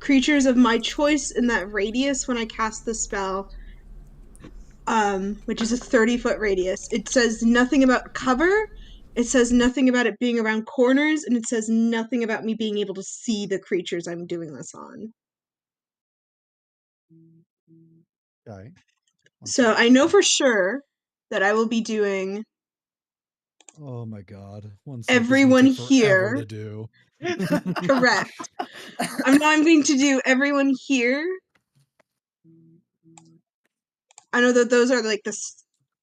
S7: creatures of my choice in that radius when I cast the spell, which is a 30-foot radius, it says nothing about cover, it says nothing about it being around corners, and it says nothing about me being able to see the creatures I'm doing this on.
S3: Okay.
S7: So I know for sure that I will be doing
S3: Oh my god. One sec, this is
S7: everyone
S3: gonna take forever
S7: here.
S3: to do.
S7: Correct. I'm going to do everyone here. I know that those are like the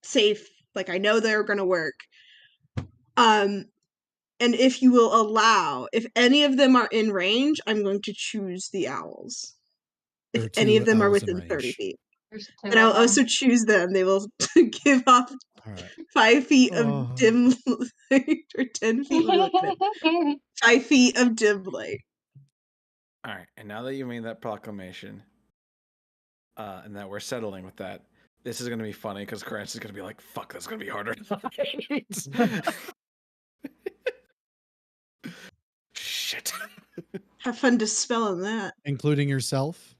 S7: safe, like I know they're gonna work. And if you will allow, if any of them are in range, I'm going to choose the owls.
S3: There
S7: If
S3: are
S7: any of
S3: two
S7: them are
S3: owls in
S7: within 30
S3: range.
S7: feet.
S6: There's 2
S7: And I'll
S6: of them.
S7: also choose them. They will give off
S3: All right.
S7: 5 feet
S3: Oh.
S7: of dim light, or 10 feet. What are we looking at? 5 feet of dim light.
S4: All right, and now that you made that proclamation, and that we're settling with that, this is gonna be funny because Krantz is gonna be like, "Fuck, that's gonna be harder." Shit.
S7: Have fun dispelling that.
S3: Including yourself?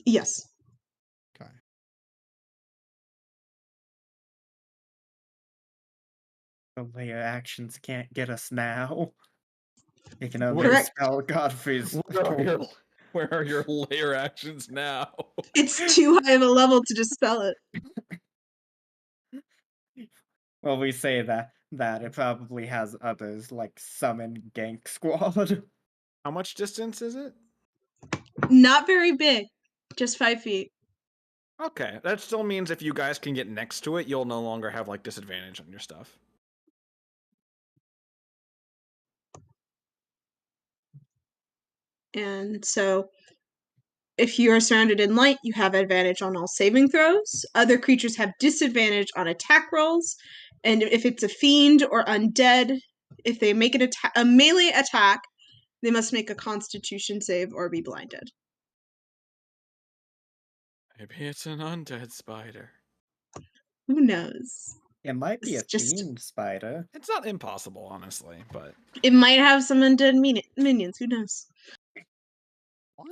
S7: Yes.
S3: Okay.
S5: Layer actions can't get us now. You can only
S7: Correct.
S5: spell Godfrey's.
S4: Where are your layer actions now?
S7: It's too high of a level to dispel it.
S5: Well, we say that it probably has others like summon gank squad.
S4: How much distance is it?
S7: Not very big. Just 5 feet.
S4: Okay, that still means if you guys can get next to it, you'll no longer have like disadvantage on your stuff.
S7: And so, if you are surrounded in light, you have advantage on all saving throws. Other creatures have disadvantage on attack rolls. And if it's a fiend or undead, if they make a melee attack, they must make a constitution save or be blinded.
S4: Maybe it's an undead spider.
S7: Who knows?
S5: It might be a
S7: It's just-
S5: fiend spider.
S4: It's not impossible, honestly, but
S7: It might have some undead minions. Who knows?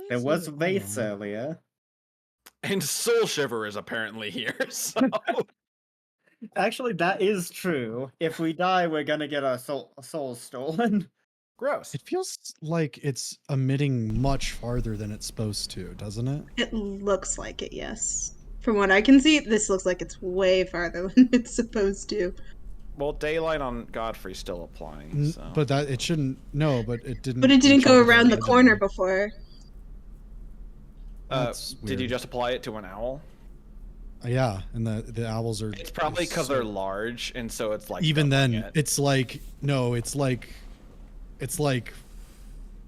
S5: There was Vase earlier.
S4: and Soul Shiver is apparently here. So
S5: Actually, that is true. If we die, we're gonna get our souls stolen.
S4: gross.
S3: It feels like it's emitting much farther than it's supposed to, doesn't it?
S7: It looks like it, yes. From what I can see, this looks like it's way farther than it's supposed to.
S4: Well, daylight on Godfrey's still applying. So.
S3: But that it shouldn't. No, but it didn't.
S7: But it didn't go
S3: reach
S7: around the
S3: originally.
S7: corner before.
S3: That's
S4: did you
S3: weird.
S4: just apply it to an owl?
S3: Yeah, and the owls are.
S4: It's probably because they're large, and so it's like
S3: Even
S4: doubling
S3: then,
S4: it.
S3: it's like no, it's like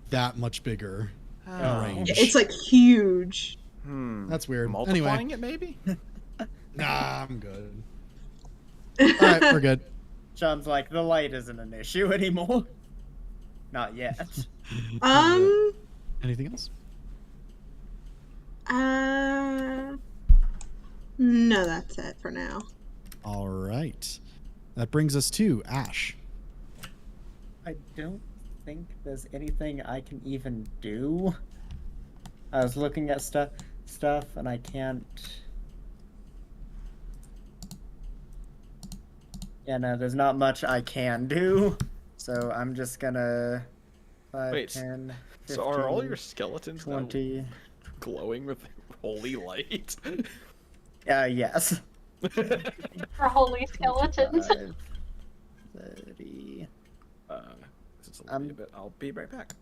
S3: that much bigger in
S5: Oh.
S3: range.
S7: It's like huge.
S3: That's weird.
S4: Multiplying
S3: Anyway,
S4: it, maybe.
S3: nah, I'm good. All right, we're good.
S5: John's like, the light isn't an issue anymore. Not yet.
S3: Anything else?
S7: No, that's it for now.
S3: All right, that brings us to Ash.
S5: I don't think there's anything I can even do. I was looking at stuff and I can't. Yeah, no, there's not much I can do. So I'm just gonna 5,
S4: Wait,
S5: 10, 15,
S4: So are all your skeletons now
S5: 20.
S4: glowing with holy light?
S5: Yes.
S6: For holy skeletons.
S5: 5, 30.
S4: It's a little bit. I'll be right back.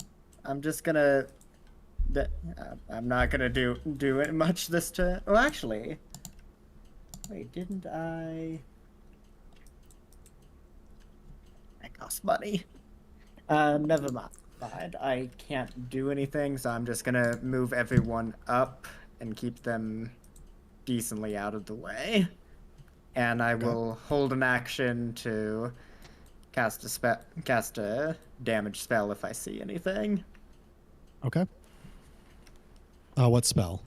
S5: I'm just gonna. I'm not gonna do it much this turn. Oh, actually. Wait, didn't I? That cost money. Never mind. I can't do anything, so I'm just gonna move everyone up and keep them decently out of the way. And I will hold an action to cast a damage spell if I see anything.
S3: Okay. What spell?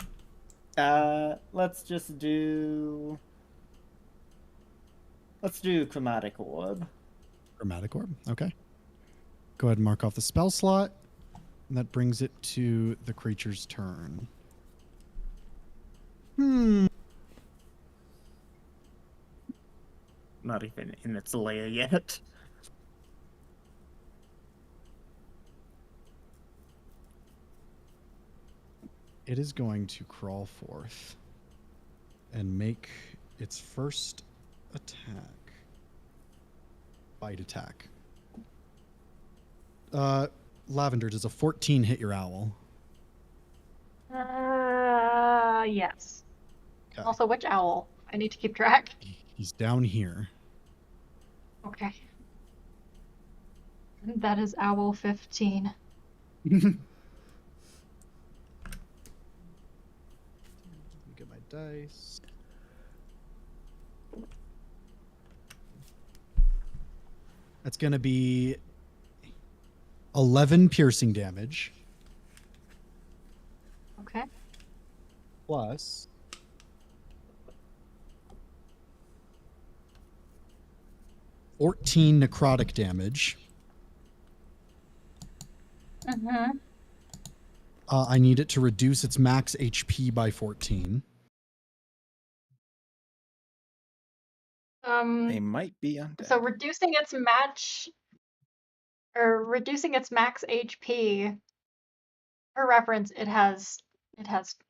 S5: Let's do Chromatic Orb.
S3: Chromatic Orb. Okay. Go ahead and mark off the spell slot. And that brings it to the creature's turn.
S5: Not even in its lair yet.
S3: It is going to crawl forth and make its first attack. Bite attack. Lavender, does a 14 hit your owl?
S6: Yes.
S3: Okay.
S6: Also, which owl? I need to keep track.
S3: He's down here.
S6: Okay. That is owl 15.
S3: Let me get my dice. That's going to be 11 piercing damage.
S6: Okay.
S3: Plus 14 necrotic damage.
S6: Mm-hmm.
S3: I need it to reduce its max HP by 14.
S4: They might be undead.
S6: So reducing its max HP. For reference, it has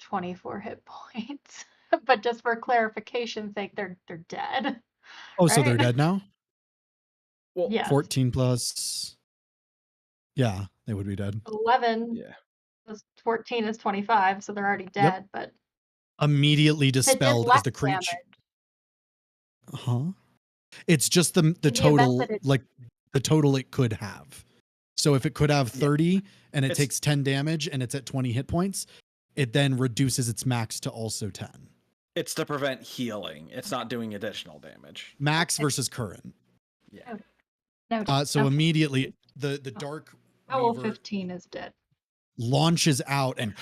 S6: 24 hit points. But just for clarification's sake, they're dead.
S3: Oh, so they're
S6: Right?
S3: dead now?
S4: Well,
S6: Yes.
S3: 14 plus. Yeah, they would be dead.
S6: 11
S4: yeah.
S6: plus 14 is 25, so they're already dead. But
S3: Immediately
S6: it did
S3: dispelled as
S6: less
S3: the creature.
S6: damage.
S3: Huh? It's just the
S6: event
S3: total,
S6: that it-
S3: like the total it could have. So if it could have 30 and it
S4: It's-
S3: takes 10 damage and it's at 20 hit points, it then reduces its max to also 10.
S4: It's to prevent healing. It's not doing additional damage.
S3: Max versus current.
S4: Yeah.
S6: No,
S3: So immediately the dark
S6: owl
S3: weaver
S6: 15 is dead.
S3: launches out and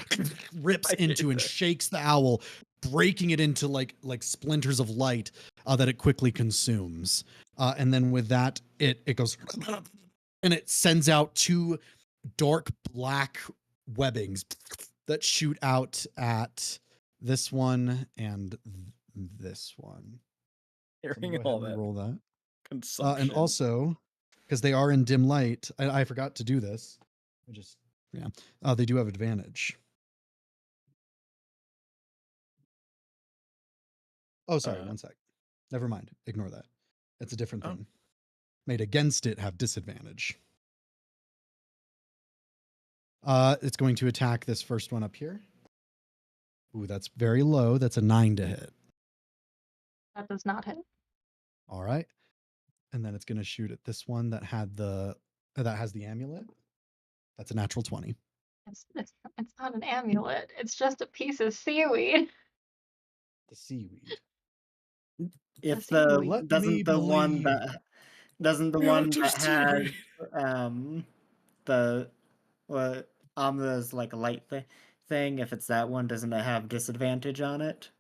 S3: rips
S4: I hate
S3: into and
S4: that.
S3: shakes the owl, breaking it into like splinters of light that it quickly consumes. And then with that, it goes and it sends out two dark black webbings that shoot out at this one and this one. So I'm
S4: Hearing
S3: gonna go
S4: all
S3: ahead and
S4: that
S3: roll that.
S4: consumption.
S3: And also, because they are in dim light, I forgot to do this. They do have advantage. Oh, sorry, 1 sec. Never mind. Ignore that. It's a different thing. Made against it have disadvantage. It's going to attack this first one up here. Ooh, that's very low. That's a 9 to hit.
S6: That does not hit.
S3: All right. And then it's going to shoot at this one that has the amulet. That's a natural 20.
S6: It's not an amulet. It's just a piece of seaweed.
S3: The seaweed.
S5: If
S6: Let
S5: the
S3: me
S5: doesn't the one
S3: believe.
S5: that has the what Amla's like a light thing, if it's that one, doesn't it have disadvantage on it?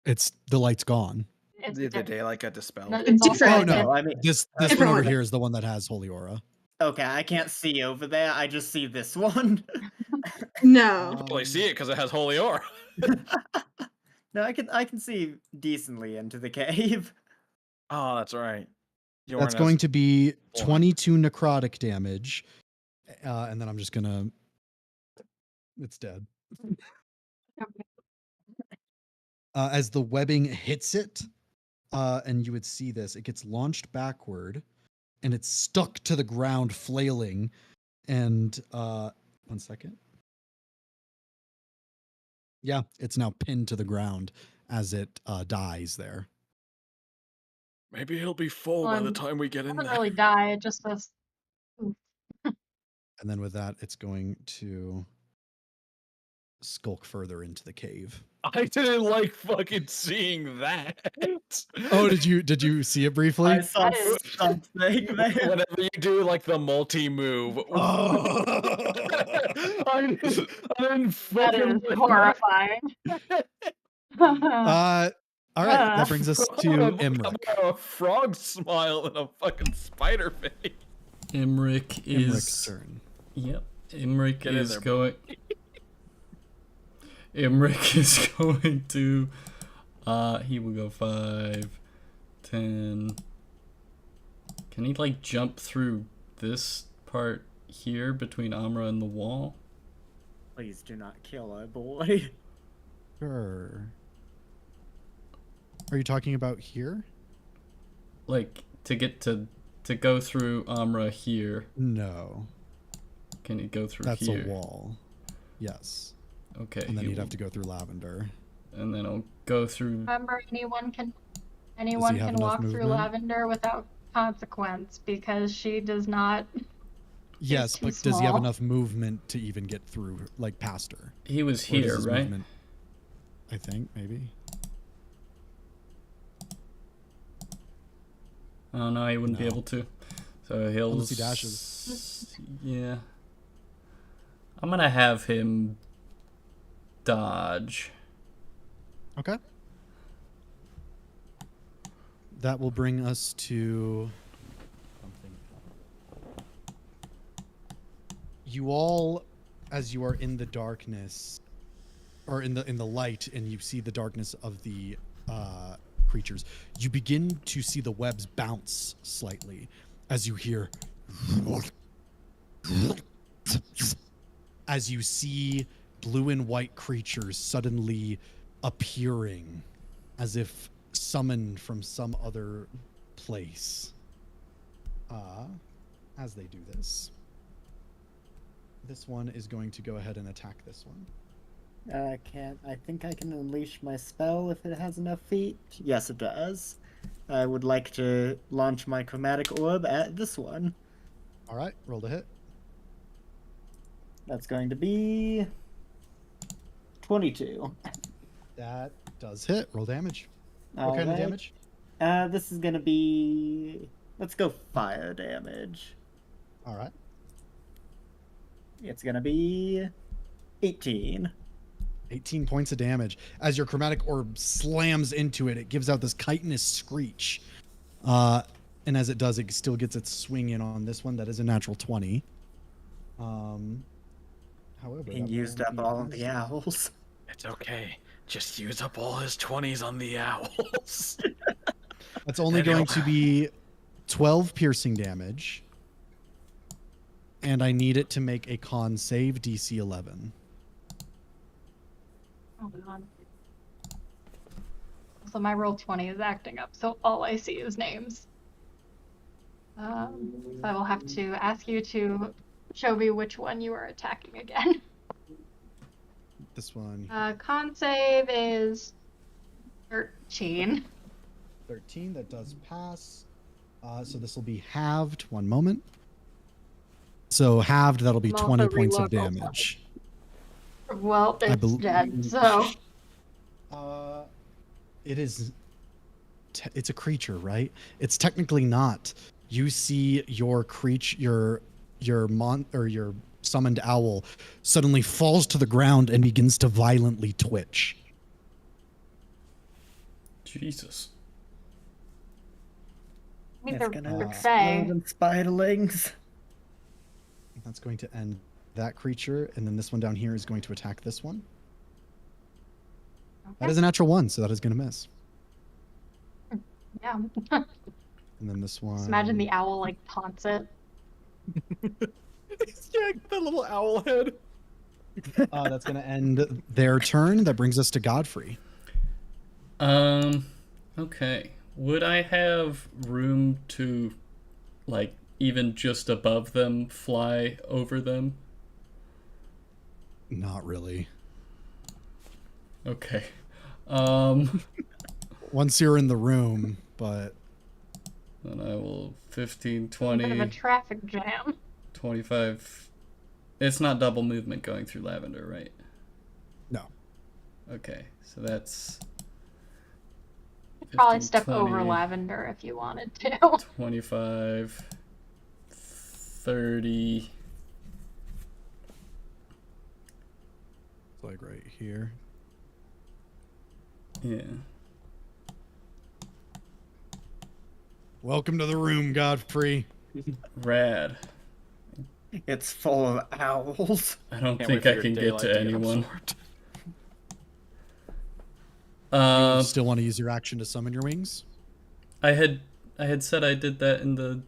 S3: It's the light's gone.
S6: It's
S4: The
S6: different.
S4: daylight got dispelled.
S6: No,
S7: It's
S6: also
S7: different.
S3: Oh
S6: a
S3: no,
S5: I mean,
S3: this
S7: Different
S3: one over
S7: one.
S3: here is the one that has holy aura.
S5: Okay, I can't see over there. I just see this one.
S7: No.
S4: You probably see it because it has holy aura.
S5: No, I can see decently into the cave.
S4: Oh, that's right.
S3: That's going to be
S4: blind.
S3: 22 necrotic damage. And then I'm just gonna. It's dead.
S6: Okay.
S3: As the webbing hits it, and you would see this, it gets launched backward, and it's stuck to the ground, flailing. And 1 second. Yeah, it's now pinned to the ground as it dies there.
S4: Maybe he'll be full by the time we get in
S6: It doesn't
S4: there.
S6: really die. It just does. Oof.
S3: And then with that, it's going to skulk further into the cave.
S4: I didn't like fucking seeing that.
S3: Oh, did you see it briefly?
S5: I saw
S6: That is-
S5: something there.
S4: Whenever you do like the multi move.
S3: Oh.
S4: I didn't
S6: That
S4: fucking
S6: is horrifying.
S3: All right, that brings us to Imric.
S4: A frog smile and a fucking spider face.
S2: Imric
S3: Imric's
S2: is.
S3: turn.
S2: Yep. Imric
S4: Get in
S2: is
S4: there,
S2: going. Imric is going to. He will go 5, 10. Can he like jump through this part here between Amra and the wall?
S5: Please do not kill our boy.
S3: Sure. Are you talking about here?
S2: Like to get to go through Amra here.
S3: No,
S2: Can he go through
S3: that's
S2: here?
S3: a wall. Yes.
S2: Okay.
S3: And then
S2: he
S3: you'd
S2: will-
S3: have to go through Lavender.
S2: And then I'll go through.
S6: Remember, anyone can
S3: have enough
S6: walk through
S3: movement?
S6: Lavender without consequence because she does not.
S3: Yes,
S6: too
S3: but does he have
S6: small.
S3: enough movement to even get through, like past her?
S2: He was
S3: Or does
S2: here,
S3: his
S2: right?
S3: movement- I think maybe.
S2: Oh no, he wouldn't be
S3: No.
S2: able to. So he'll.
S3: Unless he dashes.
S2: Yeah. I'm gonna have him dodge.
S3: Okay. That will bring us to something. You all, as you are in the darkness, or in the light, and you see the darkness of the creatures, you begin to see the webs bounce slightly as you hear, as you see blue and white creatures suddenly appearing as if summoned from some other place. As they do this, this one is going to go ahead and attack this one.
S5: I think I can unleash my spell if it has enough feet. Yes, it does. I would like to launch my chromatic orb at this one.
S3: All right, roll to hit.
S5: That's going to be 22.
S3: That does hit. Roll damage. What kind of
S5: Alright.
S3: damage?
S5: This is gonna be. Let's go fire damage.
S3: All right.
S5: It's gonna be 18.
S3: 18 points of damage. As your chromatic orb slams into it, it gives out this chitinous screech. And as it does, it still gets its swing in on this one. That is a natural 20. However,
S5: He
S3: that
S5: used
S3: will
S5: up
S3: be
S5: all of the
S3: missed.
S5: owls.
S4: It's okay. Just use up all his 20s on the owls.
S3: That's only going to be 12 piercing damage. And I need it to make a con save DC 11.
S6: Oh god. So my roll 20 is acting up, so all I see is names. So I will have to ask you to show me which one you are attacking again.
S3: This one,
S6: Con save is 13.
S3: 13, that does pass. So this will be halved. One moment. So halved, that'll be
S6: I'm
S3: 20
S6: also
S3: points of
S6: reload roll
S3: damage.
S6: Well, it's
S3: bel-
S6: dead, so
S3: It is. It's a creature, right? It's technically not. You see your creature, your summoned owl, suddenly falls to the ground and begins to violently twitch.
S2: Jesus.
S6: I mean,
S5: It's
S6: they're
S5: gonna
S6: saying.
S5: explode in spiderlings.
S3: That's going to end that creature, and then this one down here is going to attack this one. That is a natural 1, so that is going to miss.
S6: Yeah.
S3: And then this one.
S6: Just imagine the owl like taunts it.
S4: Yeah, the little owl head.
S3: That's going to end their turn. That brings us to Godfrey.
S2: Okay. Would I have room to, like, even just above them, fly over them?
S3: Not really.
S2: Okay.
S3: Once you're in the room, but
S2: Then I will 15,
S6: A bit of a
S2: 20,
S6: traffic jam.
S2: 25, It's not double movement going through lavender, right?
S3: No.
S2: Okay, so that's...
S6: You could probably
S2: 15,
S6: step
S2: 20,
S6: over lavender if you wanted to.
S2: 25, 30...
S3: It's like right here.
S2: Yeah.
S3: Welcome to the room, Godfrey.
S2: Rad.
S5: It's full of owls.
S2: I don't
S4: Can't
S2: think
S4: wait
S2: I
S4: for
S2: can
S4: your
S2: get to
S4: daylight
S2: anyone.
S4: absorbed.
S3: You still want to use your action to summon your wings?
S2: I had said I did that in the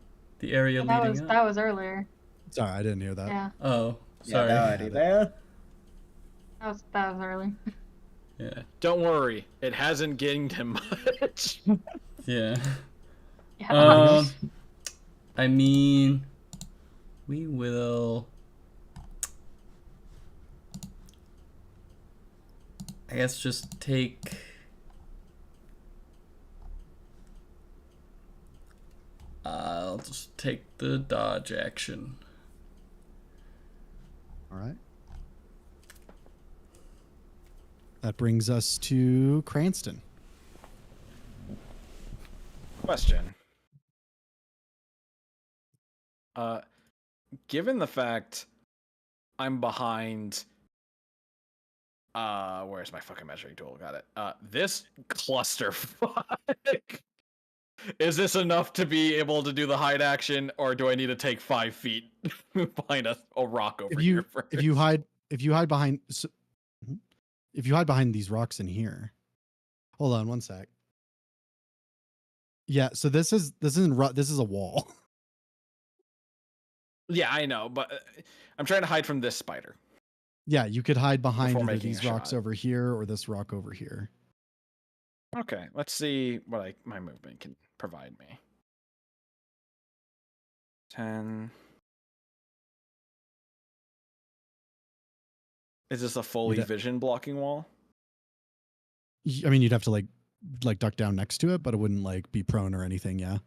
S2: area leading up.
S6: That was earlier.
S3: Sorry, I didn't hear that.
S6: Yeah,
S2: Oh, sorry.
S5: Yeah, already there.
S6: that was early.
S2: Yeah.
S4: Don't worry, it hasn't gained him much.
S2: Yeah.
S6: Yeah.
S2: I mean, we will. I guess just take. I'll just take the dodge action.
S3: All right. That brings us to Cranston.
S4: Question. Given the fact I'm behind where's my fucking measuring tool? Got it. This clusterfuck. Is this enough to be able to do the hide action, or do I need to take 5 feet behind a rock over here first?
S3: If you hide behind these rocks in here. Hold on one sec. Yeah, so this is a wall.
S4: Yeah, I know, but I'm trying to hide from this spider.
S3: Yeah, you could hide behind
S4: Before
S3: either
S4: making
S3: these
S4: a
S3: rocks
S4: shot.
S3: over here or this rock over here.
S4: Okay, let's see what my movement can provide me. 10. Is this a fully vision blocking wall?
S3: I mean, you'd have to like duck down next to it, but it wouldn't like be prone or anything. Yeah.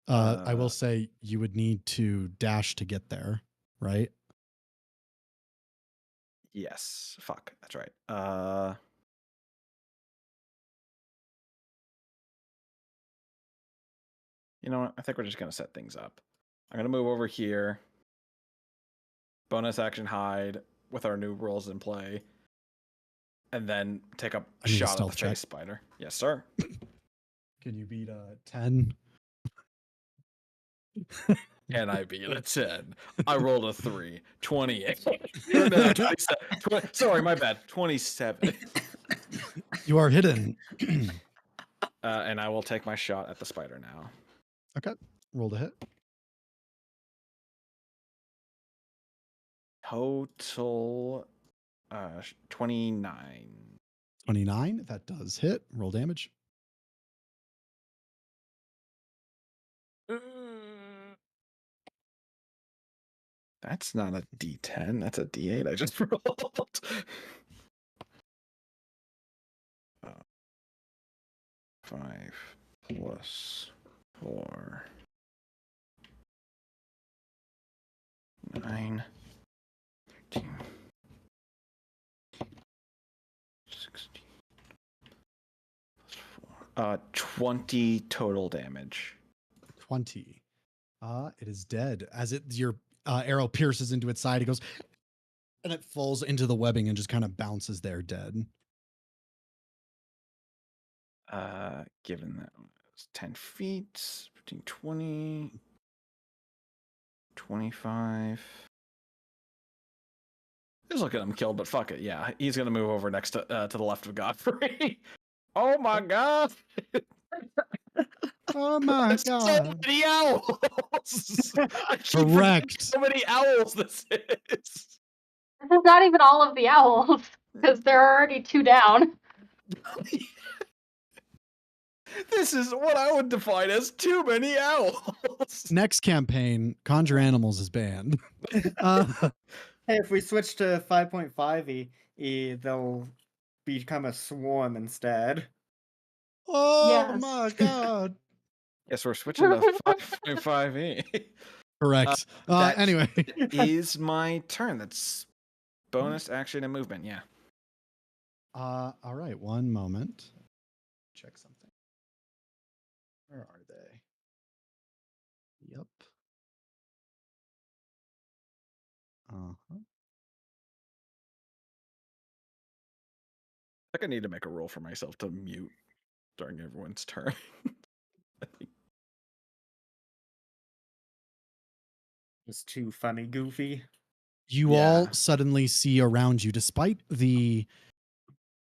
S3: I will say you would need to dash to get there, right?
S4: Yes. Fuck, that's right. You know what? I think we're just gonna set things up. I'm gonna move over here. Bonus action hide with our new rules in play. And then take a
S3: I need a
S4: shot at the
S3: stealth check.
S4: face spider. Yes, sir.
S3: Can you beat 10?
S4: Can I beat a 10? I rolled a 3. 28. No, 27. Sorry, my bad. 27.
S3: You are hidden.
S4: And I will take my shot at the spider now.
S3: Okay. Roll to hit.
S4: Total 29.
S3: 29. That does hit. Roll damage.
S4: That's not a D10. That's a D8 I just rolled. 5 plus 4. 9. 13. 16. Plus 4. 20 total damage.
S3: 20. It is dead. As your arrow pierces into its side, it goes, and it falls into the webbing and just kind of bounces there dead.
S4: Given that was 10 feet, 15, 20, 25. Just look at him killed, but fuck it. Yeah, he's gonna move over next to the left of Godfrey. Oh my god!
S3: Oh my
S4: There's
S3: god.
S4: so many owls! I keep
S3: Correct.
S4: forgetting how many owls this is.
S6: This is not even all of the owls, because there are already 2 down.
S4: This is what I would define as too many owls.
S3: Next campaign, Conjure Animals is banned.
S5: Hey, if we switch to 5.5e, they'll become a swarm instead.
S3: Oh
S6: Yes.
S3: my god.
S4: Yes, we're switching to 5.5e.
S3: Correct.
S4: that
S3: Anyway.
S4: is my turn. That's bonus action and movement. Yeah.
S3: All right. One moment. Check something. Where are they? Yep. Uh-huh.
S4: I think I need to make a roll for myself to mute during everyone's turn. I think.
S5: It's too funny, Goofy.
S3: You all
S4: Yeah.
S3: suddenly see around you, despite the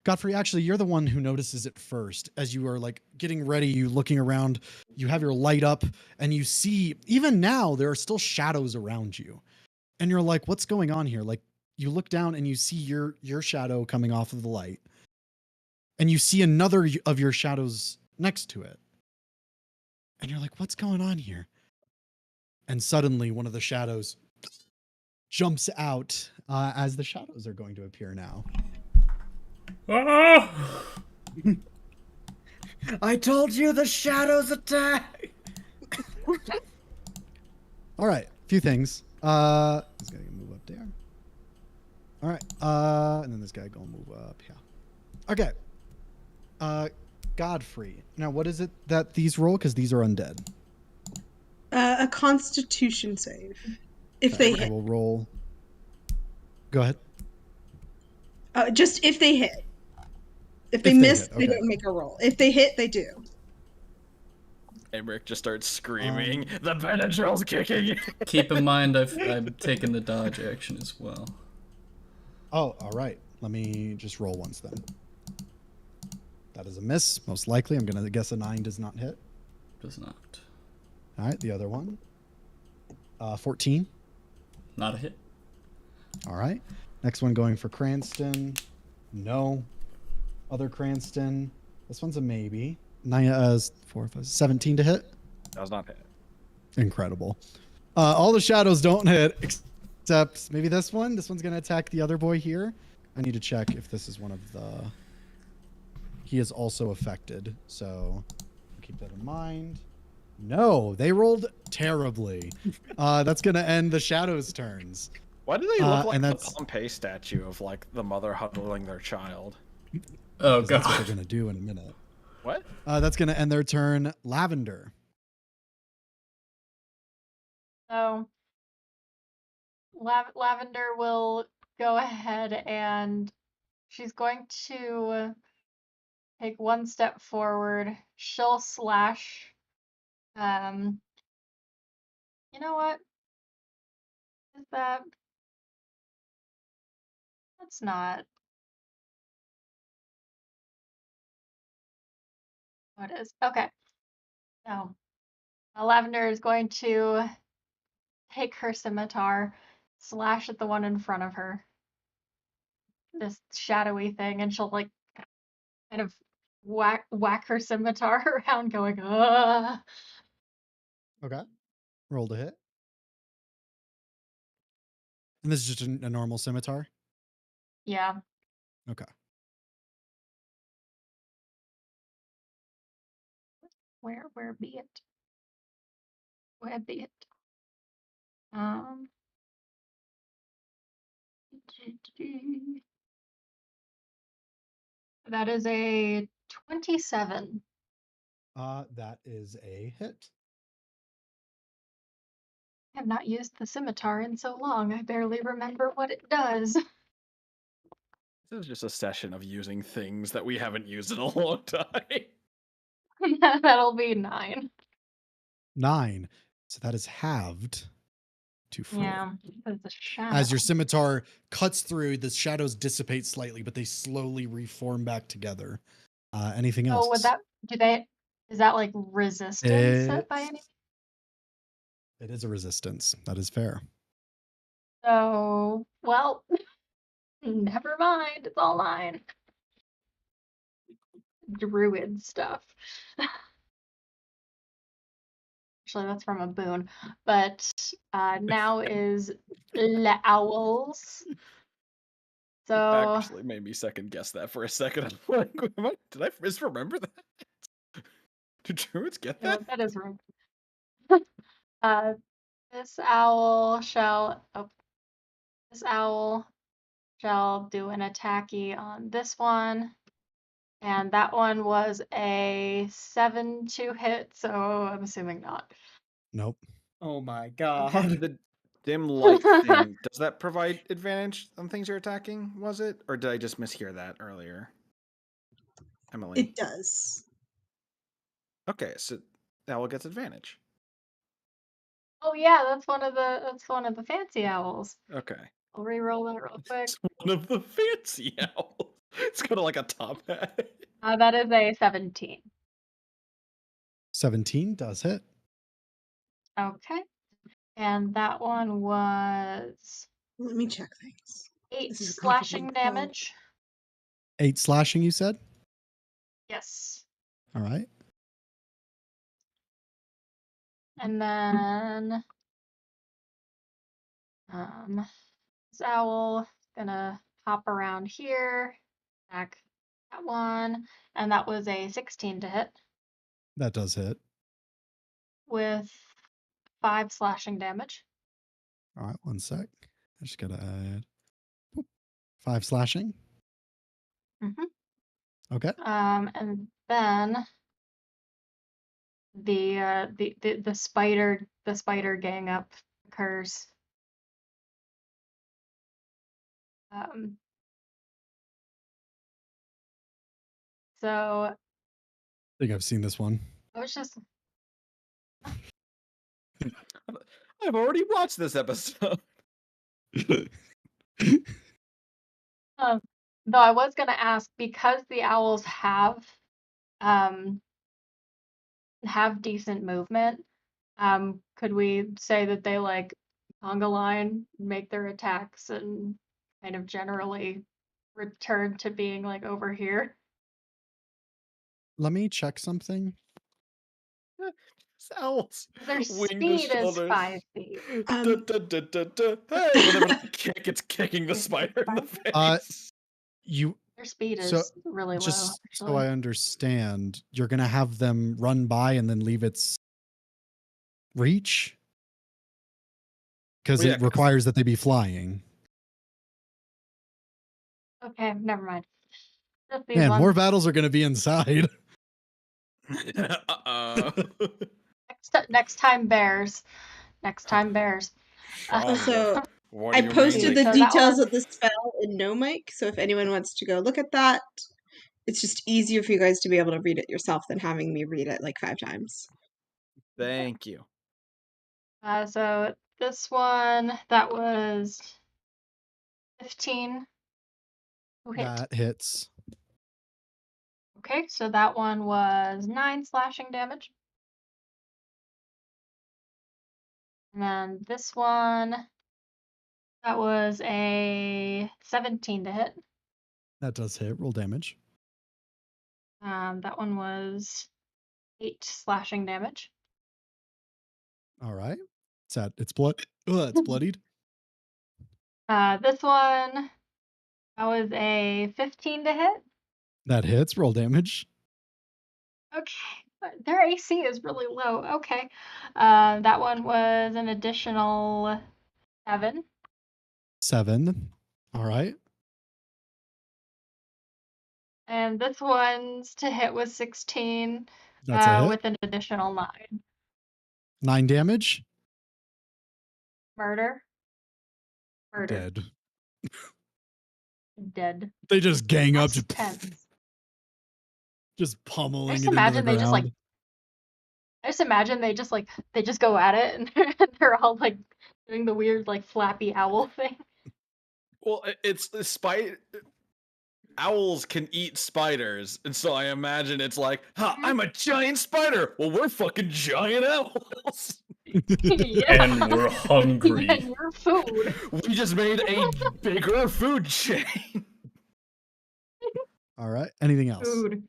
S3: Godfrey, actually, you're the one who notices it first. As you are like getting ready, you looking around, you have your light up, and you see, even now, there are still shadows around you. And you're like, what's going on here? Like, you look down and you see your shadow coming off of the light. And you see another of your shadows next to it. And you're like, what's going on here? And suddenly one of the shadows jumps out as the shadows are going to appear now.
S2: Ah!
S5: I told you the shadows attack.
S3: All right, a few things. This guy can move up there. All right, and then this guy gonna move up here. Okay. Godfrey. Now, what is it that these roll? Because these are undead.
S7: A Constitution save. If they
S3: I
S7: hit.
S3: will roll. Go ahead.
S7: Just if they hit. If they
S3: If they
S7: miss,
S3: hit,
S7: they
S3: okay.
S7: don't make a roll. If they hit, they do.
S4: And Rick just starts screaming, "The Benadryl's kicking!"
S2: Keep in mind, I've taken the dodge action as well.
S3: Oh, all right. Let me just roll once then. That is a miss, most likely. I'm going to guess a 9 does not hit.
S2: Does not.
S3: All right, the other one. 14.
S2: Not a hit.
S3: All right. Next one going for Cranston. No. Other Cranston. This one's a maybe. 17 to hit.
S4: Does not hit.
S3: Incredible. All the shadows don't hit, except maybe this one. This one's going to attack the other boy here. I need to check if this is one of the... He is also affected, so keep that in mind. No, they rolled terribly. That's going to end the shadows' turns.
S4: Why do they look like
S3: and
S4: the
S3: that's-
S4: Pompeii statue of like the mother huddling their child?
S2: Oh,
S3: 'Cause that's what
S2: God.
S3: they're going to do in a minute.
S4: What?
S3: That's going to end their turn. Lavender.
S6: So Lavender will go ahead and she's going to take one step forward. She'll slash. You know what? Is that? That's not. What is? Okay. So Lavender is going to take her scimitar, slash at the one in front of her. This shadowy thing, and she'll like kind of whack her scimitar around, going, "Ugh."
S3: Okay. Roll to hit. And this is just a normal scimitar?
S6: Yeah.
S3: Okay.
S6: Where be it? Where be it? Um. That is a 27.
S3: That is a hit.
S6: I have not used the scimitar in so long, I barely remember what it does.
S4: This is just a session of using things that we haven't used in a long time.
S6: That'll be 9.
S3: 9. So that is halved to 4.
S6: Yeah, because the shadow.
S3: As your scimitar cuts through, the shadows dissipate slightly, but they slowly reform back together. Anything else?
S6: Oh, would that is that like resistance by any?
S3: It is a resistance. That is fair.
S6: So, well, never mind. It's all mine. Druid stuff. Actually, that's from a boon. But now is the owls. So
S4: Actually made me second guess that for a second. I'm like, did I misremember that? Do druids get
S6: yeah,
S4: that?
S6: that is right. This owl shall. Oh, this owl shall do an attacky on this one. And that one was a 7 to hit, so I'm assuming not.
S3: Nope.
S5: Oh my god.
S4: The dim light thing, does that provide advantage on things you're attacking, was it? Or did I just mishear that earlier? Emily.
S7: It does.
S4: Okay, so owl gets advantage.
S6: Oh yeah, that's one of the fancy owls.
S4: Okay.
S6: I'll re-roll that real quick.
S4: It's one of the fancy owls. It's kind of like a top hat.
S6: That is a 17.
S3: 17 does hit.
S6: Okay. And that one was
S7: Let me check things.
S6: 8
S7: This is a
S6: slashing
S7: complicated spell.
S6: damage.
S3: 8 slashing, you said?
S6: Yes.
S3: All right.
S6: And then this owl is gonna hop around here, attack that one, and that was a 16 to hit
S3: That does hit.
S6: with 5 slashing damage.
S3: All right, one sec. I just gotta add 5 slashing.
S6: Mm-hmm.
S3: Okay.
S6: And then the spider gang up occurs. So
S3: I think I've seen this one.
S6: I was just
S4: I've already watched this episode.
S6: though I was gonna ask, because the owls have decent movement, could we say that they like conga line, make their attacks, and kind of generally return to being like over here?
S3: Let me check something.
S4: Owls.
S6: Their
S4: Wing the
S6: speed is
S4: shoulders.
S6: 5 feet.
S4: Da, da, da, da, da. Hey, whenever they kick, it's kicking the spider in the face.
S3: You
S6: Their speed is
S3: So,
S6: really low,
S3: just so
S6: actually.
S3: I understand, you're gonna have them run by and then leave its reach? Because
S4: Well, yeah,
S3: it requires that they be flying.
S6: Okay, never mind. Just these
S3: Man,
S6: ones.
S3: more battles are gonna be inside.
S4: Uh-oh.
S6: Next time bears. Next time bears.
S7: Also,
S4: What
S7: I
S4: do you
S7: posted
S4: mean?
S7: the
S6: So that
S7: details
S6: one-
S7: of the spell in 𝐼𝐼𝐼, so if anyone wants to go look at that, it's just easier for you guys to be able to read it yourself than having me read it like 5 times.
S4: Thank you.
S6: So this one, that was 15. Who hit?
S3: That hits.
S6: Okay, so that one was 9 slashing damage. And then this one, that was a 17 to hit.
S3: That does hit. Roll damage.
S6: That one was 8 slashing damage.
S3: All right. It's blood. Ugh, it's bloodied.
S6: This one, that was a 15 to hit.
S3: That hits. Roll damage.
S6: Okay, their AC is really low. Okay, that one was an additional 7.
S3: 7. All right.
S6: And this one's to hit was 16,
S3: That's a hit.
S6: with an additional 9.
S3: 9 damage.
S6: Murder.
S3: Dead.
S6: Dead.
S3: They just gang up,
S6: That's 10.
S3: just pummeling
S6: I
S3: it
S6: just
S3: into the
S6: imagine they just like.
S3: ground.
S6: I just imagine they just go at it and they're all like doing the weird like flappy owl thing.
S4: Well, it's the spider. Owls can eat spiders, and so I imagine it's like, ha, I'm a giant spider. Well, we're fucking giant owls.
S6: Yeah.
S2: And we're hungry.
S6: And your food.
S4: We just made a bigger food chain.
S3: All right. Anything else?
S6: Food.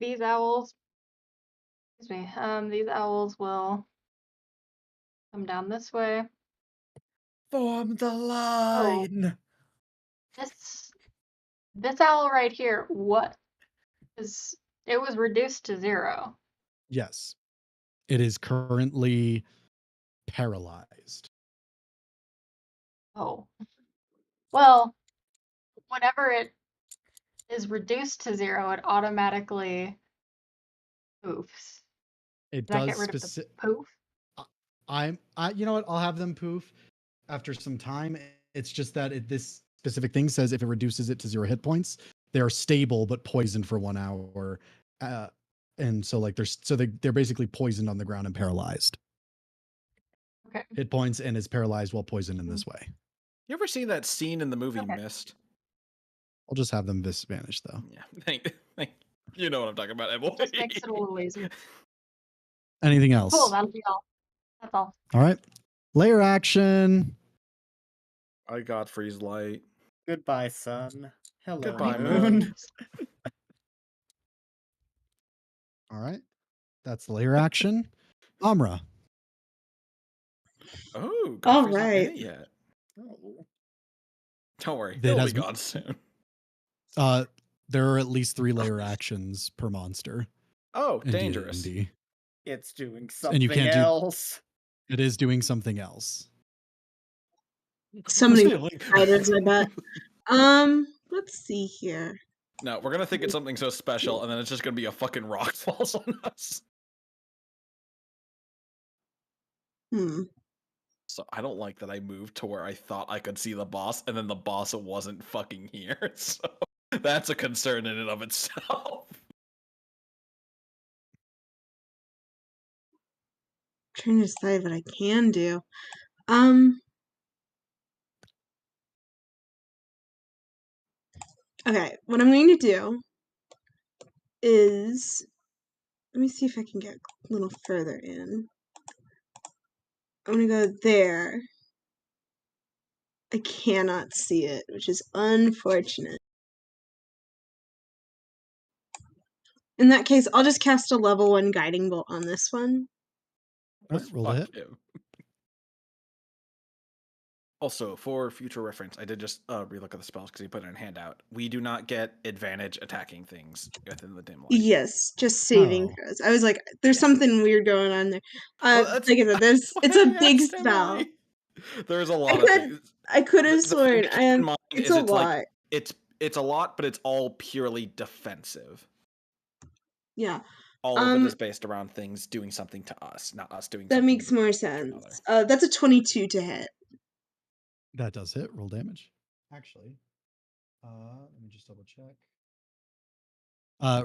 S6: These owls. Excuse me. These owls will come down this way.
S4: Form the line.
S6: This owl right here, what is it was reduced to 0.
S3: Yes. It is currently paralyzed.
S6: Oh. Well, whenever it is reduced to 0, it automatically poofs.
S3: It
S6: Does that
S3: does
S6: get rid of the poof?
S3: you know what? I'll have them poof after some time. It's just that this specific thing says if it reduces it to 0 hit points, they're stable but poisoned for 1 hour. And so like they're basically poisoned on the ground and paralyzed.
S6: Okay.
S3: Hit points and is paralyzed while poisoned in this way.
S4: You ever seen that scene in the movie
S6: Okay.
S4: Mist?
S3: I'll just have them vanish though.
S4: Yeah, thank you know what I'm talking about, Emily.
S6: Just makes it a little easier.
S3: Anything else?
S6: Cool, that'll be all. That's all.
S3: All right. Layer action.
S4: I Godfrey's light.
S5: Goodbye, sun. Hello,
S4: Goodbye,
S5: moon.
S3: All right. That's the layer action. Amra.
S4: Oh,
S7: All
S4: Godfrey's not in
S7: right.
S4: it yet.
S5: Oh.
S4: Don't worry,
S3: That
S4: he'll be
S3: has-
S4: gone soon.
S3: There are at least 3 layer actions per monster.
S4: Oh,
S3: in
S4: dangerous.
S3: D&D.
S5: It's doing
S3: And
S5: something
S3: you can't do-
S5: else.
S3: It is doing something else.
S7: So many items, I bet. Let's see here.
S4: No, we're gonna think it's something so special, and then it's just gonna be a fucking rock falls on us. So I don't like that I moved to where I thought I could see the boss, and then the boss wasn't fucking here. So that's a concern in and of itself.
S7: Trying to decide what I can do. Okay, what I'm going to do is, let me see if I can get a little further in. I'm gonna go there. I cannot see it, which is unfortunate. In that case, I'll just cast a level 1 guiding bolt on this one.
S3: All right, roll to hit.
S4: Fuck him. Also, for future reference, I did just relook at the spells because he put it in handout. We do not get advantage attacking things within the dim light.
S7: Yes, just saving
S3: Oh.
S7: throws. I was like, there's something weird going on there.
S4: Well, that's-
S7: Like I said, it's a big spell.
S4: There's a lot of things.
S7: I could have
S4: The thing
S7: sworn,
S4: to keep in mind
S7: it's
S4: is
S7: a
S4: it's
S7: lot.
S4: like it's a lot, but it's all purely defensive.
S7: Yeah,
S4: All of it is based around things doing something to us, not us doing
S7: that
S4: something
S7: makes more
S4: to
S7: sense.
S4: another.
S7: That's a 22 to hit.
S3: That does hit. Roll damage. Actually, let me just double check.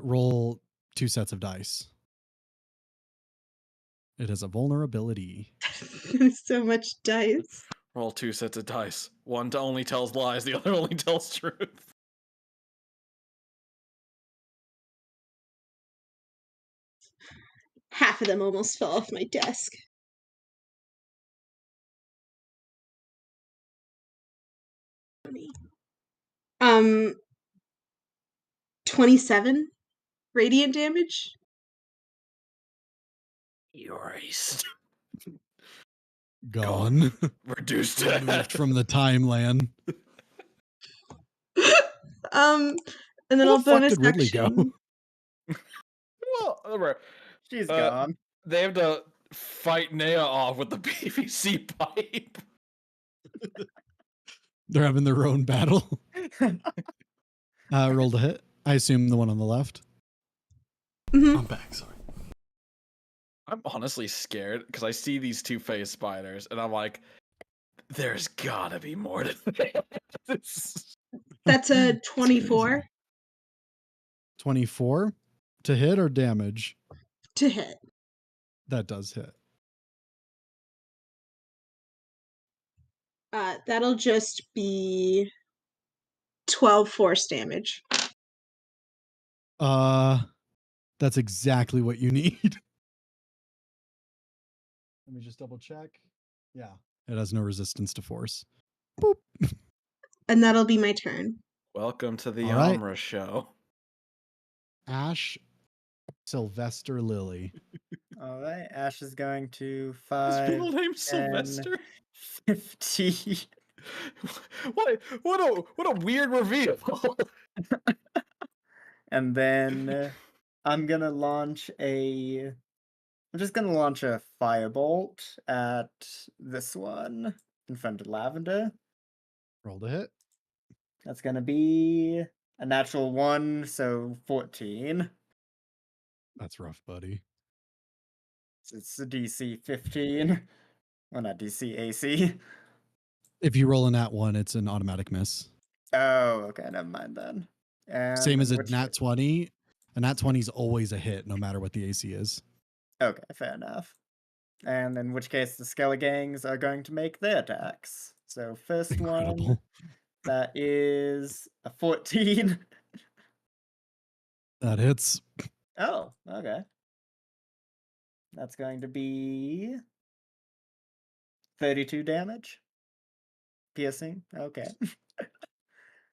S3: Roll 2 sets of dice. It has a vulnerability.
S7: So much dice.
S4: Roll 2 sets of dice. One only tells lies, the other only tells truth.
S7: Half of them almost fell off my desk. Um, 27 radiant damage.
S4: Erased.
S3: Gone.
S4: Reduced to
S3: Removed
S4: half.
S3: from the timeline.
S7: And then
S3: Where
S7: I'll
S3: the fuck
S7: bonus
S3: did Ridley go?
S7: action.
S4: Well, remember,
S5: She's
S4: Uh,
S5: gone.
S4: they have to fight Nea off with the PVC pipe.
S3: They're having their own battle. Roll to hit. I assume the one on the left.
S7: Mhm.
S8: I'm back, sorry.
S4: I'm honestly scared because I see these 2 phase spiders and I'm like, there's gotta be more to this.
S7: That's a 24
S3: 24 to hit or damage?
S7: to hit.
S3: That does hit.
S7: That'll just be 12 force damage.
S3: That's exactly what you need. Let me just double check. Yeah. It has no resistance to force. Boop.
S7: And that'll be my turn.
S4: Welcome to the
S3: All right.
S4: Amra show.
S3: Ash, Sylvester, Lily.
S5: All right, Ash is going to
S4: His
S5: 5,
S4: middle name's
S5: 10,
S4: Sylvester.
S5: 50.
S4: What a weird reveal.
S5: And then I'm gonna launch a I'm just gonna launch a firebolt at this one in front of Lavender.
S3: Roll to hit.
S5: That's gonna be a natural 1, so 14.
S3: That's rough, buddy.
S5: So it's a DC 15. Well, not DC, AC.
S3: If you roll a nat 1, it's an automatic miss.
S5: Oh, okay, never mind then.
S3: Same as a
S5: which-
S3: nat 20. A nat 20 is always a hit, no matter what the AC is.
S5: Okay, fair enough. And in which case, the 𝐿𝐴𝐵𝐵𝐿𝐵𝐵𝐵𝐵𝐵𝐵𝐵 first gangs. So first
S3: Incredible.
S5: one, that is a 14.
S3: That hits.
S5: Oh, okay. That's going to be 32 damage. Piercing, okay.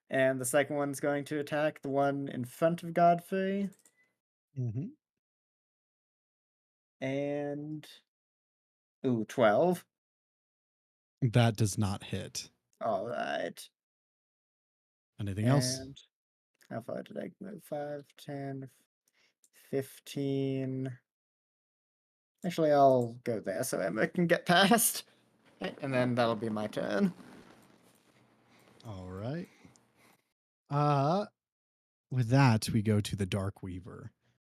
S5: And the second one's going to attack the one in front of Godfrey.
S3: Mm-hmm.
S5: And... Ooh, 12.
S3: That does not hit.
S5: Alright.
S3: Anything else?
S5: And how far did I move? 5, 10, 15. Actually, I'll go there so Emma can get past. And then that'll be my turn.
S3: All right. With that, we go to the Dark Weaver,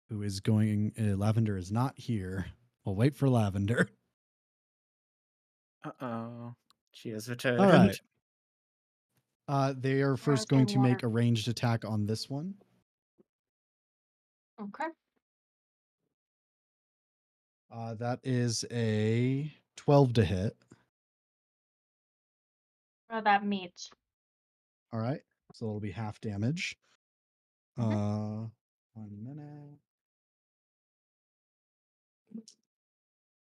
S3: who is going. Lavender is not here. We'll wait for Lavender.
S4: Uh-oh.
S5: She has returned.
S3: All right. They are first going to
S6: water.
S3: make a ranged attack on this one.
S6: Okay.
S3: That is a 12 to hit.
S6: Well, that meets.
S3: All right. So it'll be half damage. 1 minute.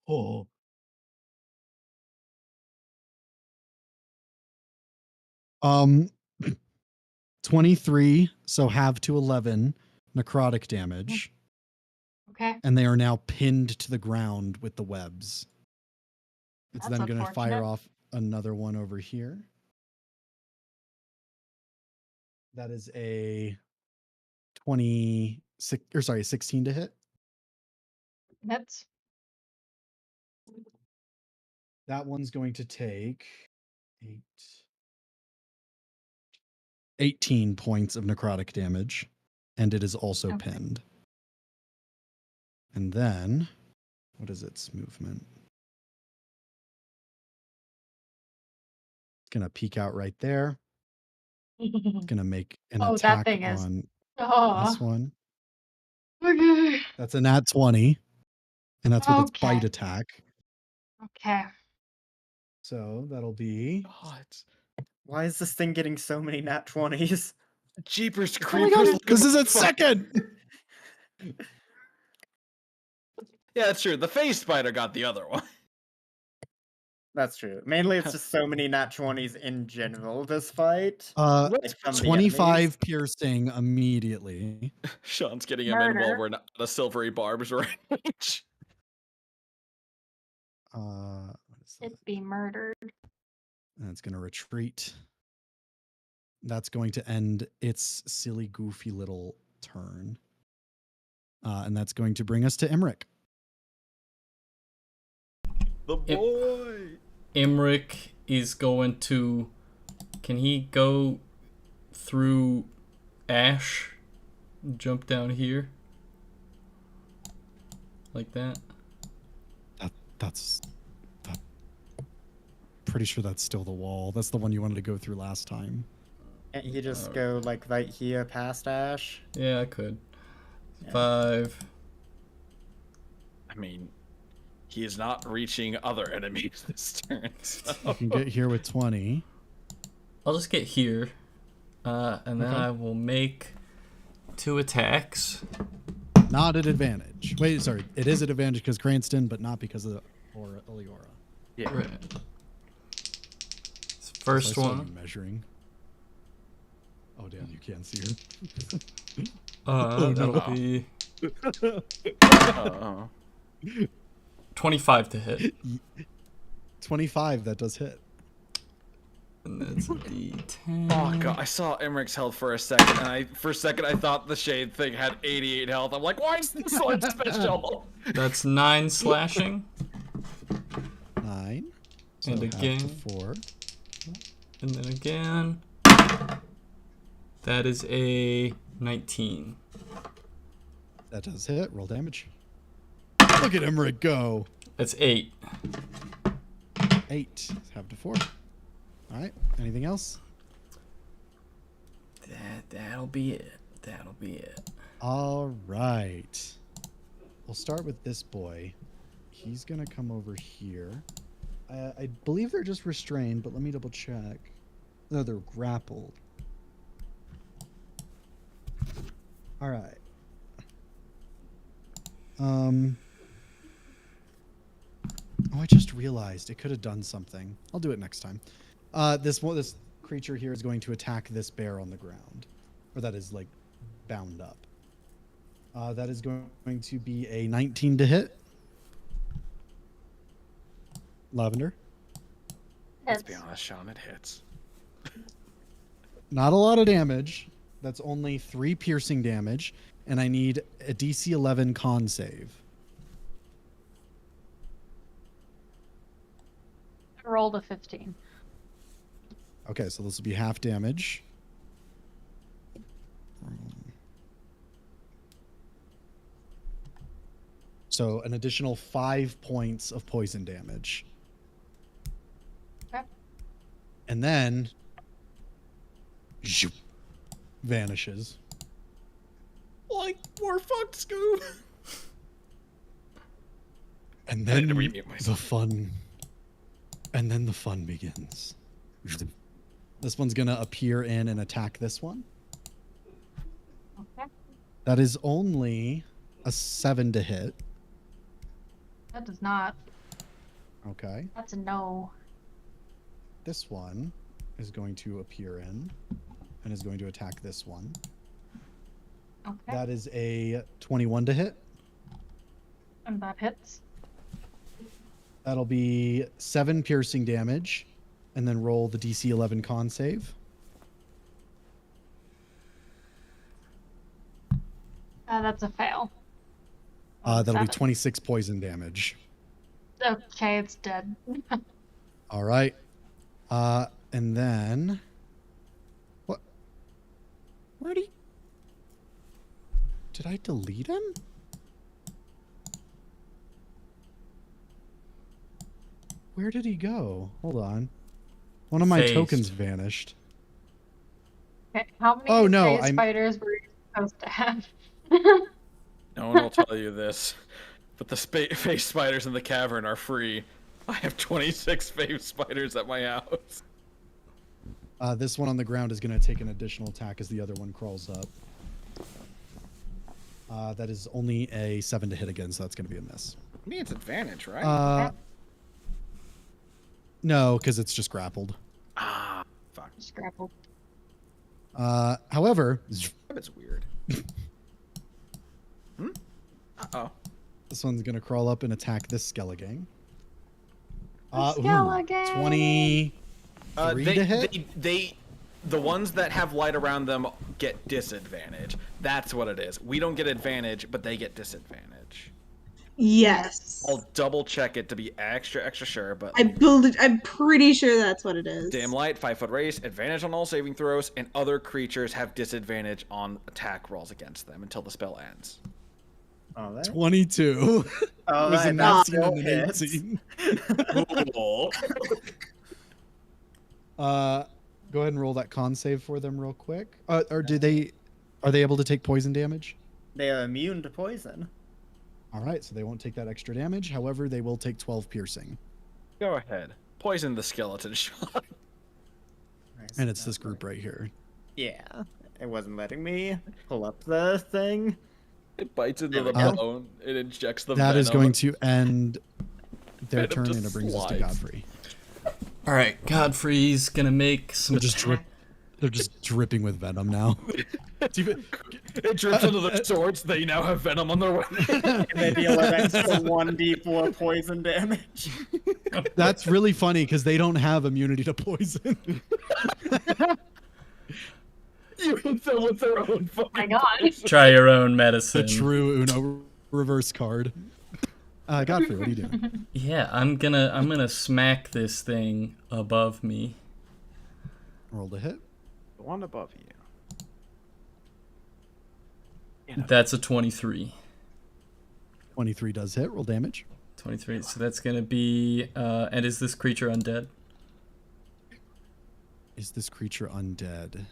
S3: Oh. Um 23, so half to 11 necrotic damage.
S6: Okay.
S3: And they are now pinned to the ground with the webs. It's
S6: That's
S3: then going to fire
S6: unfortunate.
S3: off another one over here. That is a 16 to hit.
S6: That's
S3: That one's going to take 18 points of necrotic damage, and it is also
S6: Okay.
S3: pinned. And then, what is its movement? It's going to peek out right there. It's going to make an
S6: Oh, that
S3: attack
S6: thing is-
S3: on
S6: oh.
S3: this one.
S6: Okay.
S3: That's a nat 20, and that's with its bite
S6: Okay.
S3: attack.
S6: Okay.
S3: So that'll be
S4: God.
S5: Why is this thing getting so many nat 20s?
S4: Jeepers
S3: Oh my
S4: creepers.
S3: God, this is its second.
S4: Yeah, that's true. The face spider got the other one.
S5: That's true. Mainly it's just so many nat 20s in general this fight.
S3: Uh,
S5: Like from the
S3: 25
S5: enemies.
S3: piercing immediately.
S4: Sean's getting him in while
S6: Murder.
S4: we're not the silvery barbs range.
S3: What is that?
S6: It'd be murdered.
S3: And it's going to retreat. That's going to end its silly, goofy little turn. And that's going to bring us to Emmerich.
S4: The boy.
S2: Emmerich is going to... Can he go through Ash? Jump down here? Like that?
S3: That's pretty sure that's still the wall. That's the one you wanted to go through last time.
S5: Can't you just go like right here past Ash?
S2: Yeah, I could.
S5: Yeah.
S2: 5.
S4: I mean, he is not reaching other enemies this turn. So.
S3: You can get here with 20.
S2: I'll just get here. And then
S3: Okay.
S2: I will make 2 attacks.
S3: Not at advantage. Wait, sorry. It is at advantage because Cranston, but not because of the Eliora.
S4: Yeah.
S2: Right. First
S3: So I saw
S2: one.
S3: you measuring. Oh, damn, you can't see her.
S2: That'll
S3: no.
S2: be
S4: Uh-oh.
S2: 25 to hit.
S3: 25, that does hit.
S2: And that's a D10.
S4: Oh god, I saw Emmerich's health for a second, and for a second I thought the shade thing had 88 health. I'm like, why is this so special?
S2: That's 9 slashing.
S3: 9. So
S2: And
S3: half
S2: again.
S3: to 4.
S2: And then again. That is a 19.
S3: That does hit. Roll damage. Look at Emmerich go.
S2: That's 8.
S3: 8. Half to 4. All right. Anything else?
S2: That'll be it. That'll be it.
S3: All right. We'll start with this boy. He's gonna come over here. I believe they're just restrained, but let me double check. No, they're grappled. All right. Oh, I just realized it could have done something. I'll do it next time. This creature here is going to attack this bear on the ground, or that is like bound up. That is going to be a 19 to hit. Lavender.
S4: Let's be honest, Sean, it hits.
S3: Not a lot of damage. That's only 3 piercing damage, and I need a DC 11 con save.
S6: I rolled a 15.
S3: Okay, so this will be half damage. So an additional 5 points of poison damage.
S6: Okay.
S3: And then zoop, vanishes.
S4: Like, we're fucked, Scoob.
S3: And
S4: I need
S3: then
S4: to remute myself.
S3: the fun begins. This one's gonna appear in and attack this one.
S6: Okay.
S3: That is only a 7 to hit.
S6: That does not.
S3: Okay.
S6: That's a no.
S3: This one is going to appear in and is going to attack this one.
S6: Okay.
S3: That is a 21 to hit.
S6: And that hits.
S3: That'll be 7 piercing damage, and then roll the DC 11 con save.
S6: That's a fail.
S3: That'll be
S6: 7.
S3: 26 poison damage.
S6: Okay, it's dead.
S3: All right. And then what? Where'd he? Did I delete him? Where did he go? Hold on. One of my
S2: Phased.
S3: tokens vanished.
S6: Okay, how many
S3: Oh, no,
S6: phase spiders were you supposed to have?
S4: No one will tell you this, but the face spiders in the cavern are free. I have 26 face spiders at my house.
S3: This one on the ground is going to take an additional attack as the other one crawls up. That is only a 7 to hit again, so that's going to be a miss.
S4: I mean, it's advantage, right?
S3: No, because it's just grappled.
S4: Fuck.
S6: Scrapple.
S3: However,
S4: It's weird. Uh-oh.
S3: this one's going to crawl up and attack this 𝐒𝐿𝐴𝐵𝐵.
S6: 𝐒𝐿𝐴𝐵𝐵.
S3: 23 to hit?
S4: The ones that have light around them get disadvantage. That's what it is. We don't get advantage, but they get disadvantage.
S7: Yes.
S4: I'll double check it to be extra sure, but
S7: I'm pretty sure that's what it is.
S4: dim light, 5-foot race, advantage on all saving throws, and other creatures have disadvantage on attack rolls against them until the spell ends.
S5: Oh, that.
S3: 22.
S5: Oh,
S3: It was a
S5: that
S3: 19 and
S5: still
S3: an
S5: hits.
S3: 18.
S4: Cool.
S3: Go ahead and roll that con save for them real quick. Or are they able to take poison damage?
S5: They are immune to poison.
S3: All right, so they won't take that extra damage. However, they will take 12 piercing.
S4: Go ahead. Poison the skeleton shot.
S3: And it's this group right here.
S5: Yeah, it wasn't letting me pull up the thing.
S4: It bites into the
S3: Uh,
S4: bone. It injects the
S3: That
S4: venom.
S3: is going to end their
S4: Venom
S3: turn,
S4: just
S3: and it brings us to
S4: slides.
S3: Godfrey.
S2: All right, Godfrey's gonna make some.
S3: They're just dripping with venom now.
S4: It drips into their swords. They now have venom on their weapon.
S5: And they deal an extra 1d4 poison damage.
S3: That's really funny because they don't have immunity to poison.
S4: You hit them with their own
S6: Oh my
S4: fucking.
S6: god.
S2: Try your own
S3: The
S2: medicine.
S3: true Uno reverse card. Godfrey, what are you doing?
S2: Yeah, I'm gonna smack this thing above me.
S3: Roll to hit.
S4: The one above you.
S2: That's a 23.
S3: 23 does hit. Roll damage.
S2: 23. So that's gonna be. And is this creature undead?
S3: Is this creature undead?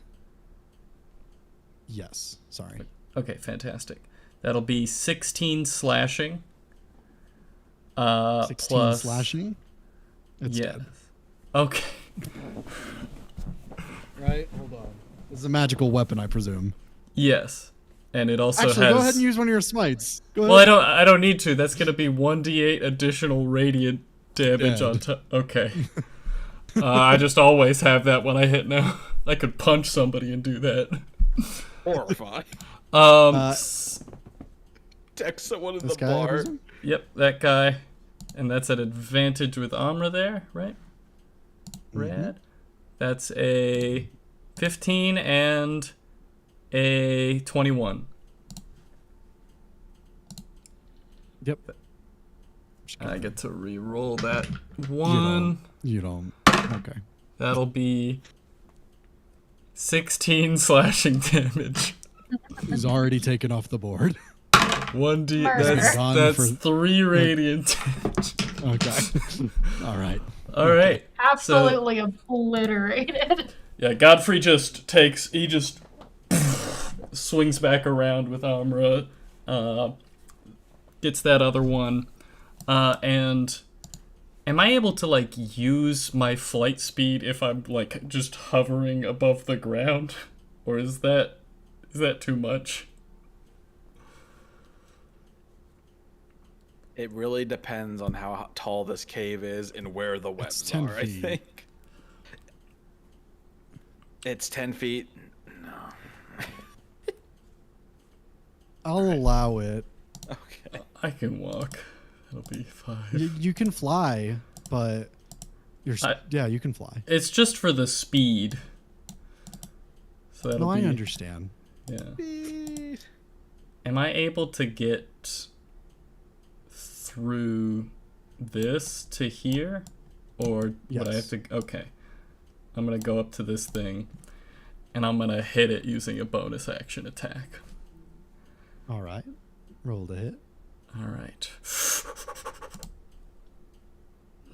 S3: Yes. Sorry.
S2: Okay, fantastic. That'll be 16 slashing.
S3: 16
S2: plus
S3: slashing. It's
S2: yeah.
S3: dead.
S2: Okay.
S3: Right. Hold on. This is a magical weapon, I presume.
S2: Yes. And it also
S3: Actually,
S2: has.
S3: go ahead and use one of your smites. Go
S2: Well,
S3: ahead.
S2: I don't need to. That's gonna be 1d8 additional radiant damage
S3: Dead.
S2: on top. Okay. I just always have that when I hit now. I could punch somebody and do that.
S4: Horrifying. Text someone in
S3: This
S4: the
S3: guy, I
S4: bar.
S3: presume?
S2: Yep, that guy. And that's an advantage with armor there, right? Rad. That's a 15 and a 21.
S3: Yep.
S2: I get to re-roll that one.
S3: You don't. Okay.
S2: That'll be 16 slashing damage.
S3: He's already taken off the board.
S2: 1d.
S6: Murder.
S3: Gone
S2: That's
S3: for-
S2: 3 radiant damage.
S3: Okay. All right.
S2: All right.
S6: Absolutely obliterated.
S2: Yeah, Godfrey just takes. He just swings back around with Amra, gets that other one, and am I able to like use my flight speed if I'm like just hovering above the ground, or is that too much?
S4: It really depends on how tall this cave is and where the webs
S3: 10
S4: are, I
S3: feet.
S4: think. It's 10 feet. No.
S3: I'll allow it.
S4: Okay.
S2: I can walk. That'll be 5.
S3: You can fly, but yeah, you can fly.
S2: It's just for the speed. So that'll
S3: No,
S2: be.
S3: I understand.
S2: Yeah. Am I able to get through this to here? Or would I have
S3: Yes.
S2: to... Okay. I'm going to go up to this thing, and I'm going to hit it using a bonus action attack.
S3: All right. Roll to hit.
S2: All right.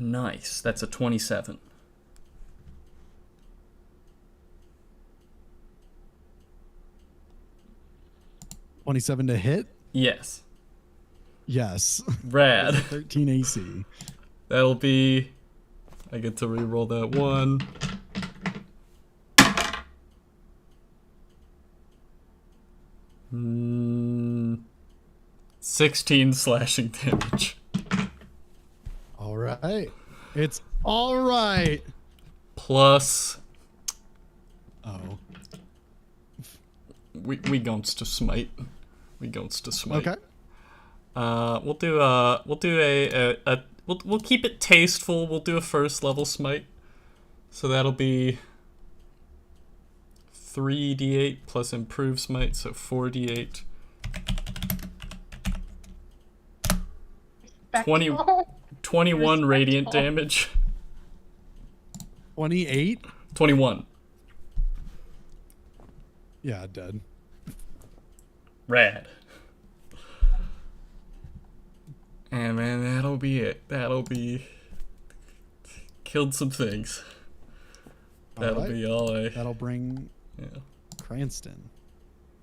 S2: Nice. That's a 27.
S3: $27 to hit.
S2: Yes.
S3: Yes.
S2: Rad.
S3: 13 AC.
S2: That'll be... I get to re-roll that one. Mm, 16 slashing damage.
S3: All right. It's all right.
S2: Plus,
S3: Oh.
S2: we goes to smite. We goes to smite.
S3: Okay.
S2: We'll keep it tasteful. We'll do a first level smite. So that'll be 3d8 plus improved smite, so 4d8. 20 21 radiant
S6: Respectful.
S2: damage.
S3: 28.
S2: 21.
S3: Yeah, dead.
S2: Rad. And man, that'll be it. That'll be... Killed some things. That'll
S3: right.
S2: be all I...
S3: That'll bring
S2: Yeah.
S3: Cranston.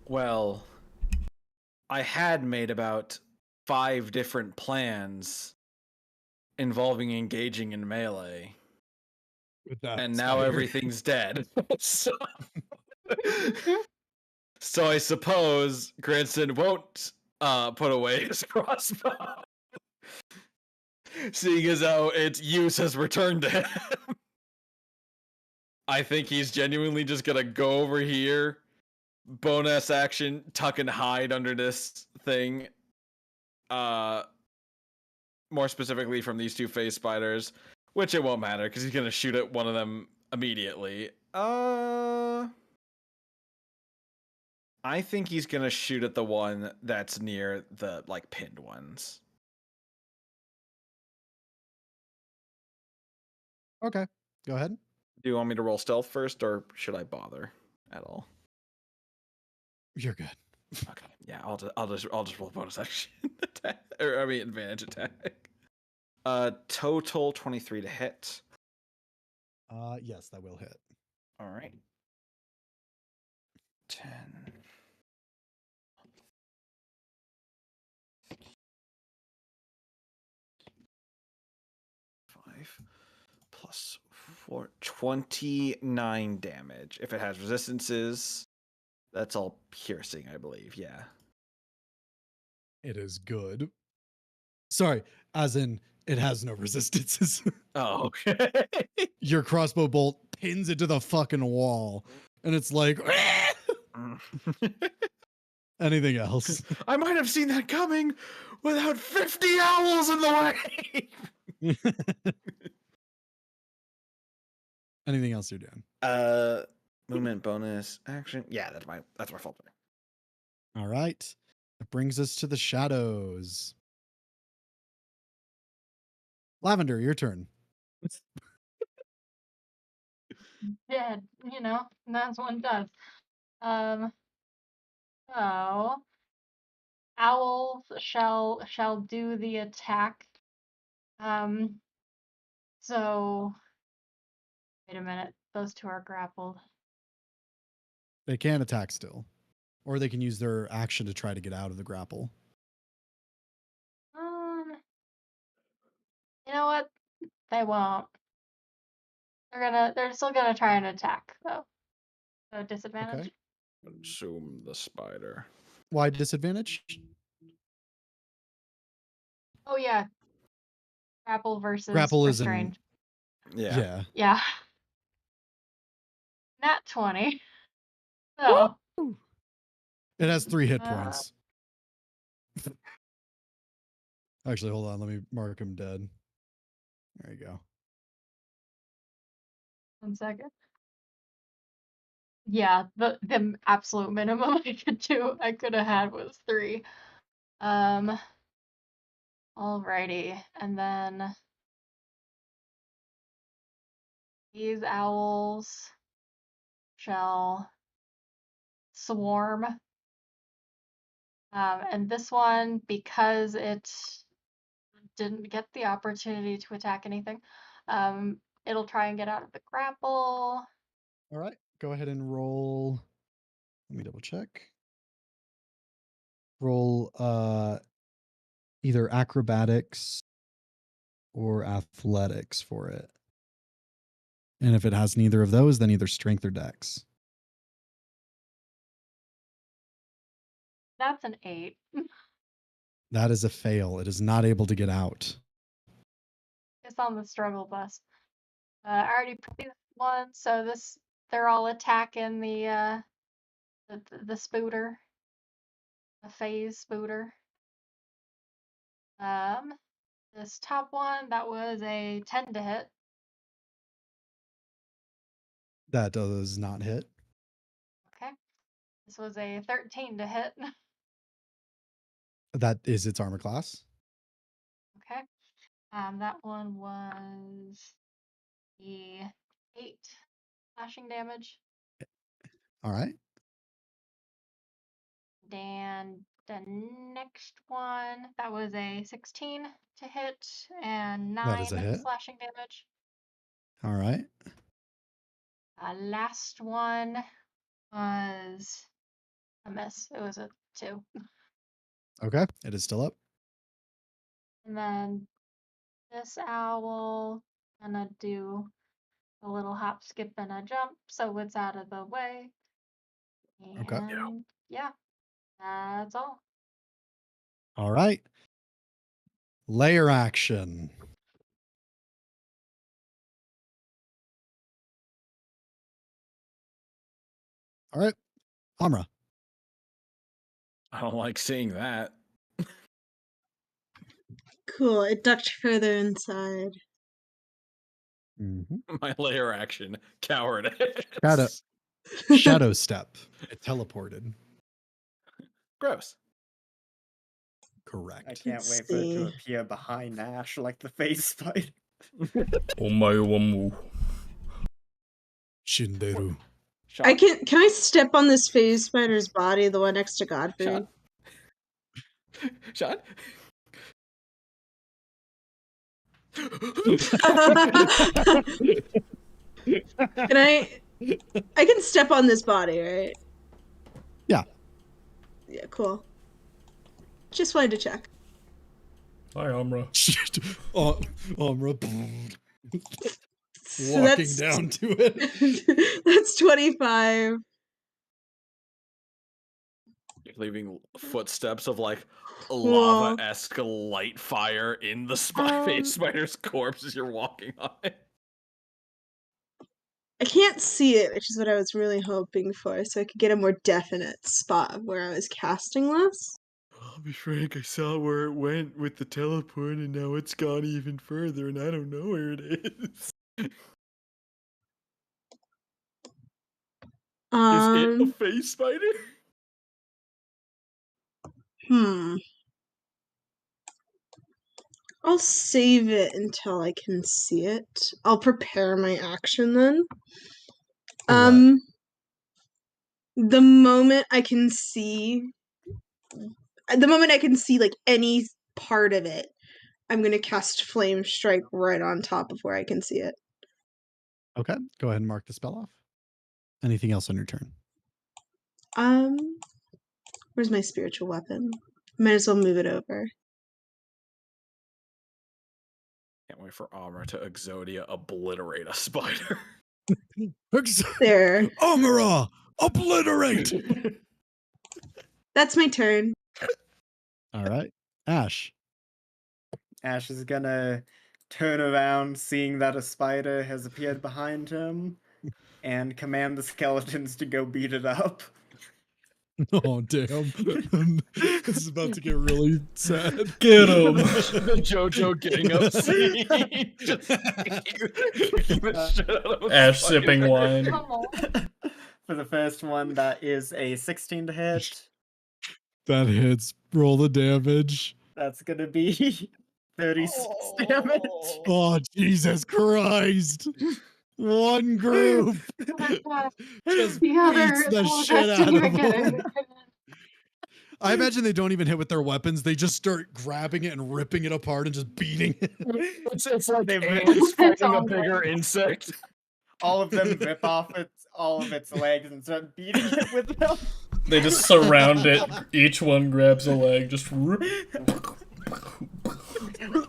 S4: Well, I had made about 5 different plans involving engaging in melee, and now everything's dead. so, so I suppose Cranston won't put away his crossbow, seeing as how its use has returned to him. I think he's genuinely just gonna go over here, bonus action, tuck and hide under this thing, more specifically from these two phase spiders, which it won't matter because he's gonna shoot at one of them immediately. I think he's gonna shoot at the one that's near the like pinned ones.
S3: Okay, go ahead.
S4: Do you want me to roll stealth first, or should I bother at all?
S3: You're good.
S4: Okay, yeah, I'll just roll bonus action attack, or I mean advantage attack. Total 23 to hit.
S3: Yes, that will hit.
S4: All right. 10. 5 plus 4, 29 damage. If it has resistances, that's all piercing, I believe. Yeah.
S3: It is good. Sorry, as in it has no resistances.
S4: Oh, okay.
S3: Your crossbow bolt pins it to the fucking wall, and it's like. Anything else?
S4: I might have seen that coming without 50 owls in the way.
S3: Anything else you're doing?
S4: Movement bonus action. Yeah, that's my fault.
S3: All right. That brings us to the shadows. Lavender, your turn.
S6: Dead, that's what it does. So owls shall do the attack. So wait a minute, those two are grappled.
S3: They can attack still, or they can use their action to try to get out of the grapple.
S6: You know what? They won't. They're still gonna try and attack though. So disadvantage.
S3: Okay.
S4: Consume the spider.
S3: Why disadvantage?
S6: Oh yeah. Grapple versus
S3: Grapple is
S6: restrained.
S4: Yeah.
S6: Yeah. Nat 20. So
S3: It has 3 hit points. Actually, hold on. Let me mark him dead. There you go.
S6: 1 second. Yeah, the absolute minimum I could have had was 3. Alrighty, and then these owls shall swarm. And this one, because it didn't get the opportunity to attack anything, it'll try and get out of the grapple.
S3: All right. Go ahead and roll. Let me double check. Roll either acrobatics or athletics for it. And if it has neither of those, then either strength or dex.
S6: That's an 8.
S3: That is a fail. It is not able to get out.
S6: It's on the struggle bus. I already put these one, so they're all attacking the spooter, the phase spooter. This top one, that was a 10 to hit.
S3: That does not hit.
S6: Okay. This was a 13 to hit.
S3: That is its armor class.
S6: Okay. That one was the 8 slashing damage.
S3: All right.
S6: And the next one, that was a 16 to hit and
S3: That is a
S6: 9
S3: hit.
S6: slashing damage.
S3: All right.
S6: Last one was a miss. It was a 2.
S3: Okay. It is still up.
S6: And then this owl gonna do a little hop, skip, and a jump, so it's out of the way.
S3: Okay.
S6: And yeah, that's all.
S3: All right. Layer action. All right. Amra.
S4: I don't like seeing that.
S7: Cool. It ducked further inside.
S4: My layer action, cowardice.
S3: Shadow step. It teleported.
S4: Gross.
S3: Correct.
S5: I can't wait for it to
S7: see.
S5: appear behind Ash like the face spider.
S2: Omayowamu.
S1: Shinderu.
S4: Shot.
S7: Can I step on this phase spider's body, the one next to Godfrey?
S4: Shot. Shot.
S7: Can I can step on this body, right?
S3: Yeah.
S7: Yeah, cool. Just wanted to check.
S2: Hi, Amra.
S1: Shit. Amra.
S7: So
S1: Walking down to it.
S7: That's 25.
S4: Leaving footsteps of like
S7: Cool.
S4: lava-esque light fire in the face spider's corpse as you're walking on it.
S7: I can't see it, which is what I was really hoping for, so I could get a more definite spot of where I was casting this.
S4: I'll be frank, I saw where it went with the teleport, and now it's gone even further, and I don't know where it is. Is it a face spider?
S7: I'll save it until I can see it. I'll prepare my action then.
S3: What?
S7: The moment I can see like any part of it, I'm gonna cast Flame Strike right on top of where I can see it.
S3: Okay. Go ahead and mark the spell off. Anything else on your turn?
S7: Where's my spiritual weapon? Might as well move it over.
S4: Can't wait for Amra to Exodia obliterate a spider.
S7: There.
S1: Amara! Obliterate!
S7: That's my turn.
S3: All right. Ash.
S5: Ash is gonna turn around, seeing that a spider has appeared behind him, and command the skeletons to go beat it up.
S1: Oh, damn. This is about to get really sad.
S2: Get him!
S4: Jojo getting upset. Just kicking the shit out of a
S2: Ash
S4: spider.
S2: sipping wine.
S6: Come on.
S5: For the first one, that is a 16 to hit.
S1: That hits. Roll the damage.
S5: That's gonna be 36 damage.
S1: Oh, Jesus Christ. One group. Just
S6: The other
S1: beats the
S6: is
S1: shit out
S6: testing
S1: of
S6: you again.
S1: them. I imagine they don't even hit with their weapons. They just start grabbing it and ripping it apart and just beating it.
S4: It's like
S5: They
S4: ants
S6: That's
S4: fighting a
S6: all
S4: bigger
S6: right.
S4: insect.
S5: All of them rip off all of its legs and start beating it with them.
S2: They just surround it. Each one grabs a leg. Just rip.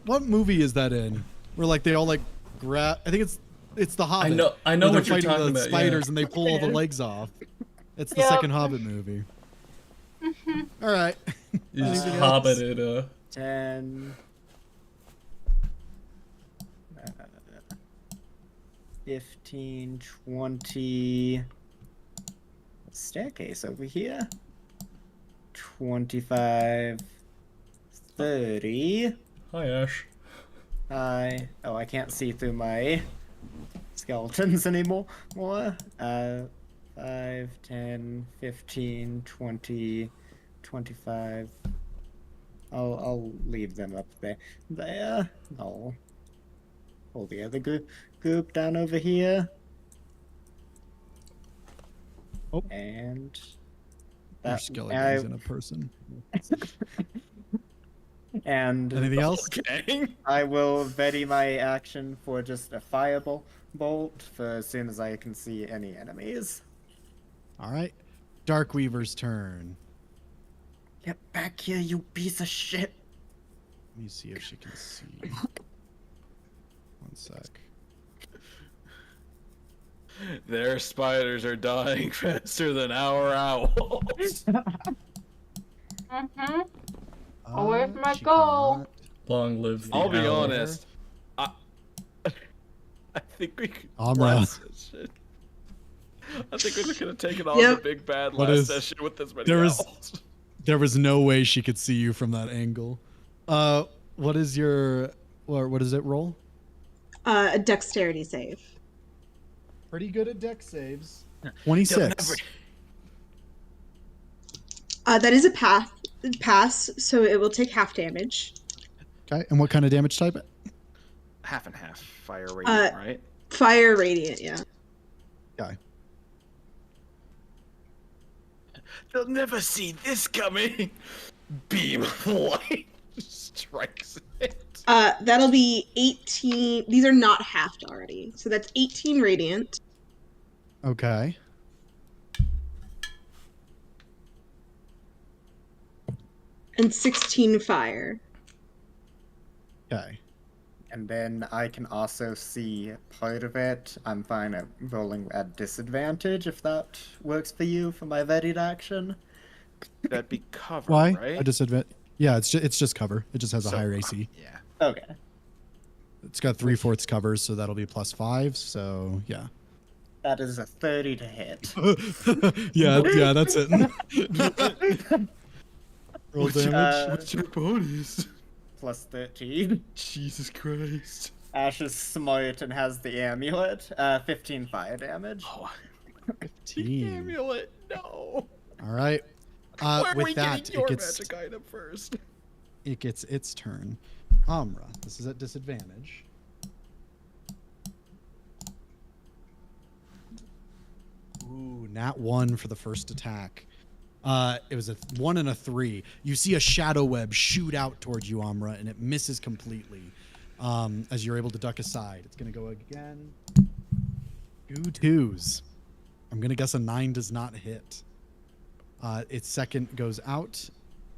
S3: What movie is that in? Where like they all like grab? I think it's the Hobbit.
S2: I know
S3: where
S2: what
S3: they're
S2: you're
S3: fighting
S2: talking
S3: the
S2: about,
S3: spiders
S2: yeah.
S3: and they pull all the legs off. It's the
S6: Yep.
S3: second Hobbit movie. All right.
S2: You just
S3: Anything else?
S2: hobbited
S5: 10. 15, 20. Staircase over here. 25, 30.
S2: Hi, Ash.
S5: I can't see through my skeletons anymore. 5, 10, 15, 20, 25. I'll leave them up there. I'll pull the other group down over here.
S3: Oh.
S5: And
S3: Your
S5: that
S3: skeleton's in a person.
S5: and
S3: Anything else?
S4: Okay.
S5: I will ready my action for just a fireball bolt for as soon as I can see any enemies.
S3: All right. Darkweaver's turn.
S5: Get back here, you piece of shit!
S3: Let me see if she can see. One sec.
S4: Their spiders are dying faster than our owls.
S6: Mm-hmm. Where's my
S3: She
S6: goal?
S3: cannot.
S2: Long live the
S4: I'll be
S2: owl.
S4: honest. I think we could
S3: Amra.
S4: last session. I think we could have taken on
S7: Yep.
S4: the big bad
S3: What
S4: last
S3: is-
S4: session with this many
S3: there is-
S4: owls.
S3: There was no way she could see you from that angle. What is your, or what does it roll?
S7: A dexterity save.
S3: Pretty good at dex saves. 26.
S7: That is a pass, so it will take half damage.
S3: Okay, and what kind of damage type?
S4: Half and half. Fire radiant, right?
S7: Fire radiant, yeah.
S3: Okay.
S4: They'll never see this coming. Beam of light strikes it.
S7: That'll be 18. These are not halved already, so that's 18 radiant.
S3: Okay.
S7: And 16 fire.
S3: Okay.
S5: And then I can also see part of it. I'm fine at rolling at disadvantage if that works for you for my readied action.
S4: That'd be cover,
S3: Why?
S4: right?
S3: A disadvantage. Yeah, it's just cover. It just has a higher AC.
S4: Yeah.
S5: Okay.
S3: It's got 3/4 covers, so that'll be +5. So yeah.
S5: That is a 30 to hit.
S3: yeah, that's it. Roll damage.
S4: What's your bonus?
S5: Plus 13.
S4: Jesus Christ.
S5: Ash is smart and has the amulet. 15 fire damage.
S4: Oh,
S3: 15.
S4: amulet, no.
S3: All right.
S4: Why are we
S3: With that,
S4: getting your
S3: it gets
S4: magic item first?
S3: it gets its turn. Amra, this is at disadvantage. Ooh, nat 1 for the first attack. It was a 1 and a 3. You see a shadow web shoot out towards you, Amra, and it misses completely. As you're able to duck aside. It's gonna go again. 2 2s. I'm gonna guess a 9 does not hit. Its second goes out,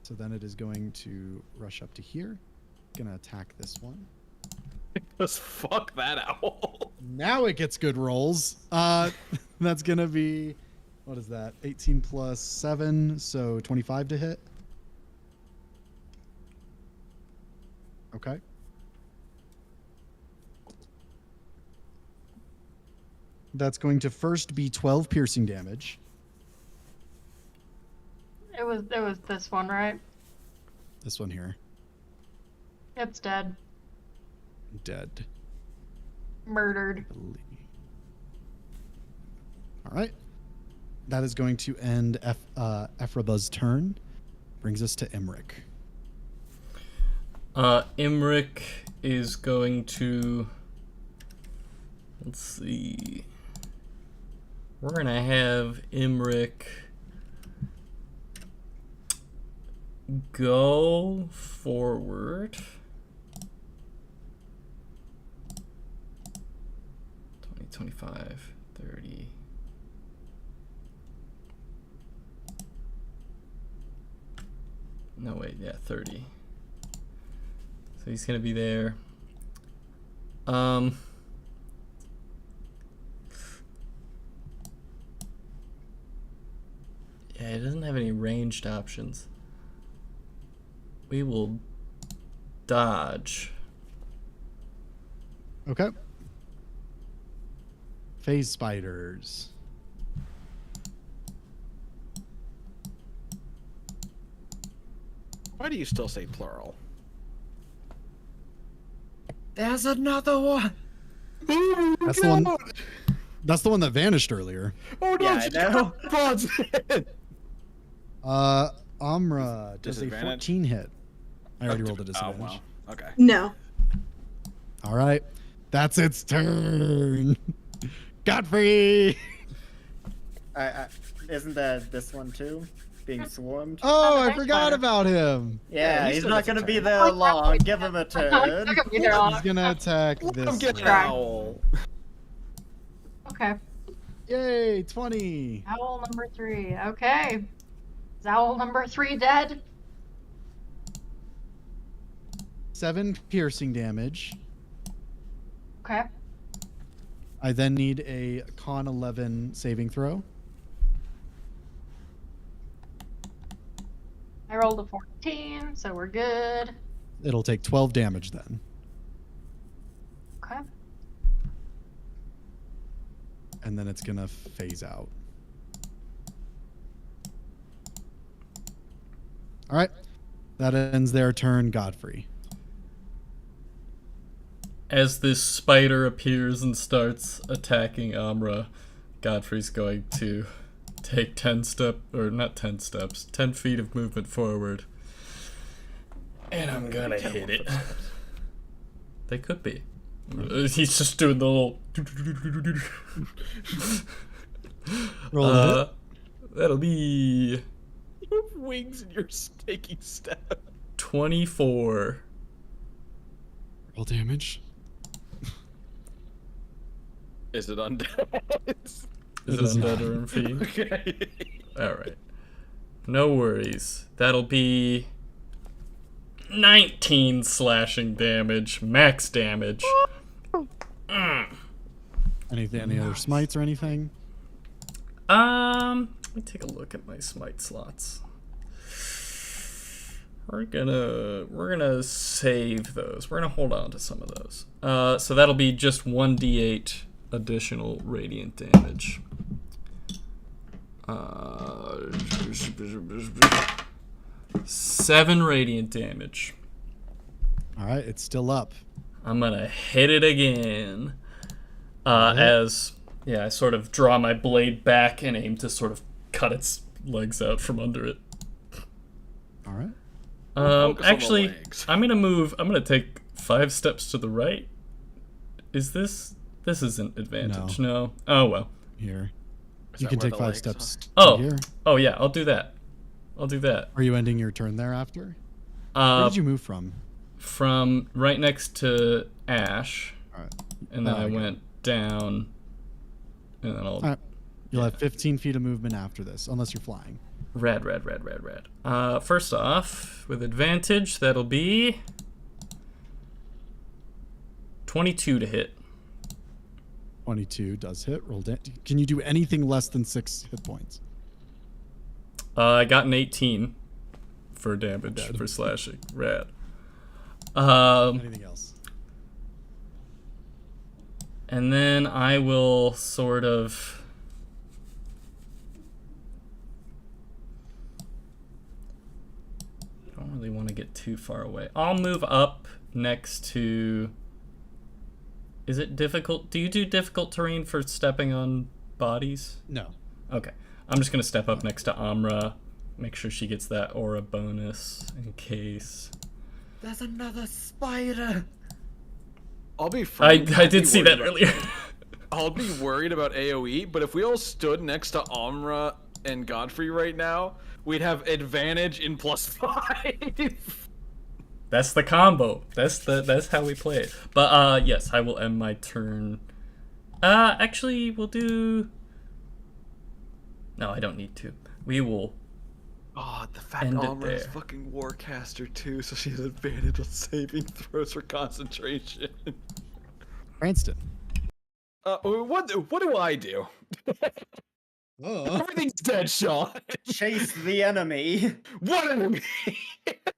S3: so then it is going to rush up to here. Gonna attack this one.
S4: Just fuck that owl.
S3: Now it gets good rolls. That's gonna be, what is that? 18 plus 7, so 25 to hit. Okay. That's going to first be 12 piercing damage.
S6: It was this one, right?
S3: This one here.
S6: It's dead.
S3: Dead.
S6: Murdered.
S3: All right. That is going to end Efraba's turn. Brings us to Imric.
S2: Imric is going to... Let's see. We're going to have Imric go forward. 20, 25, 30. No, wait, yeah, 30. So he's going to be there. Yeah, it doesn't have any ranged options. We will dodge.
S3: Okay. Phase spiders.
S4: Why do you still say plural?
S5: There's another one.
S3: That's the one. That's the one that vanished earlier.
S4: Oh no!
S5: Yeah, I know.
S3: Amra does a
S4: Disadvantage?
S3: 14 hit. I already rolled a disadvantage.
S4: Oh, well. Okay.
S7: No.
S3: All right. That's its turn. Godfrey!
S5: Isn't that this one too? Being swarmed?
S3: Oh, I
S6: Thanks,
S3: forgot
S6: Spider.
S3: about him.
S5: Yeah,
S4: he
S5: he's
S4: still
S5: not
S4: gets a
S5: gonna be
S4: turn.
S5: there long. Give him a
S6: It's not
S5: turn.
S6: gonna be there long.
S3: He's gonna attack this.
S4: I'm getting an
S3: one.
S4: owl.
S6: Okay.
S3: Yay, 20.
S6: Owl number 3. Okay. Is owl number 3 dead?
S3: 7 piercing damage.
S6: Okay.
S3: I then need a con 11 saving throw.
S6: I rolled a 14, so we're good.
S3: It'll take 12 damage then.
S6: Okay.
S3: And then it's gonna phase out. All right. That ends their turn, Godfrey.
S2: As this spider appears and starts attacking Amra, Godfrey's going to take 10 feet of movement forward. And I'm gonna hit it. They could be. He's just doing the little...
S3: Roll a hit.
S2: That'll be...
S4: You have wings and you're taking steps.
S2: 24.
S3: Roll damage.
S4: Is it undead?
S2: Is it undead or fiend?
S4: Okay.
S2: Alright. No worries. That'll be 19 slashing damage. Max damage.
S3: Any other smites or anything?
S2: Let me take a look at my smite slots. We're gonna save those. We're gonna hold on to some of those. So that'll be just 1d8 additional radiant damage. 7 radiant damage.
S3: All right, it's still up.
S2: I'm gonna hit it again. As I sort of draw my blade back and aim to sort of cut its legs out from under it.
S3: All right.
S2: Actually, I'm gonna take 5 steps to the right. Is this isn't advantage? No. Oh well.
S3: Here. You can take 5 steps
S2: Oh.
S3: here.
S2: Oh yeah, I'll do that.
S3: Are you ending your turn there after? Where did you move from?
S2: From right next to Ash.
S3: All right.
S2: And then I went down. And then I'll...
S3: All right. You'll have 15 feet of movement after this, unless you're flying.
S2: Rad. First off, with advantage, that'll be 22 to hit.
S3: 22 does hit. Roll Can you do anything less than 6 hit points?
S2: I got an 18 for damage for slashing. Rad.
S3: Anything else?
S2: And then I will sort of... I don't really want to get too far away. I'll move up next to... Is it difficult? Do you do difficult terrain for stepping on bodies?
S3: No.
S2: Okay. I'm just going to step up next to Amra. Make sure she gets that aura bonus in case.
S5: There's another spider.
S4: I'll be frank.
S2: I did see that earlier.
S4: I'll be worried about AoE, but if we all stood next to Amra and Godfrey right now, we'd have advantage in +5.
S2: That's the combo. That's how we play it. But yes, I will end my turn. Actually, we'll do... No, I don't need to. We will...
S4: Oh, the fact
S2: End it
S4: Amra is
S2: there.
S4: fucking Warcaster too, so she has advantage on saving throws for concentration.
S3: Cranston.
S4: What do I do? Everything's dead, Sean.
S5: Chase the enemy.
S4: What enemy?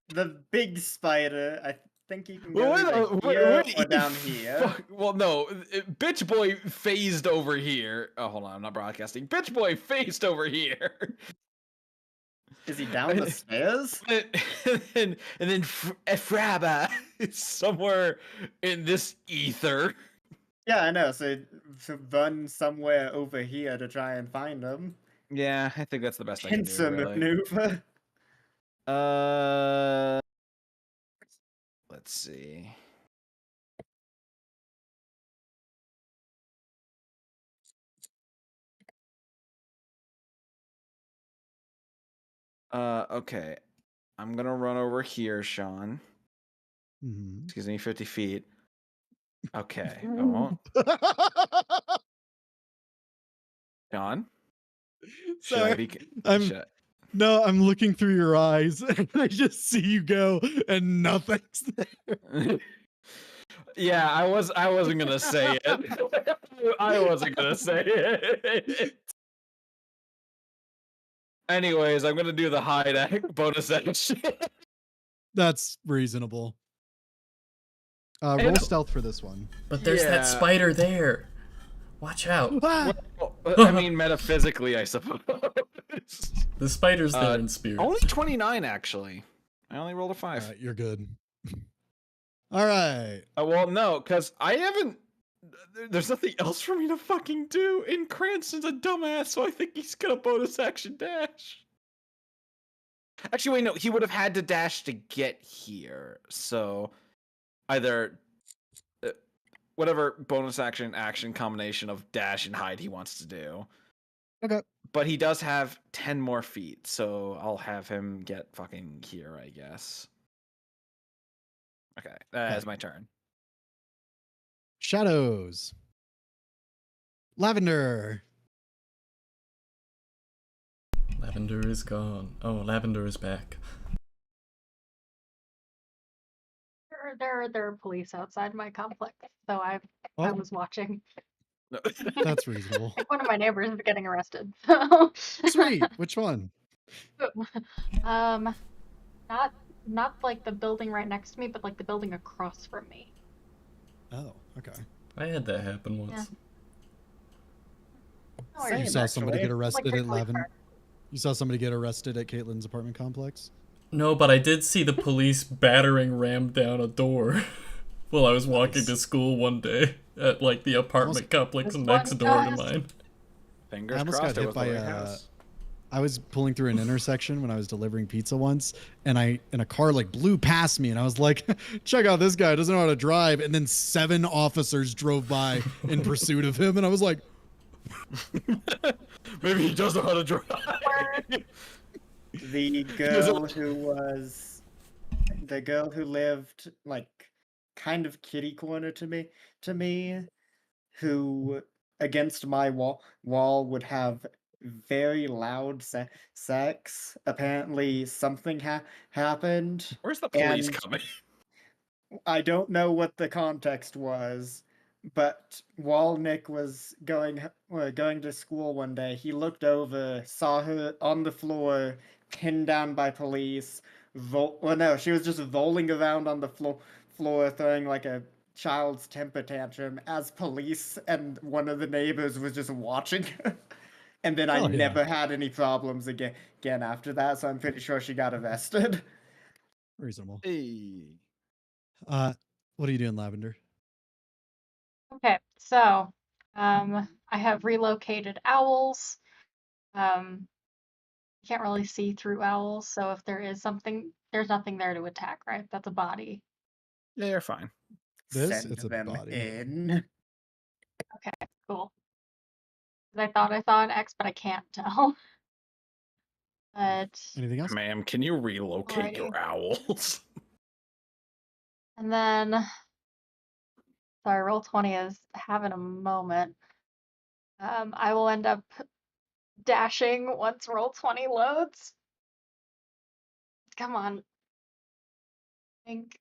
S5: The big spider. I think you can go
S4: Well,
S5: either
S4: wait,
S5: here
S4: wait,
S5: or down here.
S4: Well, no. Bitch boy phased over here. Oh, hold on. I'm not broadcasting. Bitch boy phased over here.
S5: Is he down the stairs?
S4: and then Efraba is somewhere in this ether.
S5: Yeah, I know. So run somewhere over here to try and find him.
S4: Yeah, I think that's the best I can do.
S5: Pincer
S4: Really.
S5: maneuver.
S4: Let's see. Okay. I'm gonna run over here, Sean.
S3: Mm-hmm.
S4: Excuse me, 50 feet. Okay. I won't. Sean?
S3: Sorry, I'm looking through your eyes, and I just see you go, and nothing's there.
S4: Yeah, I wasn't gonna say it. I wasn't gonna say it. Anyways, I'm gonna do the hide bonus action.
S3: That's reasonable. Roll stealth for this one.
S2: But there's
S4: Yeah.
S2: that spider there. Watch out.
S3: Ah!
S4: Well, I mean, metaphysically, I suppose.
S2: The spider's there in spirit.
S4: Only 29, actually. I only rolled a 5.
S3: You're good. All right.
S4: Well, no, because I haven't. There's nothing else for me to fucking do. And Cranston's a dumbass, so I think he's gonna bonus action dash. Actually, wait, no, he would have had to dash to get here. So either whatever bonus action combination of dash and hide he wants to do.
S3: Okay.
S4: But he does have 10 more feet, so I'll have him get fucking here, I guess. Okay, that is my turn.
S3: Shadows. Lavender.
S2: Lavender is gone. Oh, Lavender is back.
S6: There are police outside my complex, so I
S3: Oh.
S6: was watching.
S3: That's reasonable.
S6: Like one of my neighbors is getting arrested. So.
S3: Sweet. Which one?
S6: Not like the building right next to me, but like the building across from me.
S3: Oh, okay.
S2: I had that happen once.
S6: No
S3: You
S6: worries.
S3: saw somebody get
S6: Like
S3: arrested
S6: your
S3: at
S6: police
S3: Lavender.
S6: car.
S3: You saw somebody get arrested at Caitlin's apartment complex.
S2: No, but I did see the police battering ram down a door while I was walking to school one day at like the apartment complex
S6: This
S2: next
S6: one
S2: door to
S6: does.
S2: mine.
S4: Fingers
S3: I almost
S4: crossed
S3: got
S4: it
S3: hit
S4: was
S3: by
S4: the right house.
S3: I was pulling through an intersection when I was delivering pizza once, and a car like blew past me, and I was like, check out this guy, doesn't know how to drive. And then 7 officers drove by in pursuit of him, and I was like,
S4: Maybe he does know how to drive.
S5: The girl who lived like kind of kitty corner to me, who against my wall would have very loud sex. Apparently something happened.
S4: Where's the police
S5: And
S4: coming?
S5: I don't know what the context was, but while Nick was going to school one day, he looked over, saw her on the floor, pinned down by police. She was just rolling around on the floor, throwing like a child's temper tantrum as police and one of the neighbors was just watching her. And then I
S3: Oh, yeah.
S5: never had any problems again after that, so I'm pretty sure she got arrested.
S3: reasonable.
S4: Hey.
S3: What are you doing, Lavender?
S6: Okay, so I have relocated owls. You can't really see through owls, so if there is something, there's nothing there to attack, right? That's a body.
S4: Yeah, you're fine.
S5: Send
S3: It's a
S5: them
S3: body.
S5: in.
S6: Okay, cool. 'Cause I thought I saw an X, but I can't tell. But
S3: Anything else?
S4: Ma'am, can you relocate your owls?
S6: and then sorry, roll 20 is having a moment. I will end up dashing once roll 20 loads. Come on. Think,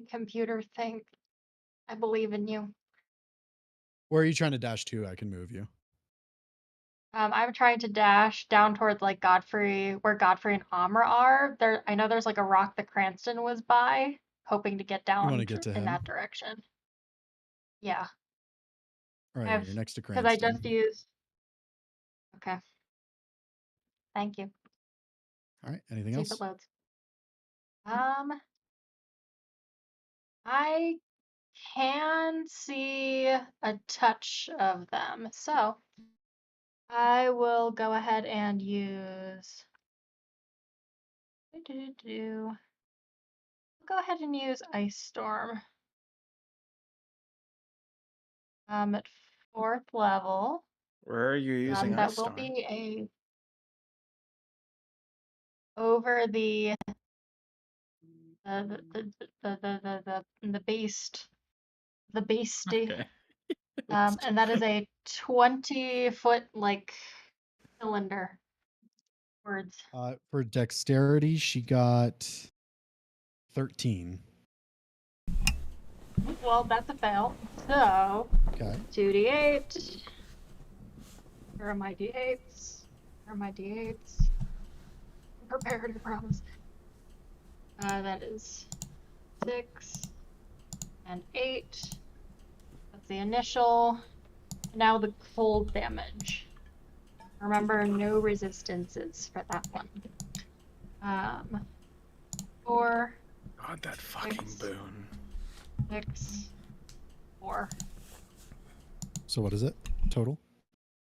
S6: computer, think. I believe in you.
S3: Where are you trying to dash to? I can move you.
S6: I'm trying to dash down towards like Godfrey, where Godfrey and Amra are. There, I know there's like a rock that Cranston was by, hoping to get down
S3: wanna get to
S6: in
S3: him?
S6: that direction. Yeah,
S3: All right, you're next to
S6: because
S3: Cranston.
S6: I just used. Okay. Thank you.
S3: All right, anything
S6: See
S3: else?
S6: if it loads. I can see a touch of them, so I will go ahead and use. Go ahead and use Ice Storm. At 4th level.
S4: Where are you using
S6: That
S4: Ice
S6: will
S4: Storm?
S6: be a over the beast, the beastie.
S4: Okay.
S6: And that is a 20-foot like cylinder. Words.
S3: For dexterity, she got 13.
S6: Well, that's a fail. So
S3: Okay.
S6: 2d8. Where are my d8s? Where are my d8s? I'm prepared, I promise. That is 6 and 8. That's the initial. Now the cold damage. Remember, no resistances for that one. 4.
S4: God, that fucking boon.
S6: 6, 4.
S3: So what is it? Total?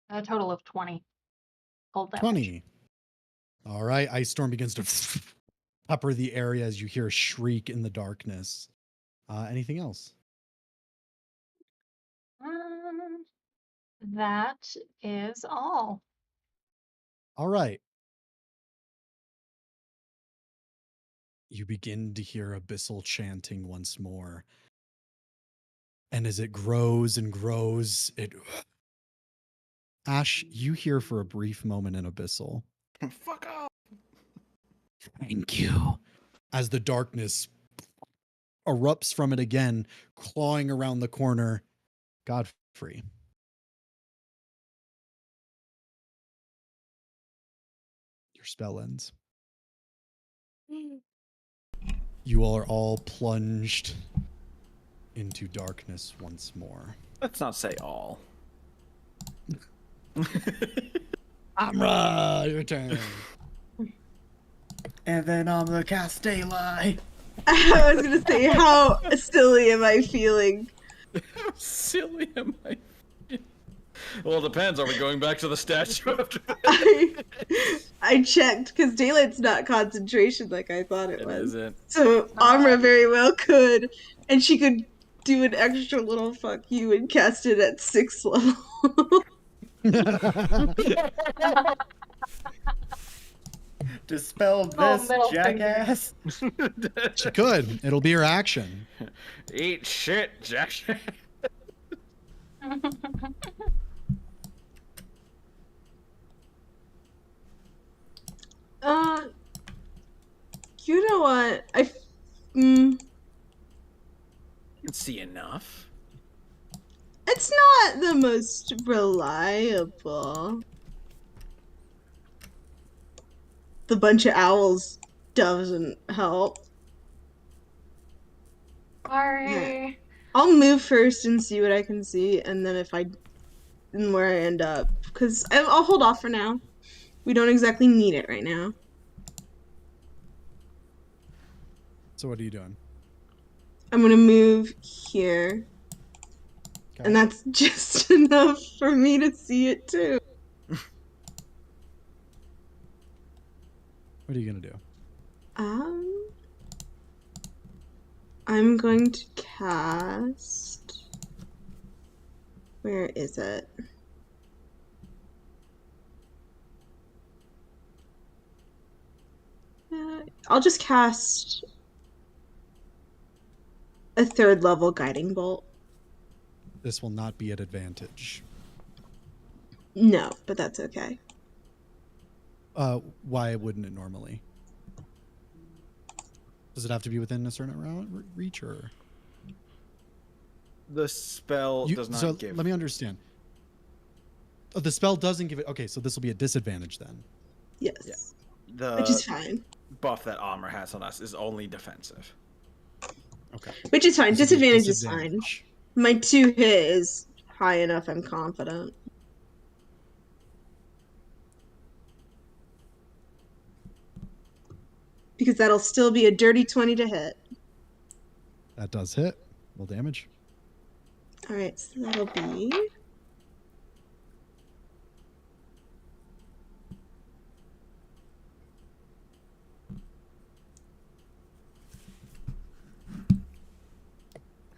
S6: A total of 20. Cold damage.
S3: 20. All right. Ice Storm begins to pepper the area as you hear a shriek in the darkness. Anything else?
S6: That is all.
S3: All right. You begin to hear abyssal chanting once more. And as it grows and grows, Ash, you hear for a brief moment in abyssal.
S4: Fuck off.
S3: Thank you. As the darkness erupts from it again, clawing around the corner, Godfrey. Your spell ends. You are all plunged into darkness once more.
S4: Let's not say all.
S3: Amra, your turn.
S5: And then I'm the cast daylight.
S7: I was gonna say, how silly am I feeling?
S4: How silly am I? Well, it depends. Are we going back to the statue after that?
S7: I checked because daylight's not concentration like I thought it was.
S4: Isn't.
S7: So Amra very well could, and she could do an extra little fuck you and cast it at 6th level.
S5: Dispel this,
S6: middle
S5: jackass.
S3: She could. It'll be her action.
S4: Eat shit, Jack.
S7: You know what?
S4: You can see enough.
S7: It's not the most reliable. The bunch of owls doesn't help.
S6: Sorry.
S7: I'll move first and see what I can see, and then and where I end up, because I'll hold off for now. We don't exactly need it right now.
S3: So what are you doing?
S7: I'm gonna move here,
S3: Okay.
S7: and that's just enough for me to see it too.
S3: What are you gonna do?
S7: I'm going to cast. Where is it? I'll just cast a 3rd level guiding bolt.
S3: This will not be at advantage.
S7: No, but that's okay.
S3: Why wouldn't it normally? Does it have to be within a certain amount reach, or?
S4: The spell does not
S3: so
S4: give.
S3: let me understand. Oh, the spell doesn't give it. Okay, so this will be a disadvantage then.
S7: Yes.
S4: Yeah. The
S7: Which is fine.
S4: buff that Amr has on us is only defensive.
S3: Okay.
S7: Which is fine.
S3: This will be a
S7: Disadvantage is fine.
S3: disadvantage.
S7: My 2 hit is high enough, I'm confident. Because that'll still be a dirty 20 to hit.
S3: That does hit. Roll damage.
S7: Alright, so that'll be...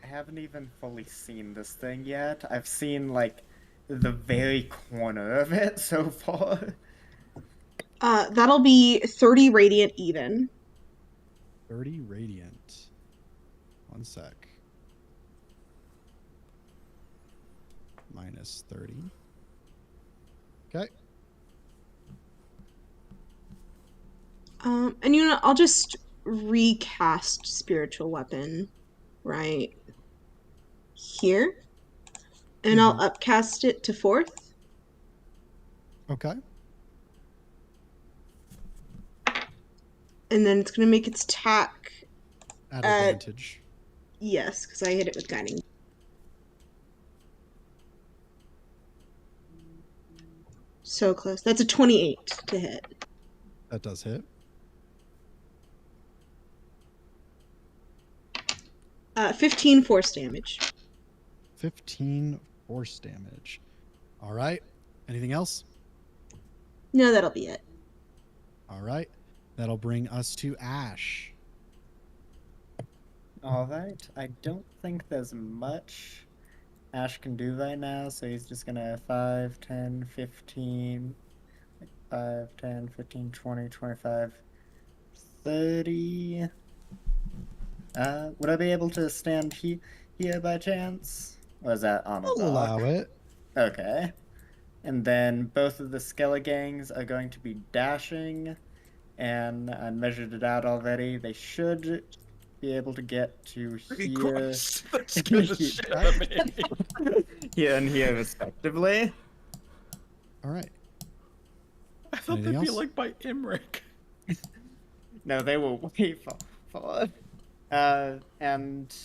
S5: I haven't even fully seen this thing yet. I've seen, like, the very corner of it so far.
S7: That'll be 30 radiant even.
S3: 30 radiant. One sec. Minus 30. Okay.
S7: And you know, I'll just recast spiritual weapon right here. And I'll upcast it to 4th.
S3: Okay.
S7: And then it's going to make its attack.
S3: At advantage.
S7: Yes, because I hit it with guiding. So close. That's a 28 to hit.
S3: That does hit.
S7: 15 force damage.
S3: 15 force damage. All right. Anything else?
S7: No, that'll be it.
S3: All right. That'll bring us to Ash.
S5: Alright, I don't think there's much Ash can do right now, so he's just gonna 5, 10, 15, 5, 10, 15, 20, 25, 30. Would I be able to stand here by chance? Or is that on a
S3: I'll
S5: block?
S3: allow it.
S5: Okay. And then both of the 𝐒𝐿𝐴𝐵𝐿𝐴𝐺𝐵s are going to be dashing, and I measured it out already. They should be able to get to here,
S4: Christ, that scared the shit out of me.
S5: here and here respectively.
S3: All right.
S4: I thought
S3: Anything
S4: they'd be
S3: else?
S4: like by Imric.
S5: No, they were way forward. And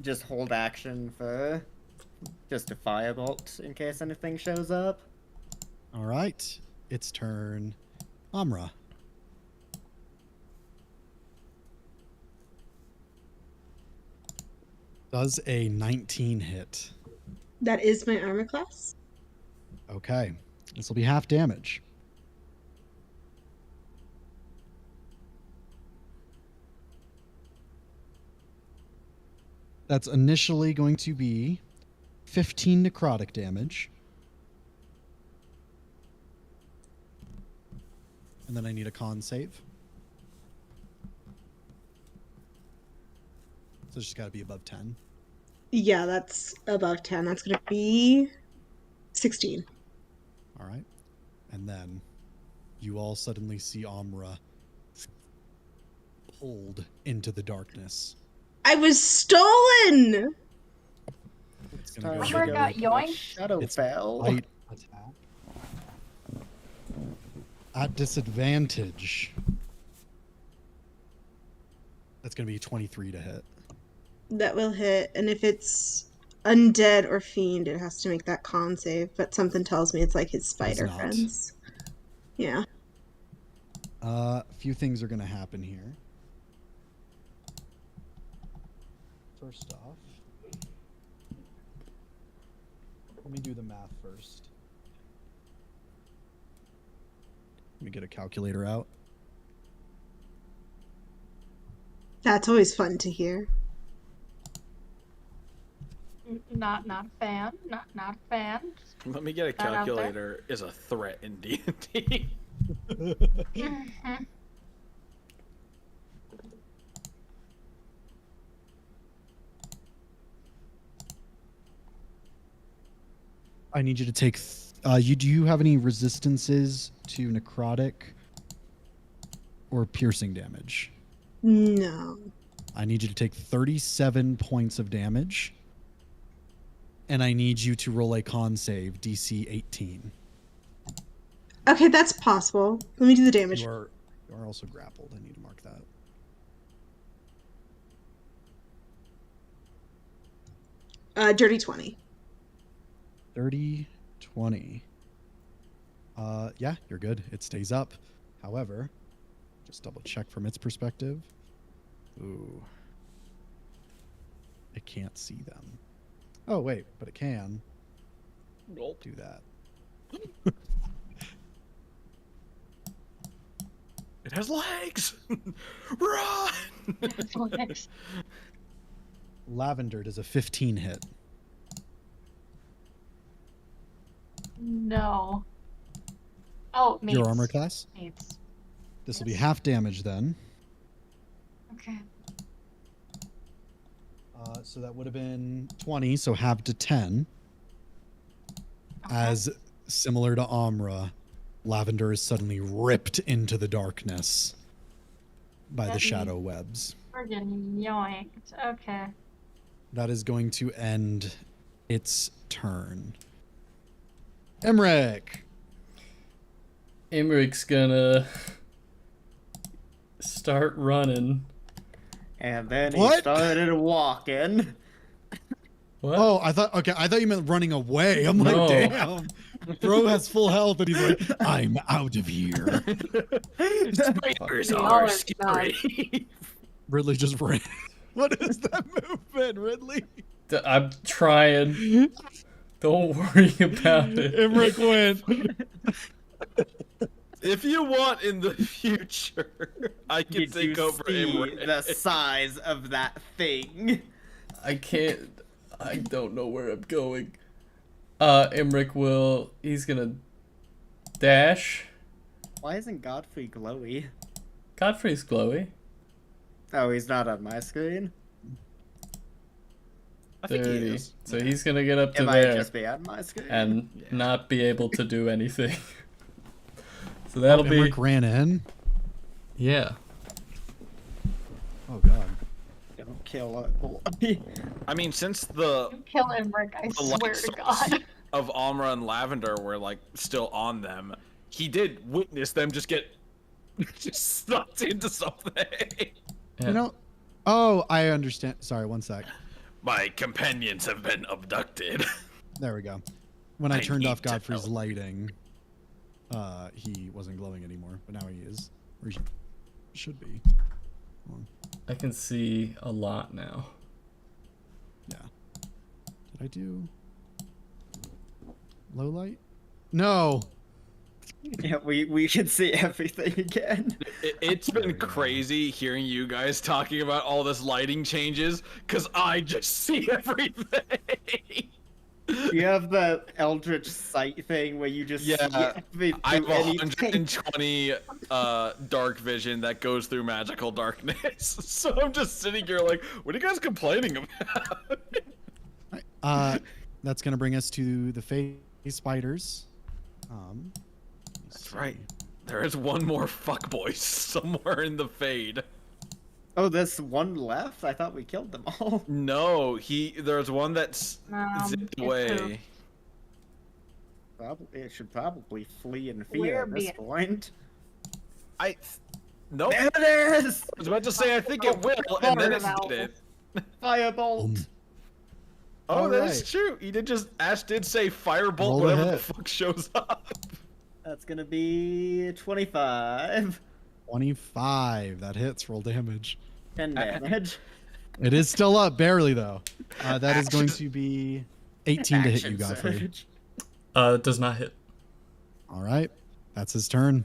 S5: just hold action for just a firebolt in case anything shows up.
S3: All right. It's turn. Amra. Does a 19 hit?
S7: That is my armor class.
S3: Okay. This will be half damage. That's initially going to be 15 necrotic damage. And then I need a con save. So it's just got to be above 10.
S7: Yeah, that's above 10. That's going to be 16.
S3: All right. And then you all suddenly see Amra pulled into the darkness.
S7: I was stolen!
S3: It's gonna go
S6: Amra
S3: with
S6: got yoinked.
S5: Shadow
S3: its
S5: fell.
S3: bite attack. At disadvantage. That's going to be 23 to hit.
S7: That will hit, and if it's undead or fiend, it has to make that con save, but something tells me it's like his spider
S3: not.
S7: friends. Yeah.
S3: A few things are going to happen here. First off, let me do the math first. Let me get a calculator out.
S7: That's always fun to hear.
S6: Not a fan. Not a fan.
S4: Let me get a
S6: That out there.
S4: calculator is a threat in D&D.
S6: Mhm.
S3: I need you to take. Do you have any resistances to necrotic or piercing damage?
S7: No.
S3: I need you to take 37 points of damage, and I need you to roll a con save, DC 18.
S7: Okay, that's possible. Let me do the damage.
S3: You are also grappled. I need to mark that.
S7: Dirty 20.
S3: 30, 20. Yeah, you're good. It stays up. However, just double check from its perspective. Ooh. It can't see them. Oh, wait, but it can
S4: Nope.
S3: do that.
S4: It has legs! Run!
S3: Lavender does a 15 hit.
S6: No. Oh, meats.
S3: Your armor class?
S6: Meats.
S3: This will be
S6: Yes.
S3: half damage then.
S6: Okay.
S3: So that would have been 20, so half to 10. As similar to Amra, Lavender is suddenly ripped into the darkness by the
S6: That
S3: shadow webs.
S6: Friggin' yoinked. Okay.
S3: That is going to end its turn. Emmerich!
S2: Emmerich's gonna start running.
S5: And then he
S3: What?
S5: started walking.
S2: What?
S3: Oh, I thought you meant running away. I'm
S2: No.
S3: like, damn. Bro has full health and he's like, I'm out of here.
S4: Spiders
S6: We
S4: are
S6: are
S4: scary.
S3: Ridley just ran. What is that movement, Ridley?
S2: I'm trying. Don't worry about it.
S3: Imric went.
S4: If you want in the future, I can
S5: Did
S4: take
S5: you
S4: over
S5: see
S4: Imric.
S5: the size of that thing?
S2: I can't. I don't know where I'm going. Imric will. He's gonna dash.
S5: Why isn't Godfrey glowy?
S2: Godfrey's glowy.
S5: Oh, he's not on my screen.
S4: I think he
S2: 30.
S4: is.
S2: So he's gonna get up
S5: It
S2: to
S5: might
S2: there
S5: just be on my screen.
S2: and not be able to do anything. So that'll be.
S3: Imric ran in.
S2: Yeah.
S3: Oh god.
S5: Don't kill a boy.
S4: I mean, since the
S6: Kill Imric, I
S4: the
S6: swear
S4: light
S6: to
S4: source
S6: God.
S4: of Amra and Lavender were like still on them, he did witness them just get just sucked into something.
S2: Yeah.
S3: You know. Oh, I understand. Sorry, one sec.
S4: My companions have been abducted.
S3: There we go. When I
S4: I
S3: turned
S4: need
S3: off
S4: to
S3: Godfrey's
S4: know.
S3: lighting, he wasn't glowing anymore, but now he is. Or he should be. Hold on.
S2: I can see a lot now.
S3: Yeah. Did I do low light? No.
S5: Yeah, we can see everything again.
S4: It's been crazy hearing you guys talking about all this lighting changes, because I just see everything.
S5: You have the Eldritch Sight thing where you just see everything.
S4: I have
S5: anything.
S4: 120 dark vision that goes through magical darkness. So I'm just sitting here like, what are you guys complaining about?
S3: That's gonna bring us to the phase spiders.
S4: That's right. There is one more fuckboy somewhere in the fade.
S5: Oh, there's one left? I thought we killed them all.
S4: No, there's one that's zipped
S6: it's
S4: away.
S5: It should probably flee in fear
S6: Where
S5: at this
S6: be-
S5: point.
S4: Nope.
S5: There it is!
S4: I was about to say I think it will, and then it did it.
S5: Firebolt!
S4: Oh, that is
S3: Alright.
S4: true. Ash did say firebolt
S3: Roll the
S4: whenever the
S3: hit.
S4: fuck shows up.
S5: That's gonna be 25.
S3: 25. That hits. Roll damage.
S5: 10 damage.
S3: It is still up, barely though. That is going to be 18 to hit you,
S5: Action
S3: Godfrey.
S5: surge.
S2: It does not hit.
S3: All right, that's his turn.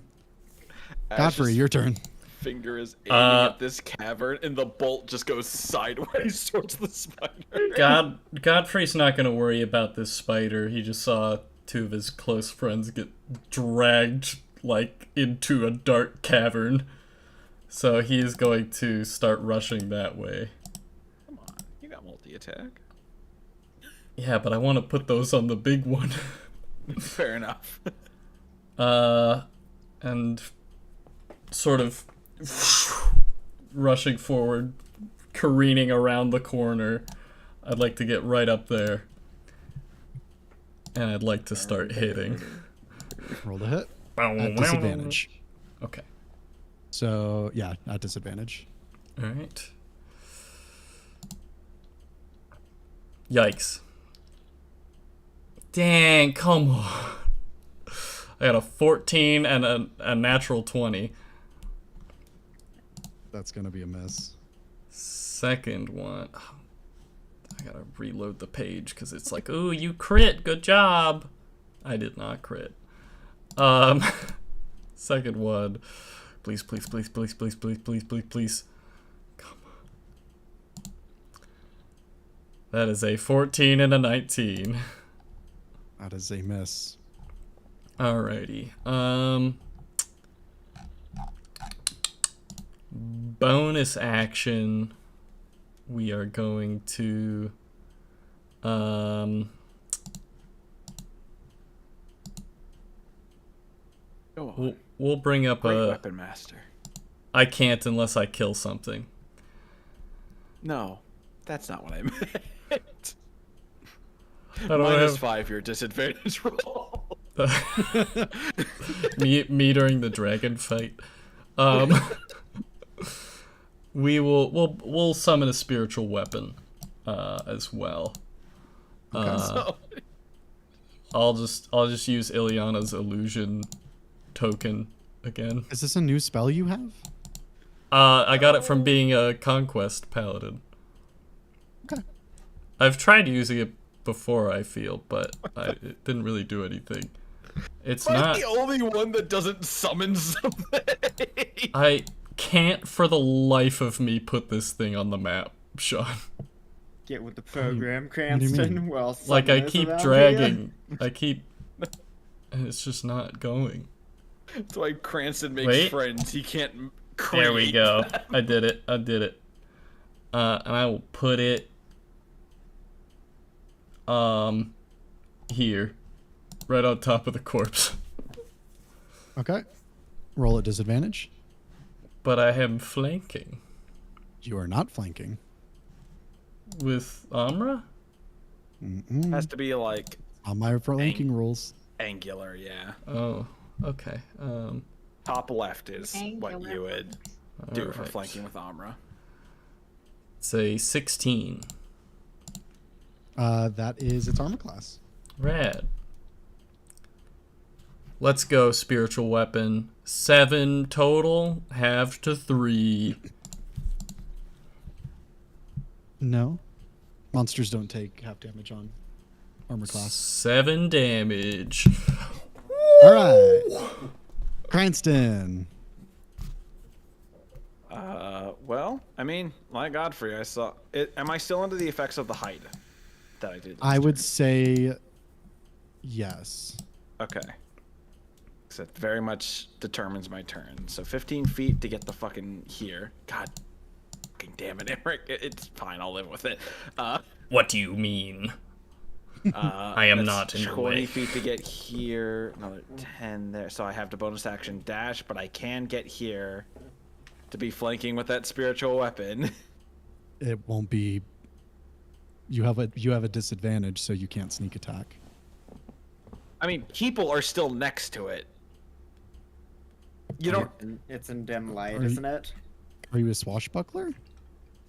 S4: Ash's
S3: Godfrey, your turn.
S4: finger is aiming at this cavern, and the bolt just goes sideways towards the spider.
S2: Godfrey's not gonna worry about this spider. He just saw two of his close friends get dragged like into a dark cavern. So he's going to start rushing that way.
S4: Come on, you got multi-attack.
S2: Yeah, but I want to put those on the big one.
S4: Fair enough.
S2: And sort of rushing forward, careening around the corner. I'd like to get right up there. And I'd like to start hitting.
S3: Roll the hit. At disadvantage.
S2: Okay.
S3: So yeah, at disadvantage.
S2: Alright. Yikes. Dang, come on. I got a 14 and a natural 20.
S3: That's gonna be a miss.
S2: Second one. Oh, I gotta reload the page because it's like, ooh, you crit, good job. I did not crit. Second one. Please, please, please, please, please, please, please, please, please. Come on. That is a 14 and a 19.
S3: That is a miss.
S2: Alrighty. Bonus action. We are going to
S4: Go on.
S2: we'll bring up
S4: Great
S2: a
S4: weapon master.
S2: I can't unless I kill something.
S4: No, that's not what I meant.
S2: I don't
S4: Minus
S2: have
S4: 5 your disadvantage roll.
S2: me during the dragon fight. We'll summon a spiritual weapon as well. I'll just use Ileana's illusion token again.
S3: Is this a new spell you have?
S2: I got it from being a conquest paladin. I've tried using it before, I feel, but it didn't really do anything. It's
S4: Am I
S2: not.
S4: the only one that doesn't summon something?
S2: I can't for the life of me put this thing on the map, Sean.
S5: Get with the program,
S3: do you
S5: Cranston.
S3: mean?
S5: Well,
S2: Like, I
S5: summoners
S2: keep
S5: around
S2: dragging. I keep. And it's just not going.
S4: That's why Cranston makes
S2: Wait.
S4: friends. He can't create.
S2: There we go. I did it. I did it. And I will put it. Here. Right on top of the corpse.
S3: Okay. Roll at disadvantage.
S2: But I am flanking.
S3: You are not flanking.
S2: With Amra?
S4: Has to be like
S3: On my flanking rules.
S4: angular, yeah.
S2: Oh, okay.
S4: Top left is what
S6: Angular.
S4: you would do for
S2: Alright.
S4: flanking with Amra.
S2: It's a 16.
S3: That is its armor class.
S2: Rad. Let's go, spiritual weapon. 7 total, halved to 3.
S3: No. Monsters don't take half damage on armor class.
S2: 7 damage.
S3: All right. Cranston.
S4: Well, I mean, like Godfrey, I saw it. Am I still under the effects of the hide that I did?
S3: I
S4: last
S3: would
S4: turn?
S3: say yes.
S4: Okay. So it very much determines my turn. So 15 feet to get the fucking here. God fucking damn it, Eric. It's fine. I'll live with it.
S2: What do you mean? I am
S4: that's
S2: not in the
S4: 20
S2: way.
S4: feet to get here. Another 10 there. So I have to bonus action dash, but I can get here to be flanking with that spiritual weapon.
S3: It won't be. You have a disadvantage, so you can't sneak attack.
S4: I mean, people are still next to it. You don't.
S5: It's in dim light,
S3: Are you-
S5: isn't it?
S3: Are you a swashbuckler?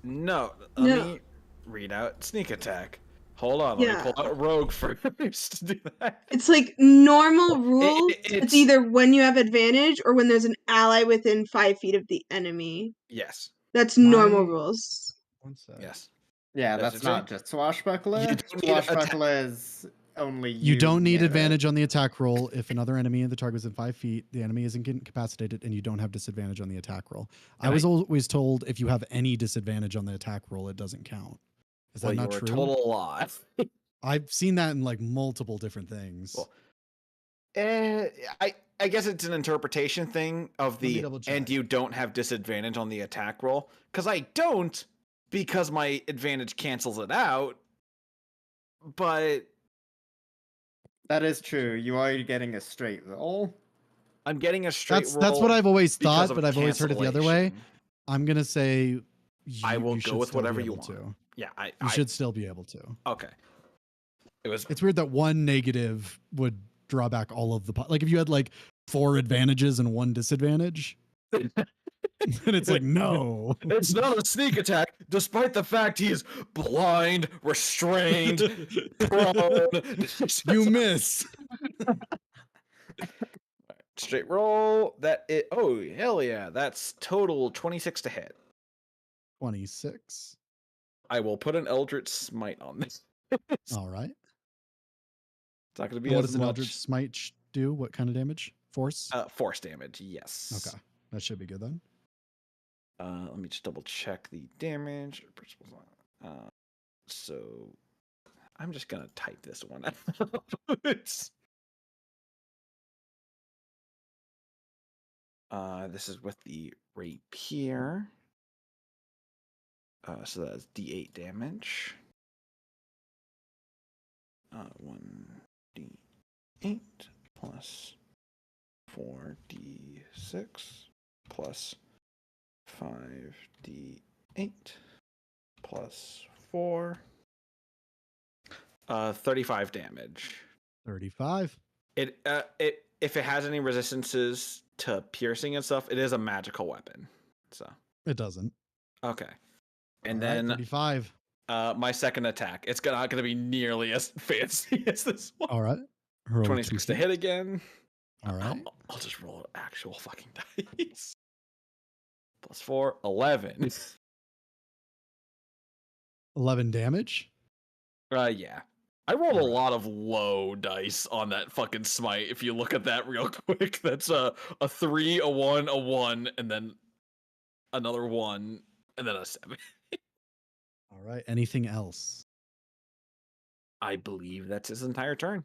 S4: No.
S7: No.
S4: Let me read out sneak attack. Hold on. Let
S7: Yeah.
S4: me pull out rogue first to do that.
S7: It's like normal rules.
S4: it's-
S7: It's either when you have advantage or when there's an ally within 5 feet of the enemy.
S4: Yes.
S7: That's normal
S3: My-
S7: rules.
S3: One sec.
S4: Yes.
S5: Yeah,
S4: That's
S5: that's
S4: the
S5: not
S4: thing.
S5: just swashbuckler.
S4: You don't need attack-
S5: Swashbuckler is only
S3: You don't need
S5: get it.
S3: advantage on the attack roll if another enemy in the target is in 5 feet, the enemy isn't incapacitated, and you don't have disadvantage on the attack roll. I
S4: And
S3: was always told if you have any disadvantage on the attack roll, it doesn't count. Is that
S4: Well,
S3: not
S4: you were
S3: true?
S4: total lie.
S3: I've seen that in like multiple different things.
S4: Well, I guess it's an interpretation thing of
S3: me
S4: the
S3: double check.
S4: and you don't have disadvantage on the attack roll because I don't because my advantage cancels it out. But
S5: That is true. You are getting a straight roll.
S4: I'm getting a straight roll.
S3: That's what I've always
S4: because
S3: thought,
S4: of
S3: but I've always heard it the other way.
S4: cancellation.
S3: I'm gonna say
S4: I will
S3: you
S4: go
S3: should
S4: with
S3: still be
S4: whatever you
S3: able
S4: want.
S3: to.
S4: Yeah,
S3: You
S4: I
S3: should still be able to.
S4: Okay. It was
S3: It's weird that one negative would draw back all of the like if you had like 4 advantages and 1 disadvantage. And it's like no.
S4: It's not a sneak attack, despite the fact he is blind, restrained, prone.
S3: You miss.
S4: Straight roll. That it. Oh hell yeah! That's total 26 to hit.
S3: 26.
S4: I will put an Eldritch Smite on this.
S3: All right.
S4: It's not going to be
S3: And what
S4: as
S3: does an
S4: much.
S3: Eldritch Smite do? What kind of damage? Force?
S4: Force damage. Yes.
S3: Okay. That should be good then.
S4: Let me just double check the damage. So I'm just gonna type this one out. This is with the rapier. So that's D8 damage. 1d8 plus 4d6 plus 5d8 plus 4. 35 damage.
S3: 35.
S4: It if it has any resistances to piercing and stuff, it is a magical weapon. So
S3: It doesn't.
S4: okay. And
S3: All right,
S4: then
S3: 35.
S4: my second attack. It's not gonna be nearly as fancy as this one.
S3: All right. Roll
S4: 26 to
S3: 2d.
S4: hit again.
S3: All right.
S4: I'll just roll actual fucking dice. Plus 4, 11.
S3: 11 damage.
S4: Yeah. I rolled a lot of low dice on that fucking smite. If you look at that real quick, that's a 3, a 1, a 1, and then another 1, and then a 7.
S3: All right. Anything else?
S4: I believe that's his entire turn.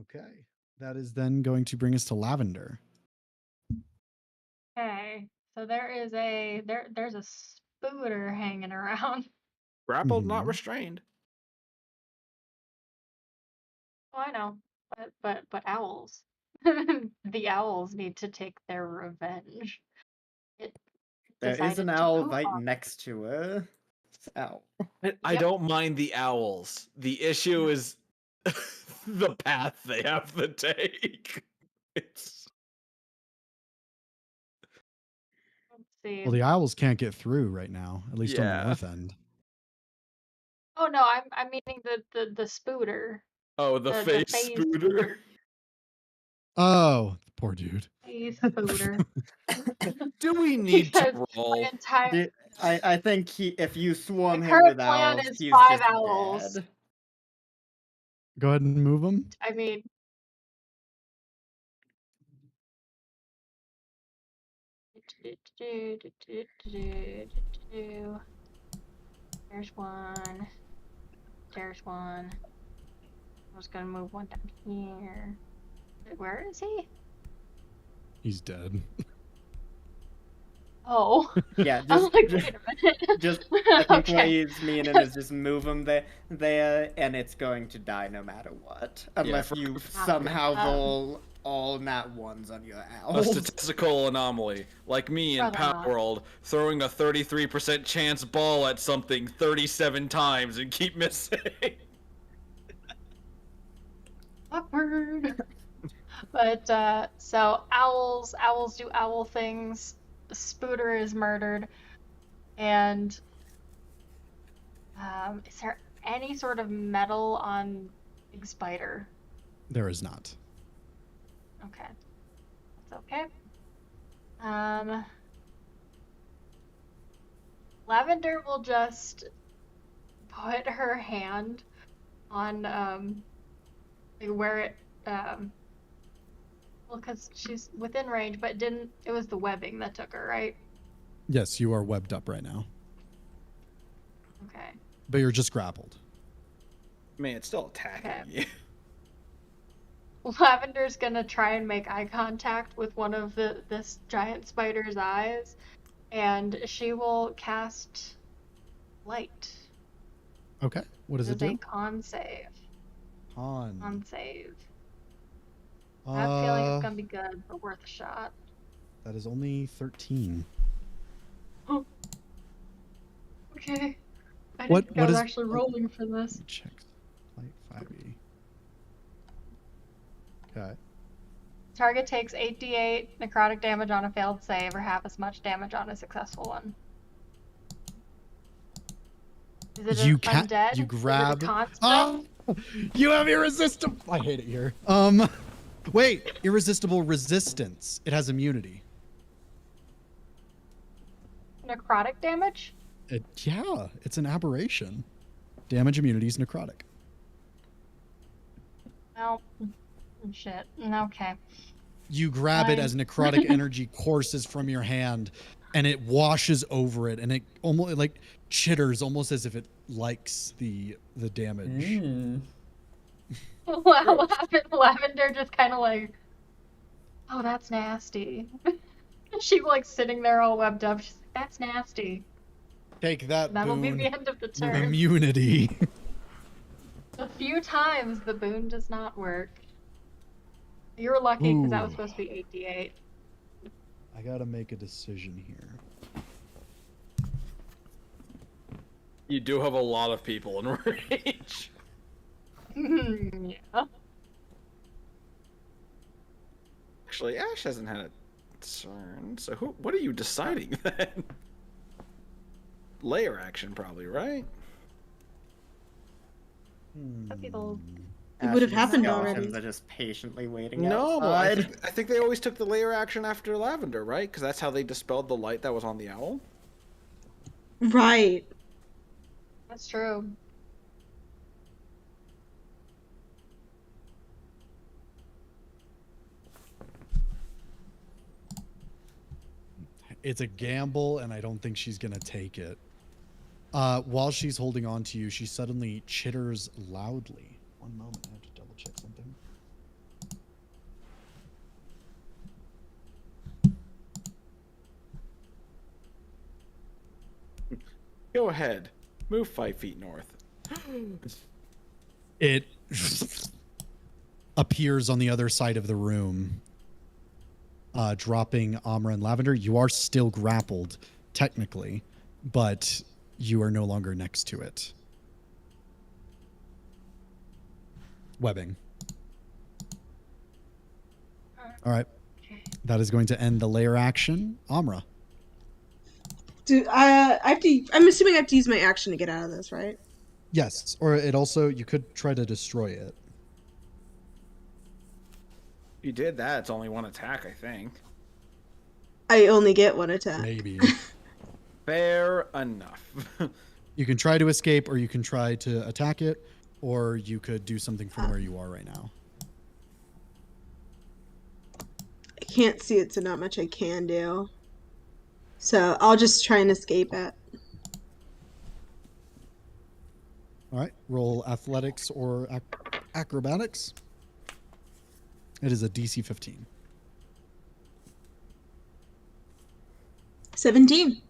S3: Okay. That is then going to bring us to Lavender.
S6: Okay, so there's a spooter hanging around.
S4: Grappled,
S3: Mhm.
S4: not restrained.
S6: Oh, I know, but owls. The owls need to take their revenge. It
S5: There is
S6: decided
S5: an
S6: to
S5: owl
S6: poop
S5: right
S6: on
S5: next to her. Ow.
S4: I
S6: Yep.
S4: don't mind the owls. The issue is the path they have to take. It's
S6: Let's see.
S3: Well, the owls can't get through right now, at least on
S4: Yeah.
S3: the north end.
S6: Oh no, I'm meaning the spooter.
S4: oh, the face
S6: phase
S4: spooter.
S3: Oh, poor dude.
S6: Phase spooter.
S4: Do we need to
S6: Because
S4: roll?
S6: my entire
S5: I think if you swarm
S6: The
S5: him
S6: current
S5: with
S6: plan
S5: owls,
S6: is
S5: he's
S6: 5
S5: just
S6: owls.
S5: dead.
S3: Go ahead and move them.
S6: I mean, there's one. There's one. I was gonna move one down here. Where is he?
S3: He's dead.
S6: Oh.
S5: Yeah,
S6: I was
S5: just
S6: like, wait a minute.
S5: just I think what
S6: Okay.
S5: he's meaning is just move him there, and it's going to die no matter what, unless you somehow roll all nat ones on your
S4: A
S5: owls.
S4: statistical anomaly. Like me in
S6: Probably
S4: Power
S6: not.
S4: World, throwing a 33% chance ball at something 37 times and keep missing.
S6: Awkward. But so owls do owl things. Spooter is murdered, and is there any sort of metal on Big Spider?
S3: There is not.
S6: Okay, that's okay. Lavender will just put her hand on like where it well, because she's within range, but it was the webbing that took her, right?
S3: Yes, you are webbed up right now,
S6: Okay.
S3: but you're just grappled.
S4: Man, it's still attacking
S6: Okay.
S4: you.
S6: Lavender's gonna try and make eye contact with one of this giant spider's eyes, and she will cast light.
S3: Okay. What does it
S6: This is
S3: do?
S6: a con save. Con
S3: On.
S6: save. I have a feeling it's
S3: Uh,
S6: gonna be good, but worth a shot.
S3: that is only 13.
S6: Okay. I
S3: What-
S6: didn't think
S3: what
S6: I was
S3: is-
S6: actually rolling for this.
S3: Check. Light 5e. Okay.
S6: Target takes 8d8 necrotic damage on a failed save, or half as much damage on a successful one. Is it
S3: You
S6: an
S3: can't.
S6: undead?
S3: You
S6: Is it a
S3: grab.
S6: constant?
S3: Oh, you have irresistible. I hate it here. Wait. Irresistible resistance. It has immunity.
S6: Necrotic damage?
S3: Yeah, it's an aberration. Damage immunity is necrotic.
S6: No. Shit. Okay.
S3: You grab it
S6: Fine.
S3: as necrotic energy courses from your hand, and it washes over it, and it almost like chitters, almost as if it likes the damage.
S2: Mm.
S6: Wow, Lavender just kind of like, oh, that's nasty. She like sitting there all webbed up. She's like, that's nasty.
S3: Take that
S6: That'll be
S3: boon.
S6: the end of the turn.
S3: Immunity.
S6: A few times the boon does not work. You were lucky because that was
S3: Ooh.
S6: supposed to be 8d8.
S3: I gotta make a decision here.
S4: You do have a lot of people in range.
S6: Yeah.
S4: Actually, Ash hasn't had a turn, so what are you deciding then? Layer action, probably, right?
S6: That'd be the
S7: It would have
S5: Ash's
S7: happened
S5: skeletons
S7: already.
S5: are just patiently waiting
S4: No,
S5: outside.
S4: I think they always took the layer action after Lavender, right? Because that's how they dispelled the light that was on the owl.
S7: Right.
S6: That's true.
S3: It's a gamble, and I don't think she's gonna take it. While she's holding on to you, she suddenly chitters loudly. One moment, I have to double check something.
S4: Go ahead. Move 5 feet north.
S3: It appears on the other side of the room, dropping Amra and Lavender. You are still grappled, technically, but you are no longer next to it. Webbing. All right. That is going to end the layer action. Amra.
S7: I'm assuming I have to use my action to get out of this, right?
S3: Yes, or it also, you could try to destroy it.
S4: If you did that, it's only one attack, I think.
S7: I only get one attack.
S3: Maybe.
S4: Fair enough.
S3: You can try to escape, or you can try to attack it, or you could do something from where you are right now.
S7: I can't see it, so not much I can do. So I'll just try and escape it.
S3: All right, roll athletics or acrobatics. It is a DC 15.
S7: 17.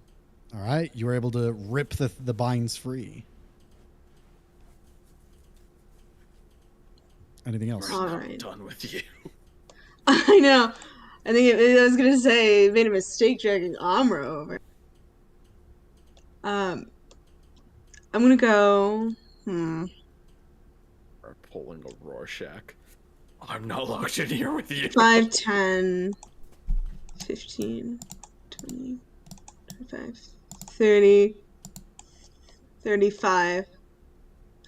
S3: All right, you were able to rip the binds free. Anything else?
S7: All
S4: I'm
S7: right.
S4: done with you.
S7: I know. I think I was gonna say made a mistake dragging Amra over. I'm gonna go.
S4: Or pulling a Rorschach. I'm not locked in here with you.
S7: 5, 10, 15, 20, 25, 30, 35.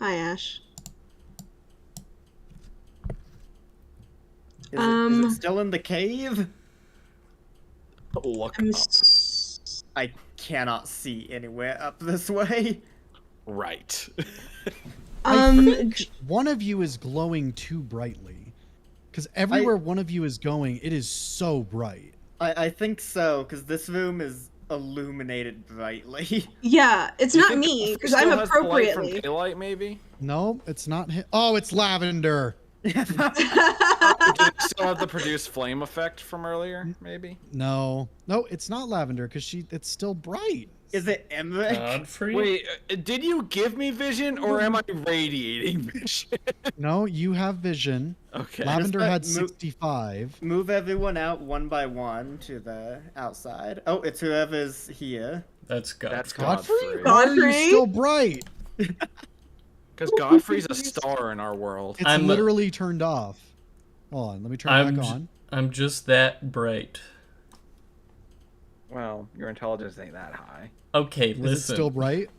S7: Hi, Ash.
S5: Is it still in the cave?
S4: Look
S7: I'm
S4: up.
S5: I cannot see anywhere up this way.
S4: Right.
S3: I think one of you is glowing too brightly. Because everywhere one of you is going, it is so bright.
S5: I think so, because this room is illuminated brightly.
S7: Yeah, it's
S4: You
S7: not
S4: think
S7: me
S4: the
S7: because
S4: still
S7: I'm
S4: has the light from
S7: appropriately.
S4: daylight, maybe?
S3: No, it's not. Oh, it's Lavender.
S4: Did it still have the produced flame effect from earlier, maybe?
S3: No, it's not Lavender because it's still bright.
S5: Is it Emmerich?
S2: Godfrey?
S4: Wait, did you give me vision, or am I radiating vision?
S3: No, you have vision.
S4: Okay.
S3: Lavender
S5: Just
S3: had
S5: move-
S3: 65.
S5: Move everyone out one by one to the outside. Oh, it's whoever's here.
S2: That's Godfrey.
S4: That's
S3: Godfrey?
S4: Godfrey.
S3: Why are you
S7: Godfrey?
S3: still bright?
S4: Because Godfrey's a star in our world.
S3: It's
S2: I'm-
S3: literally turned off. Hold on, let me turn it back on.
S2: I'm just that bright.
S4: Well, your intelligence ain't that high.
S2: Okay,
S3: Is it
S2: listen.
S3: still bright?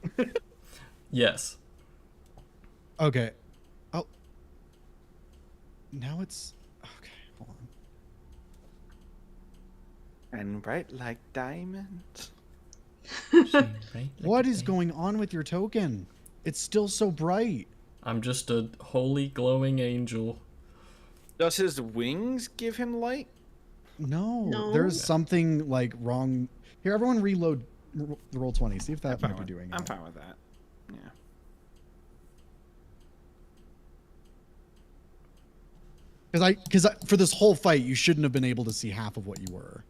S2: Yes.
S3: Okay. Oh. Now it's... Okay, hold on.
S4: And bright like diamonds.
S3: What is going on with your token? It's still so bright.
S2: I'm just a holy glowing angel.
S4: Does his wings give him light?
S3: No,
S7: No.
S3: there's something like wrong. Here, everyone reload the roll 20. See if that might be doing
S4: I'm
S3: it.
S4: fine with that. Yeah.
S3: Because for this whole fight, you shouldn't have been able to see half of what you were.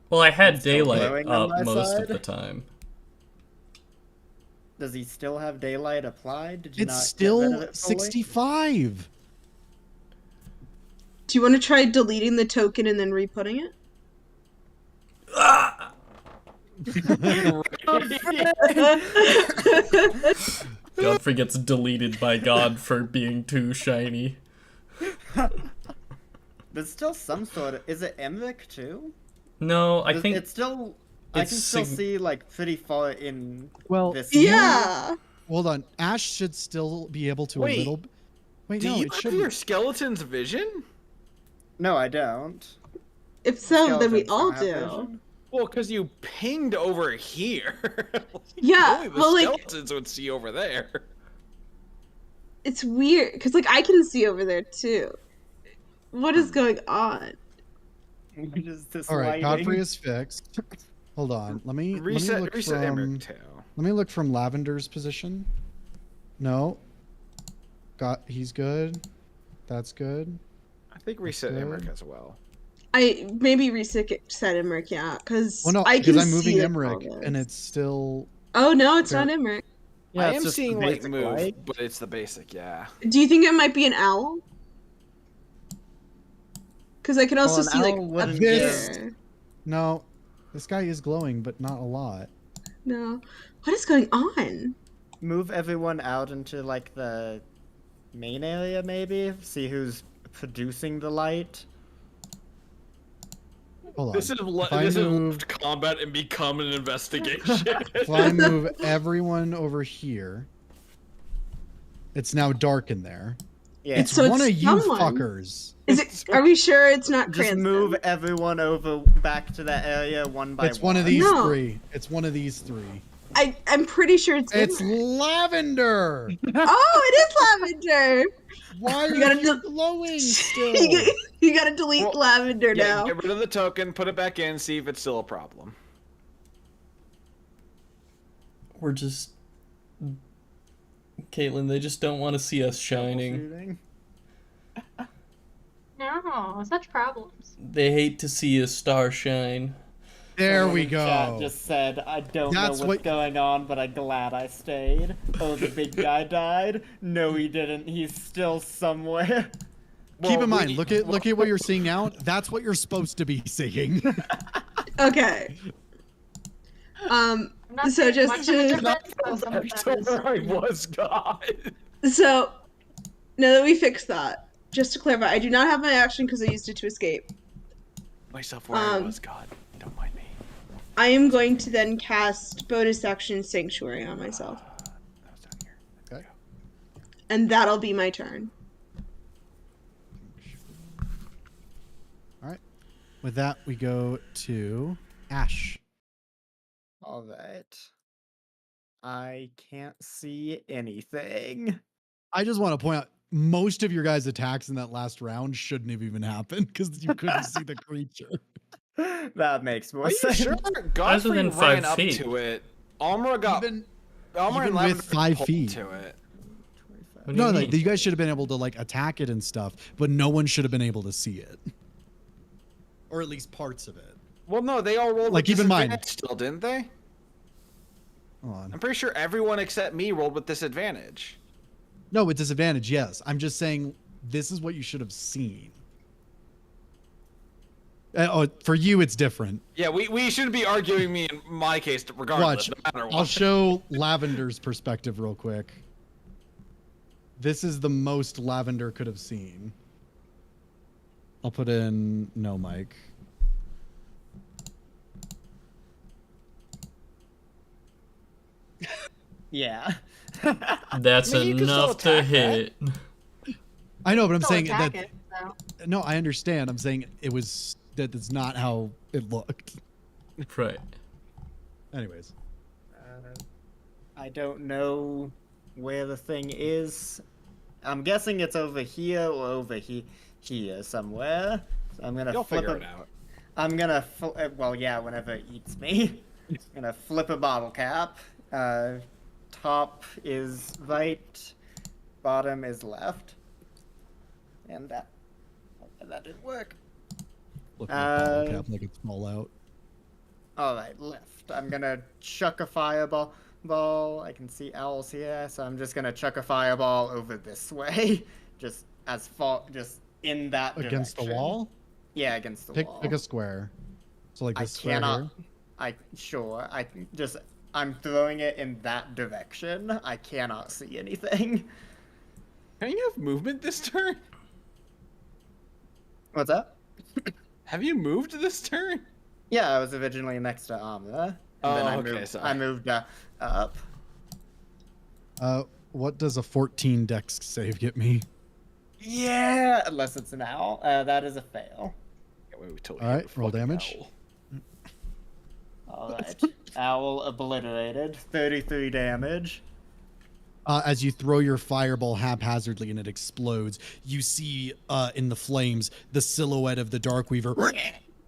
S2: Well, I had
S5: still
S2: daylight
S5: glowing on
S2: up
S5: my
S2: most
S5: side?
S2: of the time.
S5: Does he still have daylight applied? Did you
S3: It's
S5: not
S3: still
S5: get rid of it fully?
S3: 65.
S7: Do you want to try deleting the token and then re-putting it?
S2: Godfrey gets deleted by God for being too shiny.
S5: There's still some sort of. Is it Emmerich too?
S2: No, I think
S5: It's still. I
S2: it's
S5: can still
S2: sig-
S5: see like pretty far in
S3: Well,
S5: this.
S7: Yeah.
S3: Hold on. Ash should still be able to
S4: Wait,
S3: a little... Wait,
S4: Do
S3: no,
S4: you
S3: it
S4: have
S3: shouldn't.
S4: your skeleton's vision?
S5: No, I don't.
S7: If so, then we
S5: Skeletons
S7: all
S5: don't have
S7: do.
S5: vision.
S4: Well, because you pinged over here.
S7: Yeah,
S4: Only the
S7: well, like-
S4: skeletons would see over there.
S7: It's weird because like I can see over there too. What is going on?
S5: What is this
S3: All right,
S5: lighting?
S3: Godfrey is fixed. Hold on. Let me
S4: Reset
S3: look
S4: reset
S3: from
S4: Emmerich too.
S3: let me look from Lavender's position. No. He's good. That's good.
S4: I think reset
S3: good.
S4: Emmerich as well.
S7: I maybe reset Emmerich, yeah, because
S3: Well, no,
S7: I can
S3: because I'm
S7: see
S3: moving
S7: the
S3: Emmerich,
S7: progress.
S3: and it's still.
S7: Oh no, it's
S3: Fair-
S7: not Emmerich.
S5: Yeah,
S4: I
S5: it's
S4: am
S5: just the
S4: seeing like
S5: basic
S4: move,
S5: light.
S4: but it's the basic, yeah.
S7: Do you think it might be an owl? Because I can also
S5: Well, an
S7: see like
S5: owl
S7: up
S5: wouldn't
S3: This-
S7: there.
S3: No, this guy is glowing, but not a lot.
S7: No, what is going on?
S5: Move everyone out into like the main area, maybe. See who's producing the light.
S3: Hold on.
S4: This is
S3: If I move,
S4: left combat and become an investigation.
S3: if I move everyone over here, it's now dark in there.
S5: Yeah.
S3: It's
S7: So
S3: one
S7: it's
S3: of you
S7: someone.
S3: fuckers.
S7: Is it? Are we sure it's not
S5: Just
S7: Cranston?
S5: move everyone over back to that area one by
S3: It's one of these
S7: No.
S3: three. It's one of these three.
S7: I'm pretty sure it's.
S3: It's
S7: Emmerich.
S3: Lavender.
S7: Oh, it is Lavender.
S3: Why are
S7: gotta
S3: you
S7: do-
S3: glowing still?
S7: You gotta delete
S4: Well,
S7: Lavender
S4: Yeah,
S7: now.
S4: get rid of the token, put it back in, see if it's still a problem.
S2: We're just. Caitlin, they just don't want to see us shining.
S5: Shooting.
S6: No, such problems.
S2: They hate to see a star shine.
S3: There
S5: Someone
S3: we
S5: in chat
S3: go.
S5: just said, I don't
S3: That's
S5: know what's
S3: what-
S5: going on, but I'm glad I stayed. Oh, the big guy died? No, he didn't. He's still somewhere.
S3: Keep
S4: Well,
S3: in mind,
S4: we-
S3: look at what you're seeing now. That's what you're supposed to be seeing.
S7: Okay.
S6: I'm not
S7: So
S6: seeing
S7: just
S6: much of a
S7: to-
S6: difference, but some of that is-
S4: I was God.
S7: So now that we fixed that, just to clarify, I do not have my action because I used it to escape.
S4: Myself where I was God. Don't mind me.
S7: I am going to then cast bonus action Sanctuary on myself,
S4: That was down here.
S3: Okay.
S7: and that'll be my turn.
S3: All right. With that, we go to Ash.
S5: Alright. I can't see anything.
S3: I just want to point out most of your guys' attacks in that last round shouldn't have even happened because you couldn't see the creature.
S5: That makes more
S4: Are you
S5: sense.
S4: sure? Godfrey
S2: than
S4: ran
S2: 5
S4: up
S2: feet.
S4: to it. Almra got.
S3: Even
S4: Almra and
S3: even
S4: Lavender
S3: with 5
S4: pulled
S3: feet.
S4: to it.
S2: What do
S3: no,
S2: you
S3: like
S2: mean?
S3: you guys should have been able to like attack it and stuff, but no one should have been able to see it, or at least parts of it.
S4: Well, no, they all rolled.
S3: Like,
S4: with
S3: keep in mind-
S4: disadvantage still, didn't they?
S3: Hold on.
S4: I'm pretty sure everyone except me rolled with disadvantage.
S3: No, with disadvantage, yes. I'm just saying this is what you should have seen. Oh, for you, it's different.
S4: Yeah, we shouldn't be arguing me in my case, regardless,
S3: Watch.
S4: no matter what.
S3: I'll show Lavender's perspective real quick. This is the most Lavender could have seen. I'll put in no mic.
S5: Yeah.
S2: That's
S4: I mean, you can still
S2: enough to
S4: attack that.
S2: hit.
S3: I know, but I'm
S6: Still
S3: saying
S6: attack
S3: that.
S6: it, so.
S3: No, I understand. I'm saying that's not how it looked.
S2: Right.
S3: Anyways,
S5: I don't know where the thing is. I'm guessing it's over here or over here somewhere. So I'm gonna
S4: You'll
S5: flip
S4: figure it out.
S5: I'm gonna well, yeah, whenever it eats me. I'm gonna flip a bottle cap. Top is right, bottom is left, and that didn't work.
S3: look at the bottle
S5: Uh,
S3: cap like it's small out.
S5: All right, left. I'm gonna chuck a fireball. I can see owls here, so I'm just gonna chuck a fireball over this way, just as far, just in that
S3: Against the
S5: direction.
S3: wall?
S5: Yeah, against the
S3: Pick
S5: wall.
S3: a square. So like
S5: I
S3: this square
S5: cannot.
S3: here.
S5: I'm throwing it in that direction. I cannot see anything.
S4: Can you have movement this turn?
S5: What's up?
S4: Have you moved this turn?
S5: Yeah, I was originally next to Amna, and then
S4: Oh,
S5: I
S4: okay,
S5: moved.
S4: sorry.
S5: I moved up.
S3: What does a 14 dex save get me?
S5: Yeah, unless it's an owl. That is a fail.
S4: Yeah, we totally
S3: All
S4: hit
S3: right,
S4: the
S3: roll
S4: fucking
S3: damage.
S4: owl.
S5: All right, owl obliterated. 33 damage.
S3: As you throw your fireball haphazardly and it explodes, you see in the flames the silhouette of the Darkweaver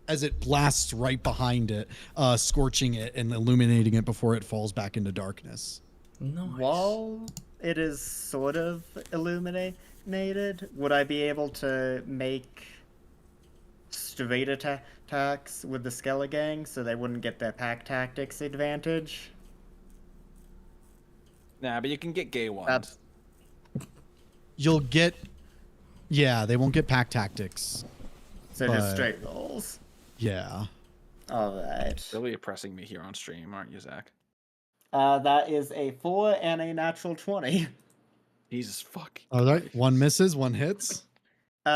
S3: as it blasts right behind it, scorching it and illuminating it before it falls back into darkness.
S2: Nice.
S5: While it is sort of illuminated, would I be able to make straight attacks with the Skelegang so they wouldn't get their pack tactics advantage?
S4: Nah, but you can get gay ones.
S5: That's
S3: You'll get, yeah, they won't get pack tactics.
S5: so just
S3: But-
S5: straight rolls.
S3: Yeah.
S5: Alright.
S4: Really oppressing me here on stream, aren't you, Zach?
S5: That is a 4 and a natural 20.
S4: Jesus fuck.
S3: All right. One misses, one hits.
S5: Should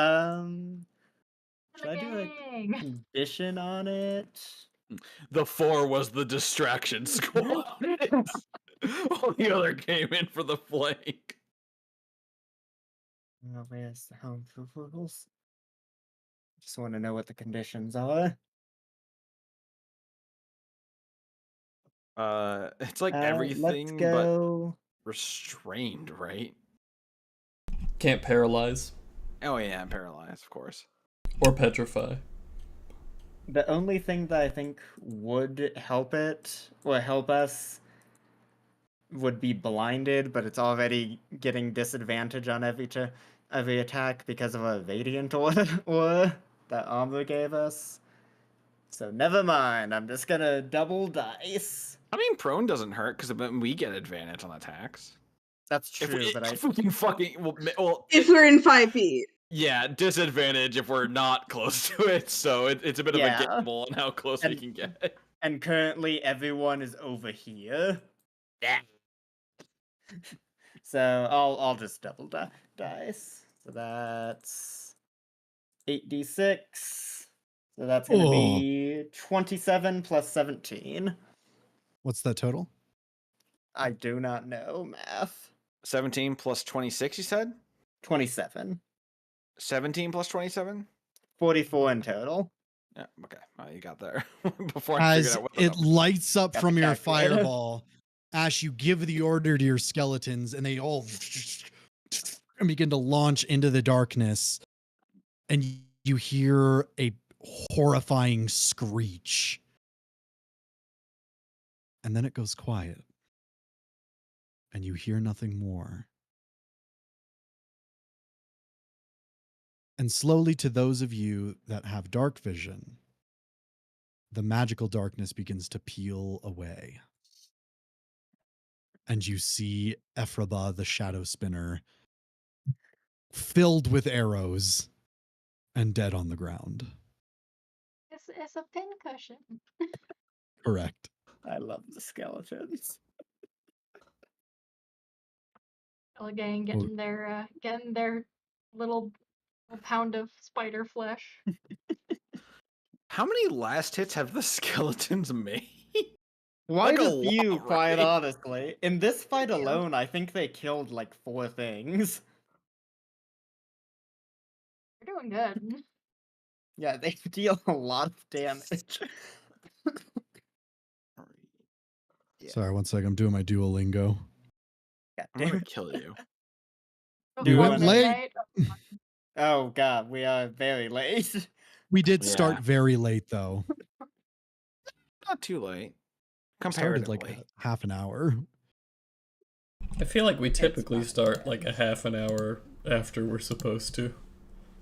S5: I do a
S6: Gang.
S5: condition on it?
S4: The 4 was the distraction squad. All the other came in for the flank.
S5: Where's the home rules? Just want to know what the conditions are.
S4: It's like
S5: Let's
S4: everything but
S5: go.
S4: restrained, right?
S2: Can't paralyze
S4: Oh yeah, I'm paralyzed, of course.
S2: or petrify.
S5: The only thing that I think would help it, or help us, would be blinded, but it's already getting disadvantage on every attack because of a radiant or that armor gave us. So never mind. I'm just gonna double dice.
S4: I mean, prone doesn't hurt because we get advantage on attacks.
S5: That's true, but
S4: If we can fucking well,
S7: If we're in 5 feet.
S4: yeah, disadvantage if we're not close to it. So it's a bit of a
S5: Yeah.
S4: gamble on how close we
S5: And-
S4: can get.
S5: and currently everyone is over here. So I'll just double dice. So that's 8d6. So that's gonna be 27 plus 17.
S3: What's that total?
S5: I do not know math.
S4: 17 plus 26, you said?
S5: 27.
S4: 17 plus 27?
S5: 44 in total.
S4: Yeah, okay. Well, you got there before I figured
S3: As
S4: out what the
S3: it
S4: numbers-
S3: lights up
S5: Got
S3: from
S5: the
S3: your
S5: calculator.
S3: fireball, Ash, you give the order to your skeletons, and they all and begin to launch into the darkness. And you hear a horrifying screech. And then it goes quiet. And you hear nothing more. And slowly, to those of you that have dark vision, the magical darkness begins to peel away. And you see Efraba, the Shadowspinner, filled with arrows and dead on the ground.
S6: It's a pincushion.
S3: Correct.
S5: I love the skeletons.
S6: Gang getting their little pound of spider flesh.
S4: How many last hits have the skeletons made?
S5: Quite
S4: Like
S5: a
S4: a
S5: few,
S4: lot,
S5: quite
S4: right?
S5: honestly. In this fight
S6: Yeah.
S5: alone, I think they killed like 4 things.
S6: You're doing good.
S5: Yeah, they deal a lot of damage.
S4: Yeah.
S3: Sorry, one second. I'm doing my Duolingo.
S5: God
S4: I'm gonna
S5: damn.
S4: kill you.
S3: You
S6: Before
S3: went late.
S6: midnight.
S5: Oh god, we are very late.
S3: We did
S4: Yeah.
S3: start very late, though.
S4: Not too late.
S3: We started
S4: Comparatively.
S3: like half an hour.
S2: I feel like we typically
S5: fine.
S2: start like a half an hour after we're supposed to.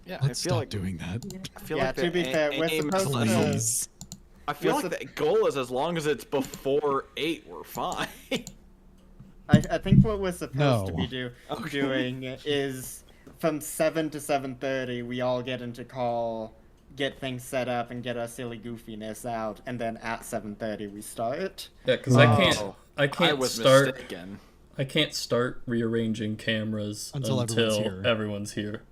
S4: Yeah,
S3: Let's
S4: I feel
S3: stop
S4: like
S3: doing that.
S4: I feel
S5: Yeah,
S4: like
S5: to
S4: the
S5: be fair, we're
S4: aim
S5: supposed
S4: is
S5: to-
S4: like-
S3: Please.
S4: I feel
S5: we're
S4: like the goal is as long as it's before 8, we're fine.
S5: I think what we're supposed to
S3: No.
S5: be
S4: Okay.
S5: doing is from 7 to 7:30 we all get into call, get things set up, and get our silly goofiness out, and then at 7:30 we start.
S2: Yeah, because
S3: Oh.
S2: I
S4: I
S2: can't
S4: was
S2: start
S4: mistaken.
S2: I can't start rearranging cameras
S3: Until
S2: until
S3: everyone's here.
S2: everyone's here.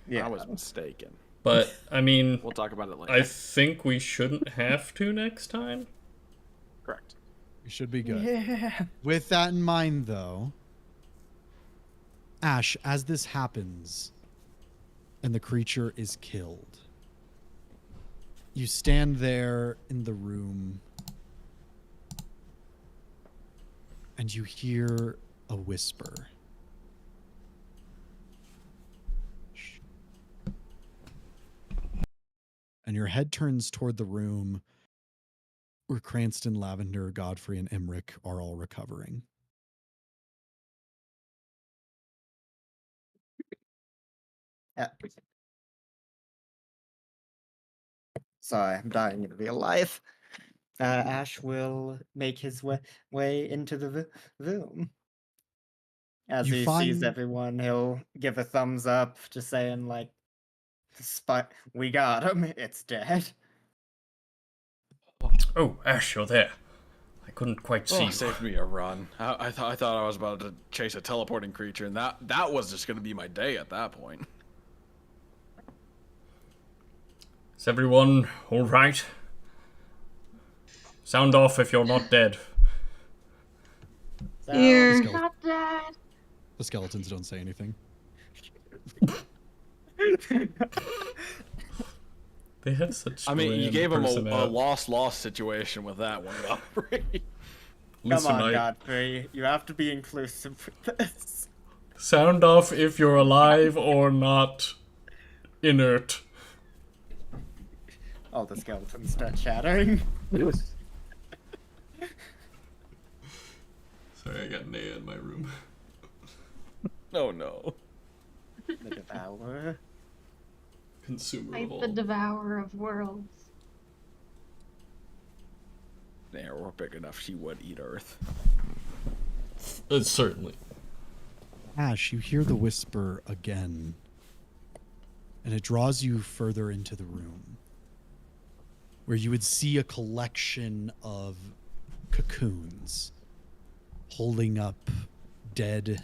S5: Yeah.
S4: I was mistaken.
S2: But I mean,
S4: We'll talk about it later.
S2: I think we shouldn't have to next time.
S4: Correct.
S3: We should be good.
S5: Yeah.
S3: With that in mind, though, Ash, as this happens and the creature is killed, you stand there in the room and you hear a whisper. Shh. And and your head turns toward the room where Cranston, Lavender, Godfrey, and Imric are all recovering.
S5: Sorry, I'm dying in real life. Ash will make his way into the room. As
S3: You
S5: he sees
S3: find-
S5: everyone, he'll give a thumbs up, just saying like, we got him, it's dead.
S2: Oh, Ash, you're there. I couldn't quite see
S4: Oh,
S2: you.
S4: saved me a run. I thought I was about to chase a teleporting creature, and that was just going to be my day at that point.
S2: Is everyone all right? Sound off if you're not dead.
S7: Here.
S6: Not dead.
S3: The skeletons don't say anything.
S2: They have such.
S4: I mean, you
S2: bland
S4: gave him a
S2: personality.
S4: lost situation with that one, Godfrey.
S5: Come
S2: Listen,
S5: on, Godfrey, you have to be inclusive with this.
S2: Sound off if you're alive or not inert.
S5: All the skeletons start chattering.
S8: Sorry, I got Naya in my room.
S4: Oh no.
S5: The Devourer.
S8: Consumer
S6: Like
S8: of all.
S6: the devourer of worlds.
S4: Yeah, we're big enough. She would eat Earth.
S8: Certainly.
S3: Ash, you hear the whisper again, and it draws you further into the room, where you would see a collection of cocoons holding up dead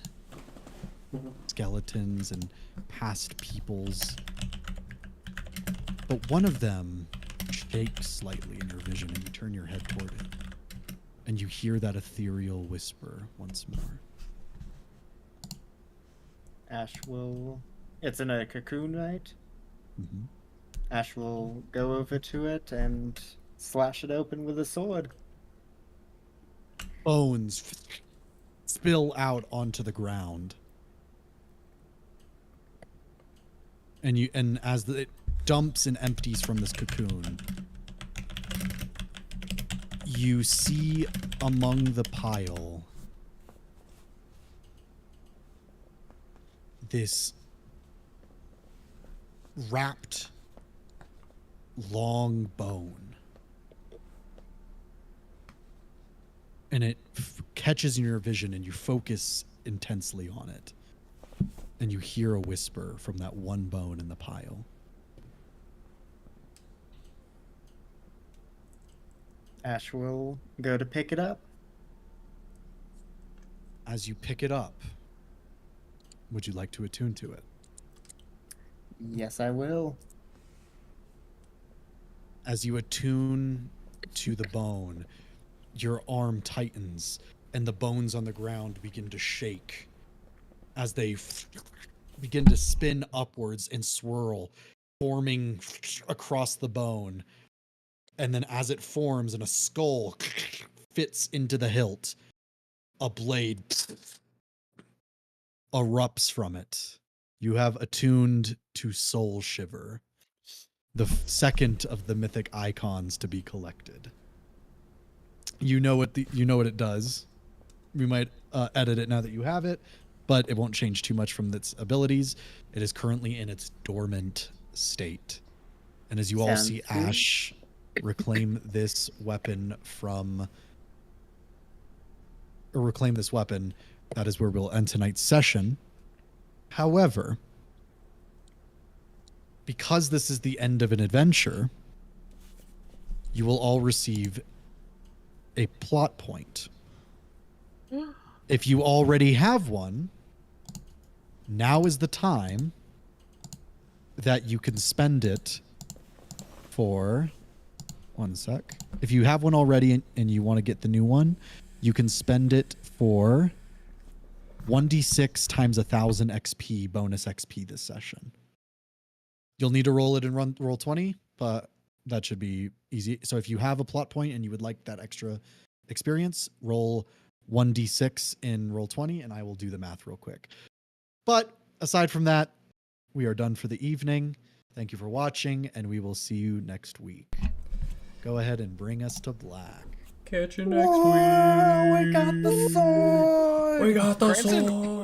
S3: skeletons and past peoples. But one of them shakes slightly in your vision, and you turn your head toward it, and you hear that ethereal whisper once more.
S5: Ash will... It's in a cocoon, right?
S3: Mm-hmm.
S5: Ash will go over to it and slash it open with a sword.
S3: Bones spill out onto the ground, and as it dumps and empties from this cocoon, you see among the pile this wrapped long bone. And it catches in your vision, and you focus intensely on it. And you hear a whisper from that one bone in the pile.
S5: Ash will go to pick it up.
S3: As you pick it up, would you like to attune to it?
S5: Yes, I will.
S3: As you attune to the bone, your arm tightens, and the bones on the ground begin to shake as they begin to spin upwards and swirl, forming across the bone. And then as it forms and a skull fits into the hilt, a blade erupts from it. You have attuned to Soul Shiver, the second of the mythic icons to be collected. You know what it does. We might edit it now that you have it, but it won't change too much from its abilities. It is currently in its dormant state. And as you all
S5: Sounds
S3: see
S5: good.
S3: Ash reclaim this weapon, that is where we'll end tonight's session. However, because this is the end of an adventure, you will all receive a plot point. If you already have one, now is the time that you can spend it for... One sec. If you have one already and you want to get the new one, you can spend it for 1d6 times 1,000 XP, bonus XP this session. You'll need to roll it in roll 20, but that should be easy. So if you have a plot point and you would like that extra experience, roll 1d6 in roll 20, and I will do the math real quick. But aside from that, we are done for the evening. Thank you for watching, and we will see you next week. Go ahead and bring us to black.
S2: Catch you next week.
S9: We got the sword.
S2: We got the sword.